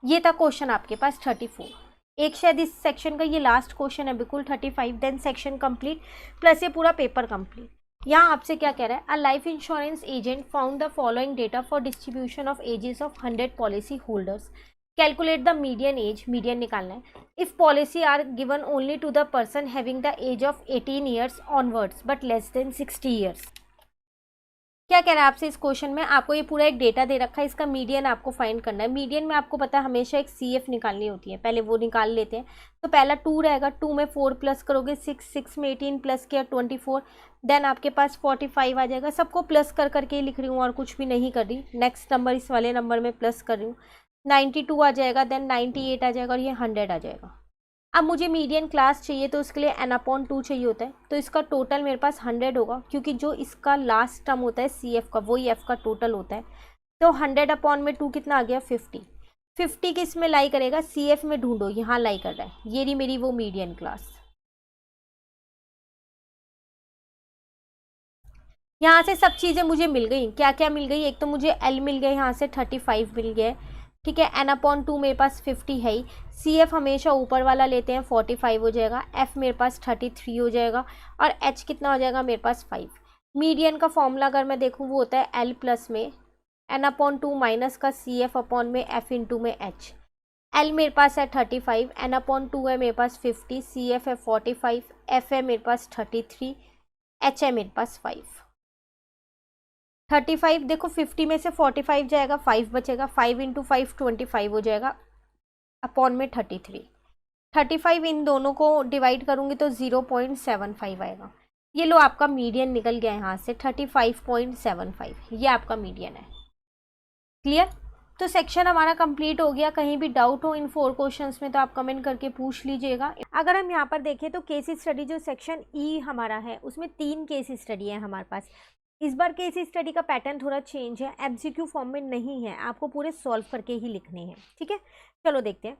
ये था क्वेश्चन आपके पास 34। एक शायद इस सेक्शन का ये लास्ट क्वेश्चन है बिल्कुल 35, देन सेक्शन कंप्लीट प्लस ये पूरा पेपर कंप्लीट। यहाँ आपसे क्या कह रहा है, a life insurance agent found the following data for distribution of ages of 100 policy holders, calculate the median age, median निकालना है, if policy are given only to the person having the age of 18 years onwards but less than 60 years. क्या कह रहा है आपसे इस question में, आपको ये पूरा एक डेटा दे रखा है, इसका मीडियन आपको फाइंड करना है। मीडियन में आपको पता है हमेशा एक CF निकालनी होती है, पहले वो निकाल लेते हैं। तो पहला 2 रहेगा, 2 में 4 प्लस करोगे 6, 6 में 18 प्लस किया 24, देन आपके पास 45 आ जाएगा। सबको प्लस कर करके लिख रही हूँ और कुछ भी नहीं कर रही। नेक्स्ट नंबर इस वाले नंबर में प्लस कर रही हूँ, 92 आ जाएगा, देन 98 आ जाएगा और ये 100 आ जाएगा। अब मुझे मीडियन क्लास चाहिए तो उसके लिए n/2 चाहिए होता है, तो इसका टोटल मेरे पास 100 होगा, क्योंकि जो इसका लास्ट टर्म होता है CF का वही F का टोटल होता है। तो 100/2 कितना आ गया, 50। 50 किस में लाई करेगा, CF में ढूंढो, यहाँ लाई कर रहा है, ये रही मेरी वो मीडियन क्लास। यहाँ से सब चीज़ें मुझे मिल गई, क्या क्या मिल गई, एक तो मुझे L मिल गया, यहाँ से 35 मिल गया, ठीक है। n/2 मेरे पास 50 है ही, CF हमेशा ऊपर वाला लेते हैं 45 हो जाएगा, F मेरे पास 33 हो जाएगा और H कितना हो जाएगा मेरे पास 5। मीडियन का फॉर्मूला अगर मैं देखूँ वो होता है L प्लस में n/2 माइनस का CF अपॉन में F इंटू में H। L मेरे पास है 35, n/2 है मेरे पास 50, CF है 45, F है मेरे पास 33, H है मेरे पास 5। 35 देखो 50 में से 45 जाएगा, 5 बचेगा, 5 इंटू 5 25 हो जाएगा अपॉन में 33। 35 इन दोनों को डिवाइड करूँगी तो 0.75 आएगा। ये लो आपका मीडियन निकल गया यहाँ से 35.75, ये आपका मीडियन है। क्लियर, तो सेक्शन हमारा कंप्लीट हो गया। कहीं भी डाउट हो इन 4 क्वेश्चंस में तो आप कमेंट करके पूछ लीजिएगा। अगर हम यहाँ पर देखें तो केस स्टडी जो सेक्शन E हमारा है उसमें 3 केस स्टडी है हमारे पास। इस बार केस स्टडी का पैटर्न थोड़ा चेंज है, MCQ फॉर्म में नहीं है, आपको पूरे सॉल्व करके ही लिखने हैं। ठीक है, चलो देखते हैं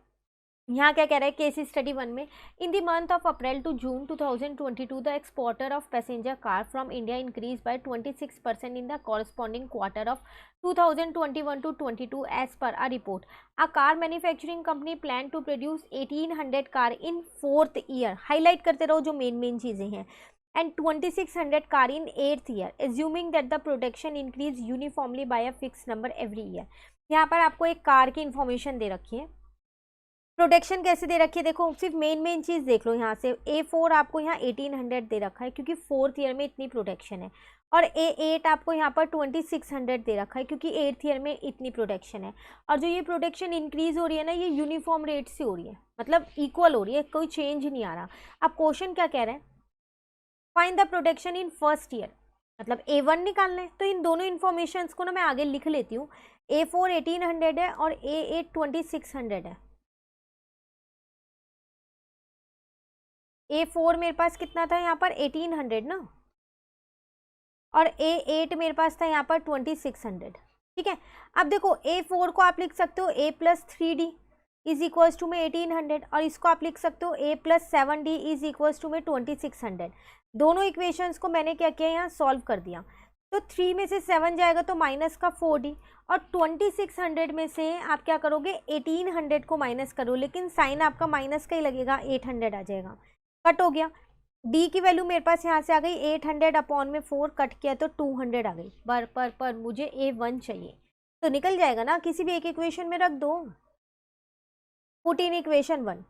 यहाँ क्या कह रहा है। केस स्टडी 1 में, in the month of April to June 2022 the exporter of passenger car from India increase by 26% in the corresponding quarter of 2021-22 as per a report. A car manufacturing company plan to produce 1800 car in 4th year, highlight करते रहो जो main चीज़ें हैं, and 2600 car in 8th year, assuming that the production increase uniformly by a fixed number every year। यहाँ पर आपको एक car की इंफॉर्मेशन दे रखी है, प्रोडक्शन कैसे दे रखी है देखो, सिर्फ मेन चीज़ देख लो। यहाँ से A4 आपको यहाँ 1800 दे रखा है क्योंकि 4th ईयर में इतनी प्रोडक्शन है, और A8 आपको यहाँ पर 2600 दे रखा है क्योंकि 8th ईयर में इतनी प्रोडक्शन है। और जो ये प्रोडक्शन इंक्रीज हो रही है ना, ये यूनिफॉर्म रेट से हो रही है, मतलब इक्वल हो रही है, कोई चेंज नहीं आ रहा। अब क्वेश्चन क्या कह रहे हैं, find the production in first year, मतलब A1 निकालना है। तो इन दोनों इन्फॉर्मेशंस को ना मैं आगे लिख लेती हूँ। A4 1800 है और A8 2600 है। A4 मेरे पास कितना था यहाँ पर 1800 ना, और A8 मेरे पास था यहाँ पर 2600। ठीक है, अब देखो A4 को आप लिख सकते हो A plus 3D is equals to में 1800, और इसको आप लिख सकते हो A plus 7D is equals to में 2600। दोनों इक्वेशंस को मैंने क्या किया, यहाँ सॉल्व कर दिया। तो 3 में से 7 जाएगा तो माइनस का 4D, और 2600 में से आप क्या करोगे 1800 को माइनस करो, लेकिन साइन आपका माइनस का ही लगेगा, 800 आ जाएगा, कट हो गया। D की वैल्यू मेरे पास यहाँ से आ गई 800 अपॉन में 4, कट किया तो 200 आ गई। पर मुझे A1 चाहिए, तो निकल जाएगा ना, किसी भी एक इक्वेशन में रख दो, पुट इन इक्वेशन 1।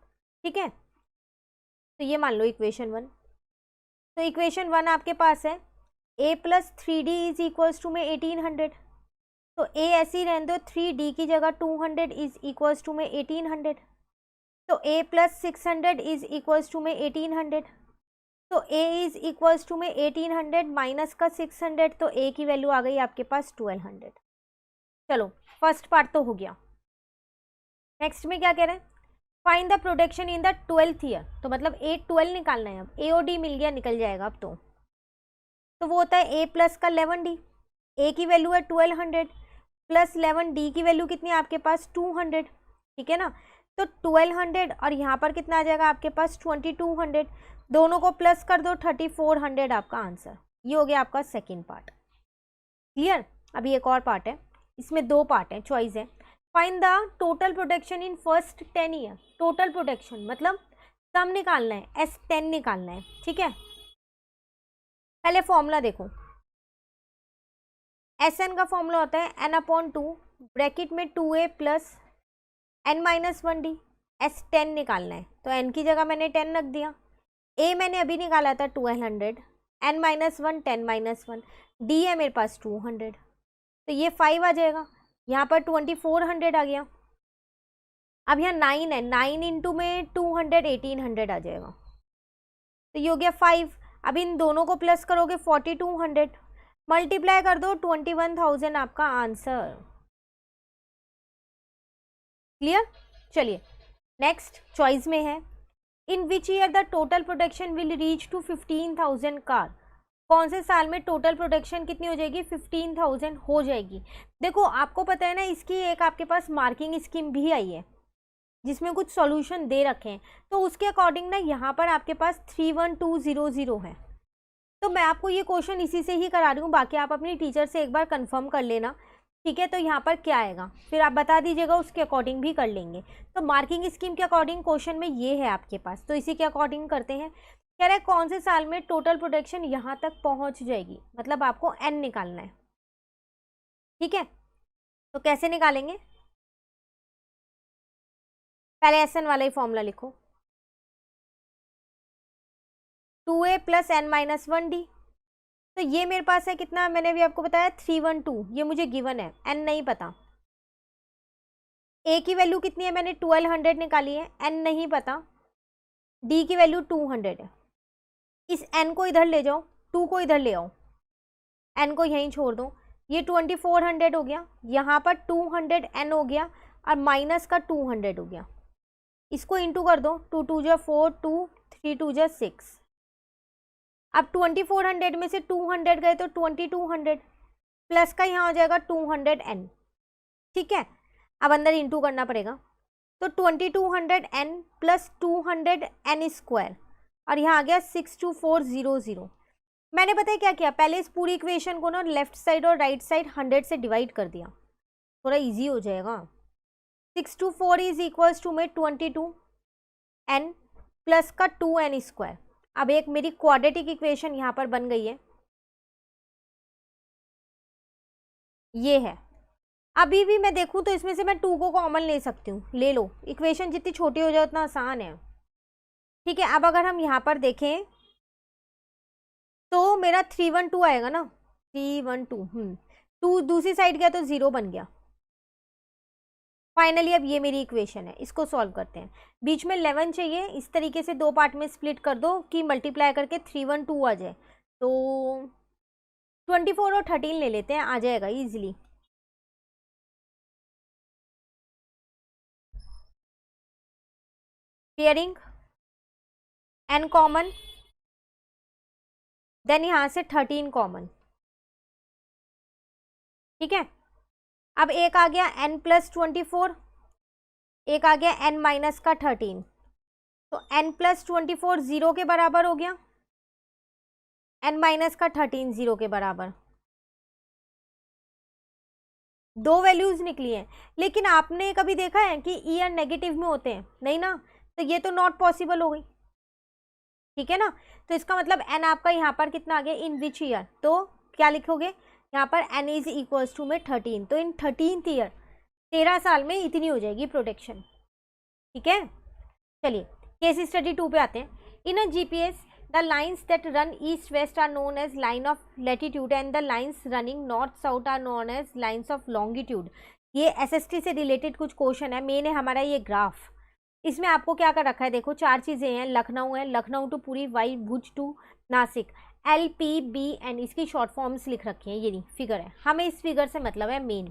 ठीक है, तो ये मान लो इक्वेशन 1। तो इक्वेशन 1 आपके पास है A plus 3D is equals to में 1800, तो ए ऐसे ही रहने दो, 3D की जगह 200 इज इक्वल्स टू में 1800, तो a plus 600 is equals to में 1800, तो a इज इक्वल्स टू में 1800 माइनस का 600, तो a की वैल्यू आ गई आपके पास 1200। चलो फर्स्ट पार्ट तो हो गया। नेक्स्ट में क्या कह रहे हैं, find the production in the 12th year, तो मतलब A12 निकालना है। अब a और d मिल गया, निकल जाएगा अब तो वो होता है a प्लस का 11d, a की वैल्यू है 1200 प्लस 11d की वैल्यू कितनी है आपके पास 200, ठीक है ना। तो 1200 और यहाँ पर कितना आ जाएगा आपके पास 2200, दोनों को प्लस कर दो 3400 आपका आंसर। ये हो गया आपका सेकेंड पार्ट। क्लियर। अभी एक और पार्ट है, इसमें दो पार्ट है, चॉइस है। Find the total production in first 10 year. Total production मतलब सम निकालना है, S10 निकालना है, ठीक है। पहले फॉर्मूला देखो, SN का फॉर्मूला होता है n/2 ब्रैकेट में 2a प्लस n-1d। S10 निकालना है तो n की जगह मैंने 10 रख दिया, a मैंने अभी निकाला था 1200, n-1 10-1, d है मेरे पास 200, तो ये 5 आ जाएगा, यहाँ पर 2400 आ गया। अब यहाँ 9 है, 9 इंटू में 200 1800 आ जाएगा, तो ये हो गया 5। अब इन दोनों को प्लस करोगे 4200, मल्टीप्लाई कर दो 21,000 आपका आंसर। क्लियर। चलिए नेक्स्ट चॉइस में है, in which year the total production will reach to 15,000 car. कौन से साल में टोटल प्रोडक्शन कितनी हो जाएगी 15,000 हो जाएगी। देखो आपको पता है ना, इसकी एक आपके पास मार्किंग स्कीम भी आई है जिसमें कुछ सॉल्यूशन दे रखे हैं, तो उसके अकॉर्डिंग ना यहाँ पर आपके पास 31200 है। तो मैं आपको ये क्वेश्चन इसी से ही करा रही हूँ, बाकी आप अपनी टीचर से एक बार कंफर्म कर लेना, ठीक है। तो यहाँ पर क्या आएगा फिर आप बता दीजिएगा, उसके अकॉर्डिंग भी कर लेंगे। तो मार्किंग स्कीम के अकॉर्डिंग क्वेश्चन में ये है आपके पास, तो इसी के अकॉर्डिंग करते हैं। कह रहा है कौन से साल में टोटल प्रोडक्शन यहाँ तक पहुँच जाएगी, मतलब आपको n निकालना है, ठीक है। तो कैसे निकालेंगे, पहले SN वाला ही फॉर्मूला लिखो, 2a प्लस n-1d। तो ये मेरे पास है कितना, मैंने अभी आपको बताया 312, ये मुझे गिवन है, n नहीं पता। a की वैल्यू कितनी है, मैंने 1200 निकाली है, n नहीं पता। d की वैल्यू 200 है। इस n को इधर ले जाओ, 2 को इधर ले आओ, n को यहीं छोड़ दो, ये 2400 हो गया, यहाँ पर 200 n हो गया और माइनस का 200 हो गया। इसको इंटू कर दो, 2 2 जा 4, 2 3 2 जा 6। अब 2400 में से 200 गए तो 2200 प्लस का यहाँ हो जाएगा 200 n, ठीक है। अब अंदर इंटू करना पड़ेगा, तो 2200 n प्लस 200 n स्क्वायर, और यहाँ आ गया 62400। मैंने पता है क्या किया, पहले इस पूरी इक्वेशन को ना लेफ्ट साइड और राइट साइड 100 से डिवाइड कर दिया, थोड़ा इजी हो जाएगा। 624 इज इक्वल्स टू में 22 n प्लस का 2n स्क्वायर। अब एक मेरी क्वाड्रेटिक इक्वेशन यहाँ पर बन गई है, ये है। अभी भी मैं देखूँ तो इसमें से मैं 2 को कॉमन ले सकती हूँ, ले लो, इक्वेशन जितनी छोटी हो जाए उतना आसान है, ठीक है। अब अगर हम यहाँ पर देखें तो मेरा 312 आएगा ना, 312, 2 दूसरी साइड गया तो 0 बन गया। फाइनली अब ये मेरी इक्वेशन है, इसको सॉल्व करते हैं। बीच में 11 चाहिए, इस तरीके से दो पार्ट में स्प्लिट कर दो कि मल्टीप्लाई करके 312 आ जाए। तो 24 और 13 ले लेते हैं, आ जाएगा easily. Clearing n common, then यहाँ से 13 कॉमन, ठीक है। अब एक आ गया n प्लस 24, एक आ गया n माइनस का 13, तो n प्लस 24 0 के बराबर हो गया, n माइनस का 13 0 के बराबर। दो वैल्यूज निकली हैं, लेकिन आपने कभी देखा है कि ईयर नेगेटिव में होते हैं, नहीं ना, तो ये तो नॉट पॉसिबल हो गई, ठीक है ना। तो इसका मतलब n आपका यहाँ पर कितना आ गया, इन विच ईयर, तो क्या लिखोगे यहाँ पर n इज इक्वल्स टू में 13, तो इन 13th ईयर 13 साल में इतनी हो जाएगी प्रोडक्शन, ठीक है। चलिए केस स्टडी 2 पे आते हैं। In a GPS the lines that run east west are known as line of latitude and the lines running north south are known as lines of longitude. ये एसएसटी से related कुछ question है। Main है हमारा ये graph. इसमें आपको क्या कर रखा है, देखो 4 चीजें हैं। लखनऊ है, लखनऊ टू पुरी, वाई भुज टू नासिक, LPBN, इसकी शॉर्ट फॉर्म्स लिख रखी हैं। ये नहीं फिगर है, हमें इस फिगर से मतलब है मेन।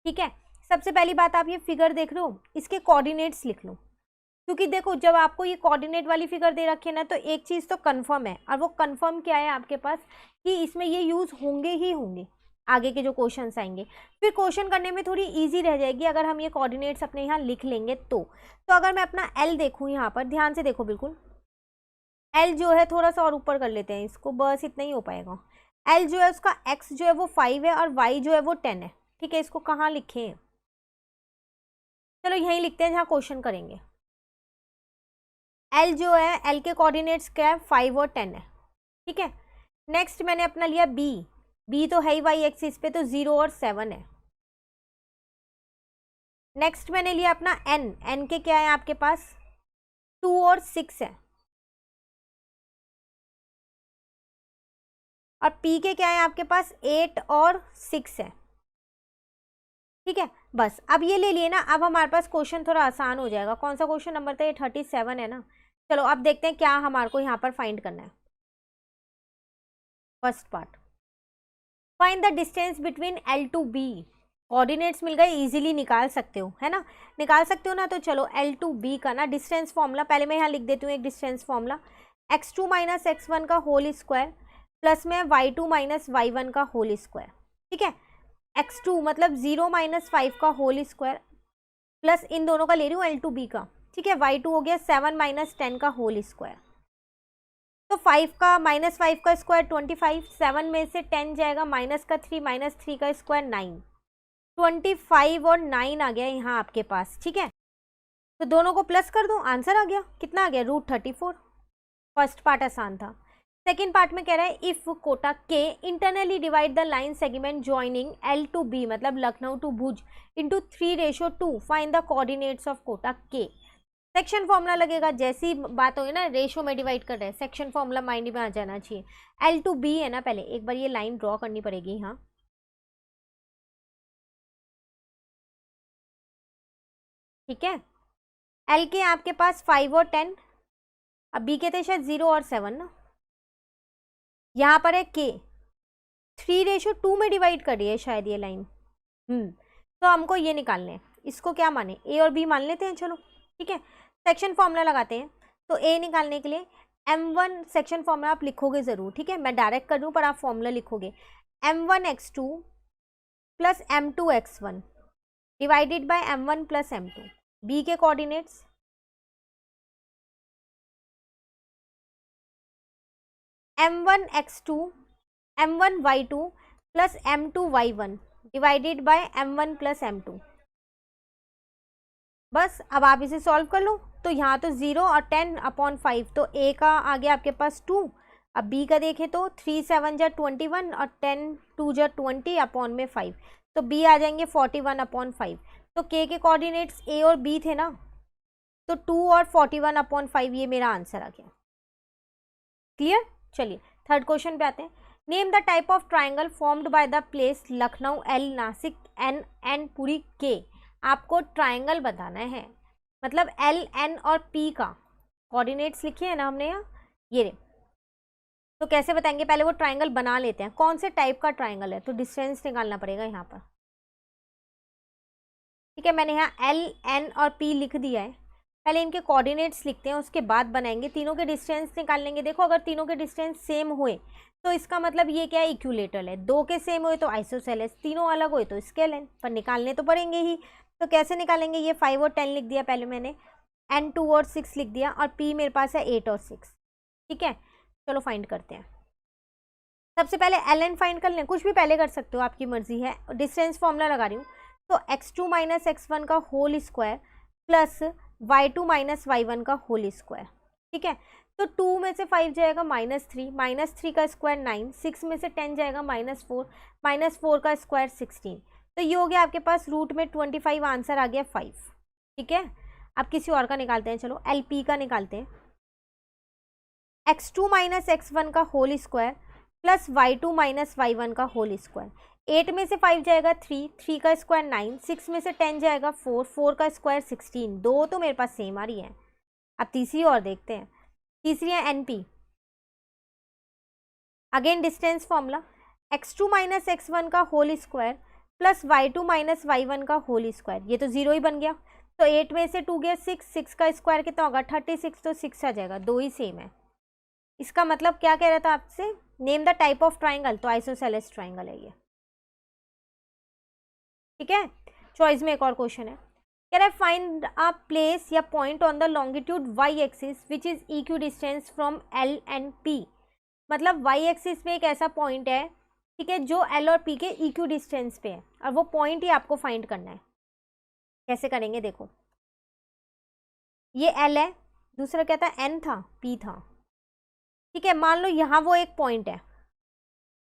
ठीक है, सबसे पहली बात आप ये फिगर देख रहे हो, इसके कोऑर्डिनेट्स लिख लो, क्योंकि देखो जब आपको ये कोऑर्डिनेट वाली फिगर दे रखी है ना, तो एक चीज तो कंफर्म है, और वो कंफर्म क्या है आपके पास कि इसमें ये यूज होंगे ही होंगे आगे के जो क्वेश्चंस आएंगे। फिर क्वेश्चन करने में थोड़ी इजी रह जाएगी अगर हम ये कोऑर्डिनेट्स अपने यहाँ लिख लेंगे तो अगर मैं अपना L देखूँ यहाँ पर, ध्यान से देखो बिल्कुल, L जो है थोड़ा सा और ऊपर कर लेते हैं इसको, बस इतना ही हो पाएगा। L जो है उसका X जो है वो 5 है और Y जो है वो 10 है। ठीक है, इसको कहाँ लिखें, चलो यहीं लिखते हैं जहाँ क्वेश्चन करेंगे। L जो है, L के कोऑर्डिनेट्स क्या है, 5 और 10 है। ठीक है, नेक्स्ट मैंने अपना लिया B तो है ही वाई एक्सिस पे, तो 0 और 7 है। नेक्स्ट मैंने लिया अपना N के क्या है आपके पास, 2 और 6 है। और P के क्या है आपके पास, 8 और 6 है। ठीक है, बस अब ये ले लिए ना, अब हमारे पास क्वेश्चन थोड़ा आसान हो जाएगा। कौन सा क्वेश्चन नंबर था ये, 37 है ना। चलो अब देखते हैं क्या हमारे को यहाँ पर फाइंड करना है। First part, find the distance between L to B। Coordinates मिल गए, इजीली निकाल सकते हो, है ना, निकाल सकते हो ना। तो चलो L टू B का ना डिस्टेंस फॉर्मूला पहले मैं यहाँ लिख देती हूँ, एक distance formula, x2 minus x1 का होल स्क्वायर प्लस में y2 माइनस y1 का होल स्क्वायर। ठीक है, x2 मतलब 0 माइनस 5 का होल स्क्वायर प्लस इन दोनों का ले रही हूँ L टू B का। ठीक है, y2 हो गया 7 माइनस 10 का होल स्क्वायर, तो 5 का माइनस 5 का स्क्वायर 25, 7 में से 10 जाएगा, माइनस का 3, माइनस 3 का स्क्वायर 9, 25 और 9 आ गया यहाँ आपके पास। ठीक है, तो दोनों को प्लस कर दो, आंसर आ गया, कितना आ गया, √34। फर्स्ट पार्ट आसान था। सेकेंड पार्ट में कह रहा है इफ कोटा के internally divide the line segment joining L to B मतलब Lucknow to Bhuj into 3:2, find the coordinates of Kota के। सेक्शन फॉर्मूला लगेगा, जैसी बात होगी ना रेशो में डिवाइड कर रहे हैं, सेक्शन फॉर्मूला माइंड में आ जाना चाहिए। L टू B है ना, पहले एक बार ये लाइन ड्रॉ करनी पड़ेगी यहाँ। ठीक है, L के आपके पास 5 और 10, अब B के थे शायद 0 और 7 ना, यहाँ पर है K 3:2 में डिवाइड कर रही है शायद ये लाइन। तो हमको ये निकालने हैं, इसको क्या माने, A और B मान लेते हैं। चलो ठीक है, सेक्शन फॉर्मूला लगाते हैं। तो A निकालने के लिए M1 सेक्शन फॉर्मूला आप लिखोगे ज़रूर। ठीक है, मैं डायरेक्ट कर दूँ पर आप फॉर्मूला लिखोगे, M1x2 plus M2x1 divided by M1 plus M2। B के coordinates M1x2 M1y2 plus M2y1 divided by M1 plus M2। बस अब आप इसे सॉल्व कर लो। तो यहाँ तो 0 और 10/5, तो A का आ गया आपके पास 2। अब B का देखें तो 3 7 जा 21 और 10 2 जा 20/5, तो B आ जाएंगे 41/5। तो K के कोऑर्डिनेट्स A और B थे ना, तो 2 और 41/5 ये मेरा आंसर आ गया। क्लियर, चलिए थर्ड क्वेश्चन पे आते हैं। Name the type of triangle formed by the place Lucknow L, Nashik N and Puri K। आपको ट्राइंगल बताना है, मतलब L, N और P का कोऑर्डिनेट्स लिखे हैं ना हमने यहाँ, ये रे। तो कैसे बताएंगे, पहले वो ट्राइंगल बना लेते हैं, कौन से टाइप का ट्राइंगल है, तो डिस्टेंस निकालना पड़ेगा यहाँ पर। ठीक है, मैंने यहाँ L, N और P लिख दिया है। पहले इनके कोऑर्डिनेट्स लिखते हैं, उसके बाद बनाएंगे, तीनों के डिस्टेंस निकाल लेंगे। देखो अगर तीनों के डिस्टेंस सेम हुए तो इसका मतलब ये क्या है, इक्विलेटरल है। 2 के सेम हुए तो आइसोसेलेस, तीनों अलग हुए तो स्केलर, पर निकालने तो पड़ेंगे ही। तो कैसे निकालेंगे, ये 5 और 10 लिख दिया पहले मैंने, N 2 और 6 लिख दिया, और P मेरे पास है 8 और 6। ठीक है, चलो फाइंड करते हैं। सबसे पहले LN फाइंड कर लें, कुछ भी पहले कर सकते हो, आपकी मर्जी है। डिस्टेंस फॉर्मूला लगा रही हूँ, तो x2 माइनस x1 का whole square plus y2 minus y1 का होल स्क्वायर। ठीक है, तो 2 में से 5 जाएगा -3, -3 का स्क्वायर 9, 6 में से 10 जाएगा -4, -4 का स्क्वायर 16। तो ये हो गया आपके पास रूट में 25, आंसर आ गया 5। ठीक है, अब किसी और का निकालते हैं, चलो LP का निकालते हैं। x2 माइनस x1 का whole square plus y2 minus y1 का होल स्क्वायर। 8 में से 5 जाएगा 3, 3 का स्क्वायर 9, 6 में से 10 जाएगा 4, 4 का स्क्वायर 16। दो तो मेरे पास सेम आ रही है। अब तीसरी और देखते हैं। तीसरी है NP। Again distance formula, x2 minus x1 का whole square plus y2 minus y1 का होल स्क्वायर। ये तो जीरो ही बन गया। तो 8 में से 2 गया 6, 6 का स्क्वायर कितना होगा 36, तो 6 आ जाएगा। दो ही सेम है। इसका मतलब क्या कह रहा था आपसे, name the type of triangle, तो आइसोसेलेस ट्राइंगल है ये। ठीक है। चॉइस में एक और क्वेश्चन है, कह रहा है फाइंड अ प्लेस या point on the longitude y axis which is equi distance from L and P। मतलब y एक्सिस पे एक ऐसा पॉइंट है, ठीक है, जो L और P के इक्वी डिस्टेंस पे है, और वो पॉइंट ही आपको फाइंड करना है। कैसे करेंगे देखो, ये L है, दूसरा क्या था N था, P था। ठीक है, मान लो यहाँ वो एक पॉइंट है,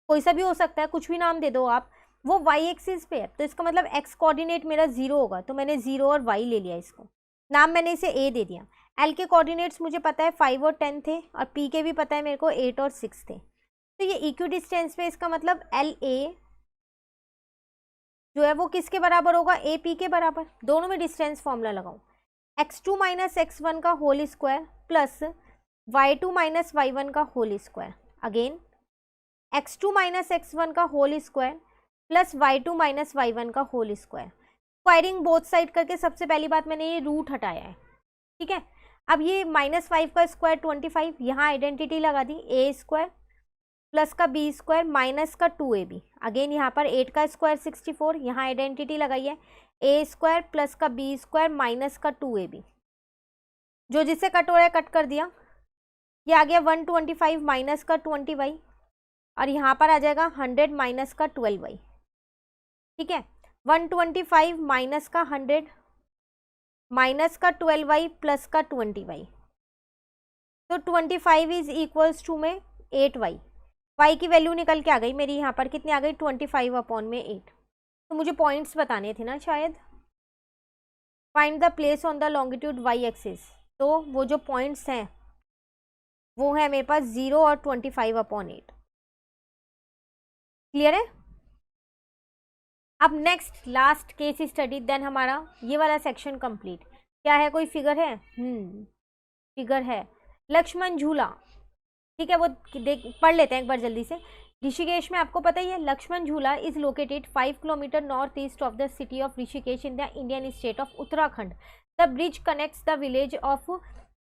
कोई सा भी हो सकता है, कुछ भी नाम दे दो आप, वो y एक्सिस पे है, तो इसका मतलब x कोऑर्डिनेट मेरा 0 होगा, तो मैंने 0 और y ले लिया। इसको नाम मैंने इसे a दे दिया। l के कोऑर्डिनेट्स मुझे पता है 5 और 10 थे, और p के भी पता है मेरे को 8 और 6 थे। तो ये इक्वी डिस्टेंस पे, इसका मतलब LA जो है वो किसके बराबर होगा, AP के बराबर। दोनों में डिस्टेंस फॉर्मूला लगाओ, x2 माइनस x1 का whole square plus y2 minus y1 का whole square. Again x2 minus x1 का whole square plus y2 minus y1 का whole square. Squaring both side करके सबसे पहली बात मैंने ये रूट हटाया है। ठीक है, अब ये -5 का स्क्वायर 25, यहाँ आइडेंटिटी लगा दी, a स्क्वायर प्लस का b स्क्वायर माइनस का 2ab। अगेन यहाँ पर 8 का स्क्वायर 64, यहाँ आइडेंटिटी लगाई है, a स्क्वायर प्लस का b स्क्वायर माइनस का 2ab। जो जिससे कट हो रहा है कट कर दिया। ये आ गया 125 माइनस का 20y, और यहाँ पर आ जाएगा 100 माइनस का 12y। ठीक है, 125 माइनस का 100 माइनस का 12y प्लस का 20y, तो 25 इज इक्वल्स टू में 8y। y की वैल्यू निकल के आ गई मेरी, यहाँ पर कितनी आ गई 25 अपॉन में 8। तो मुझे पॉइंट्स बताने थे ना शायद। Find the place on the longitude y axis, तो वो जो पॉइंट्स हैं वो है मेरे पास 0 और 25 अपॉन 8। क्लियर है। अब next last case study, then हमारा ये वाला सेक्शन कंप्लीट। क्या है, कोई फिगर है? फिगर है लक्ष्मण झूला। ठीक है, वो देख पढ़ लेते हैं एक बार जल्दी से। ऋषिकेश में आपको पता ही है, Lakshman Jhula is located 5 kilometre north east of the city of Rishikesh in the Indian state of Uttarakhand. The bridge connects the village of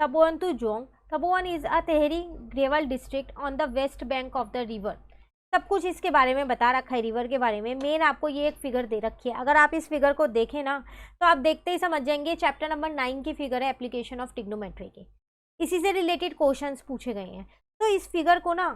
Tapovan to Jonk. Tapovan is a Tehri Garhwal district on the west bank of the river. सब कुछ इसके बारे में बता रखा है, river के बारे में। मेन आपको ये एक फिगर दे रखी है, अगर आप इस फिगर को देखें ना तो आप देखते ही समझ जाएंगे चैप्टर नंबर 9 की फिगर है, एप्लीकेशन ऑफ ट्रिग्नोमेट्री की। इसी से रिलेटेड क्वेश्चंस पूछे गए हैं। तो इस फिगर को ना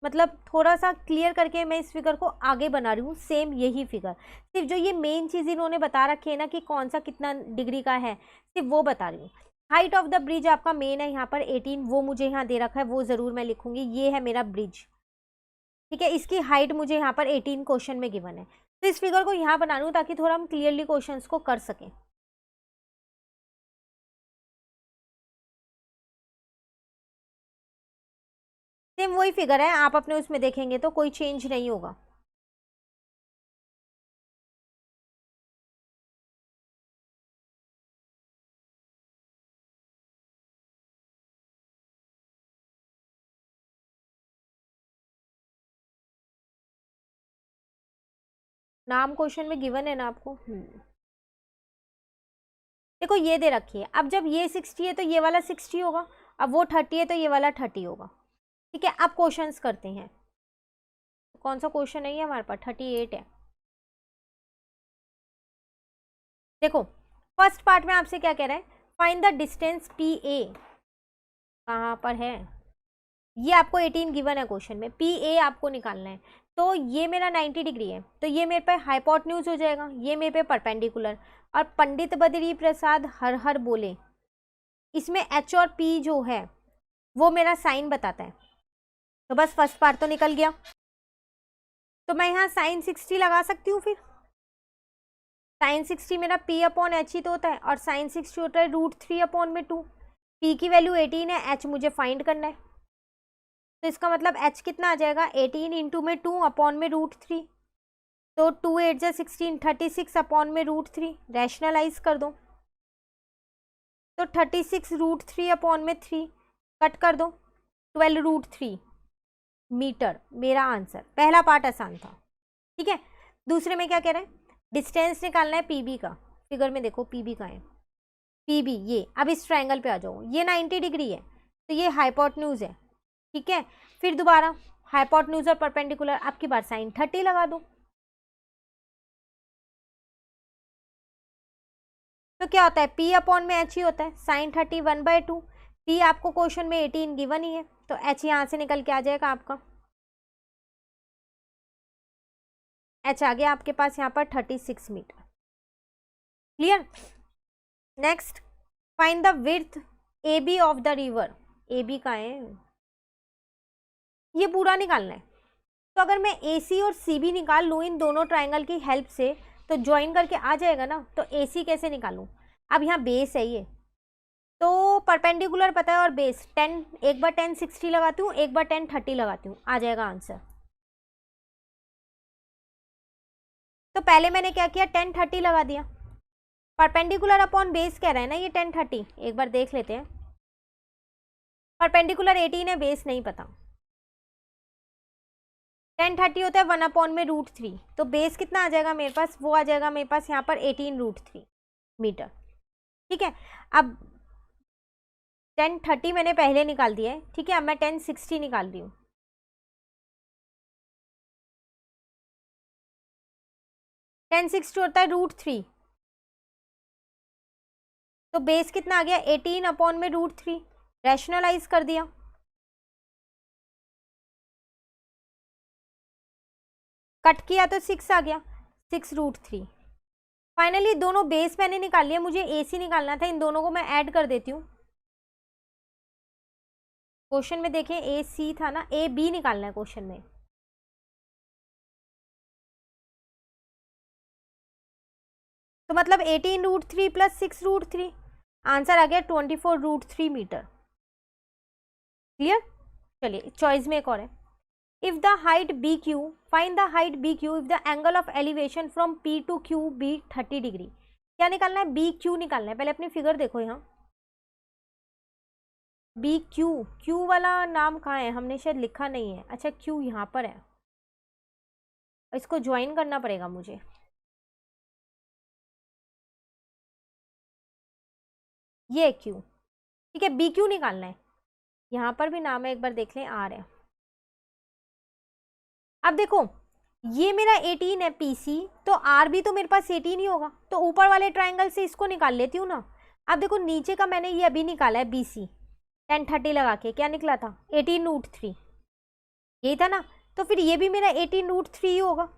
मतलब थोड़ा सा क्लियर करके मैं इस फिगर को आगे बना रही हूँ। सेम यही फिगर, सिर्फ जो ये मेन चीज़ इन्होंने बता रखी है ना कि कौन सा कितना डिग्री का है, सिर्फ वो बता रही हूँ। हाइट ऑफ द ब्रिज आपका मेन है यहाँ पर 18, वो मुझे यहाँ दे रखा है, वो ज़रूर मैं लिखूंगी। ये है मेरा ब्रिज, ठीक है, इसकी हाइट मुझे यहाँ पर 18 क्वेश्चन में गिवन है। तो इस फिगर को यहाँ बना लूँ ताकि थोड़ा हम क्लियरली क्वेश्चंस को कर सकें। सेम वही फिगर है, आप अपने उसमें देखेंगे तो कोई चेंज नहीं होगा। नाम क्वेश्चन में गिवन है ना आपको। देखो ये दे रखी है, अब जब ये 60 है तो ये वाला 60 होगा, अब वो 30 है तो ये वाला 30 होगा। ठीक है, अब क्वेश्चंस करते हैं। कौन सा क्वेश्चन है ये हमारे पास? 38 है। देखो फर्स्ट पार्ट में आपसे क्या कह रहा है, फाइंड द डिस्टेंस PA। कहाँ पर है? ये आपको 18 गिवन है क्वेश्चन में, PA आपको निकालना है। तो ये मेरा 90 डिग्री है, तो ये मेरे पे हाइपोटेन्यूज हो जाएगा, ये मेरे पे परपेंडिकुलर। और पंडित बद्री प्रसाद हर हर बोले, इसमें H और P जो है वो मेरा साइन बताता है। तो बस फर्स्ट पार्ट तो निकल गया। तो मैं यहाँ साइन 60 लगा सकती हूँ। फिर साइन 60 मेरा P अपॉन H ही तो होता है, और साइन 60 होता है √3 अपॉन में 2। P की वैल्यू 18 है, H मुझे फाइंड करना है। तो इसका मतलब h कितना आ जाएगा 18 इंटू में 2 अपॉन में √3, तो 2 8 जा 16, 36 अपॉन में √3, रैशनलाइज कर दो तो 36 √3 अपॉन में 3, कट कर दो 12 √3 मीटर, मेरा आंसर। पहला पार्ट आसान था, ठीक है। दूसरे में क्या कह रहे हैं, डिस्टेंस निकालना है पीबी का। फिगर में देखो पीबी का है, पीबी ये। अब इस ट्रायंगल पे आ जाओ, ये 90 डिग्री है तो ये हाइपोटेन्यूज है, ठीक है। फिर दोबारा हाइपोटेन्यूज और परपेंडिकुलर, आपकी बार साइन 30 लगा दो। तो क्या होता है, पी अपॉन में एच ही होता है, साइन 30 1/2। पी आपको क्वेश्चन में 18 गिवन ही है, तो एच यहाँ से निकल के आ जाएगा आपका, एच आ गया आपके पास यहाँ पर 36 metre. Clear. Next, find the width A B of the river. A B का है, ये पूरा निकालना है। तो अगर मैं ए सी और सी बी निकाल लूँ इन दोनों ट्राइंगल की हेल्प से तो ज्वाइन करके आ जाएगा ना। तो ए सी कैसे निकालूँ, अब यहाँ बेस है ये, तो परपेंडिकुलर पता है और बेस 10, एक बार 10 60 लगाती हूँ, एक बार 10 30 लगाती हूँ, आ जाएगा आंसर। तो पहले मैंने क्या किया, 10 30 लगा दिया। परपेंडिकुलर अपॉन बेस कह रहा है ना ये 10 30, एक बार देख लेते हैं। परपेंडिकुलर 18 है, बेस नहीं पता। 10 30 होता है 1 अपॉन में √3, तो बेस कितना आ जाएगा मेरे पास, वो आ जाएगा मेरे पास यहाँ पर 18 √3 मीटर, ठीक है। अब 10 30 मैंने पहले निकाल दिया है, ठीक है। अब मैं 10 60 निकाल रही हूँ। 10 60 होता है √3, तो बेस कितना आ गया 18 अपॉन में √3, रैशनलाइज कर दिया, कट किया तो 6 आ गया, 6 √3। फाइनली दोनों बेस मैंने निकाल लिया, मुझे ए सी निकालना था, इन दोनों को मैं ऐड कर देती हूँ। क्वेश्चन में देखें ए सी था ना, ए बी निकालना है क्वेश्चन में। तो मतलब 18 √3 प्लस 6 √3, आंसर आ गया 24 √3 मीटर। क्लियर। चलिए चॉइस में एक और है, if the height B Q, find the height B Q if the angle of elevation from P to Q B 30 degree. क्या निकालना है, बी क्यू निकालना है। पहले अपनी फिगर देखो यहाँ, बी क्यू, क्यू वाला नाम कहाँ है, हमने शायद लिखा नहीं है। अच्छा क्यू यहाँ पर है, इसको ज्वाइन करना पड़ेगा मुझे। ये क्यू, ठीक है, बी क्यू निकालना है। यहाँ पर भी नाम है, एक बार देख लें, आर है। अब देखो ये मेरा 18 है पीसी, तो आर भी तो मेरे पास 18 ही होगा, तो ऊपर वाले ट्राइंगल से इसको निकाल लेती हूँ ना। अब देखो नीचे का मैंने ये अभी निकाला है बीसी 10 30 लगा के, क्या निकला था 18 √3, यही था ना। तो फिर ये भी मेरा 18 √3 ही होगा।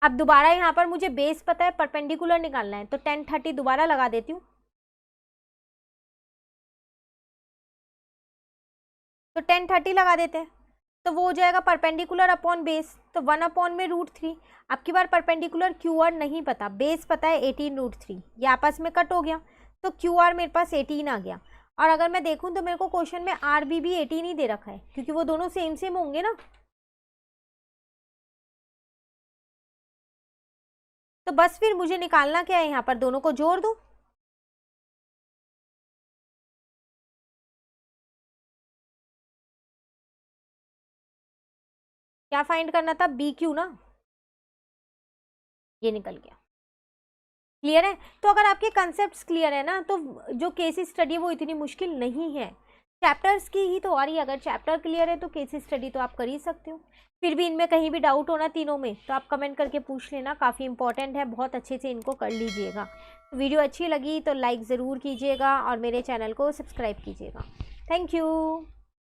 अब दोबारा यहाँ पर मुझे बेस पता है, परपेंडिकुलर निकालना है, तो 10 30 दोबारा लगा देती हूँ, तो 10 30 लगा देते हैं, तो वो हो जाएगा परपेंडिकुलर अपॉन बेस, तो 1 अपॉन में √3। अब की बार परपेंडिकुलर क्यू आर नहीं पता, बेस पता है 18 √3, ये आपस में कट हो गया, तो क्यू आर मेरे पास 18 आ गया। और अगर मैं देखूं तो मेरे को क्वेश्चन में आर बी भी 18 ही दे रखा है, क्योंकि वो दोनों सेम सेम होंगे ना। तो बस फिर मुझे निकालना क्या है, यहाँ पर दोनों को जोड़ दो। क्या फाइंड करना था, बी क्यू ना, ये निकल गया। क्लियर है। तो अगर आपके कंसेप्ट्स क्लियर है ना, तो जो केस स्टडी वो इतनी मुश्किल नहीं है, चैप्टर्स की ही तो आ रही है। अगर चैप्टर क्लियर है तो केस स्टडी तो आप कर ही सकते हो। फिर भी इनमें कहीं भी डाउट होना तीनों में, तो आप कमेंट करके पूछ लेना, काफ़ी इंपॉर्टेंट है, बहुत अच्छे से इनको कर लीजिएगा। वीडियो अच्छी लगी तो लाइक ज़रूर कीजिएगा और मेरे चैनल को सब्सक्राइब कीजिएगा। Thank you.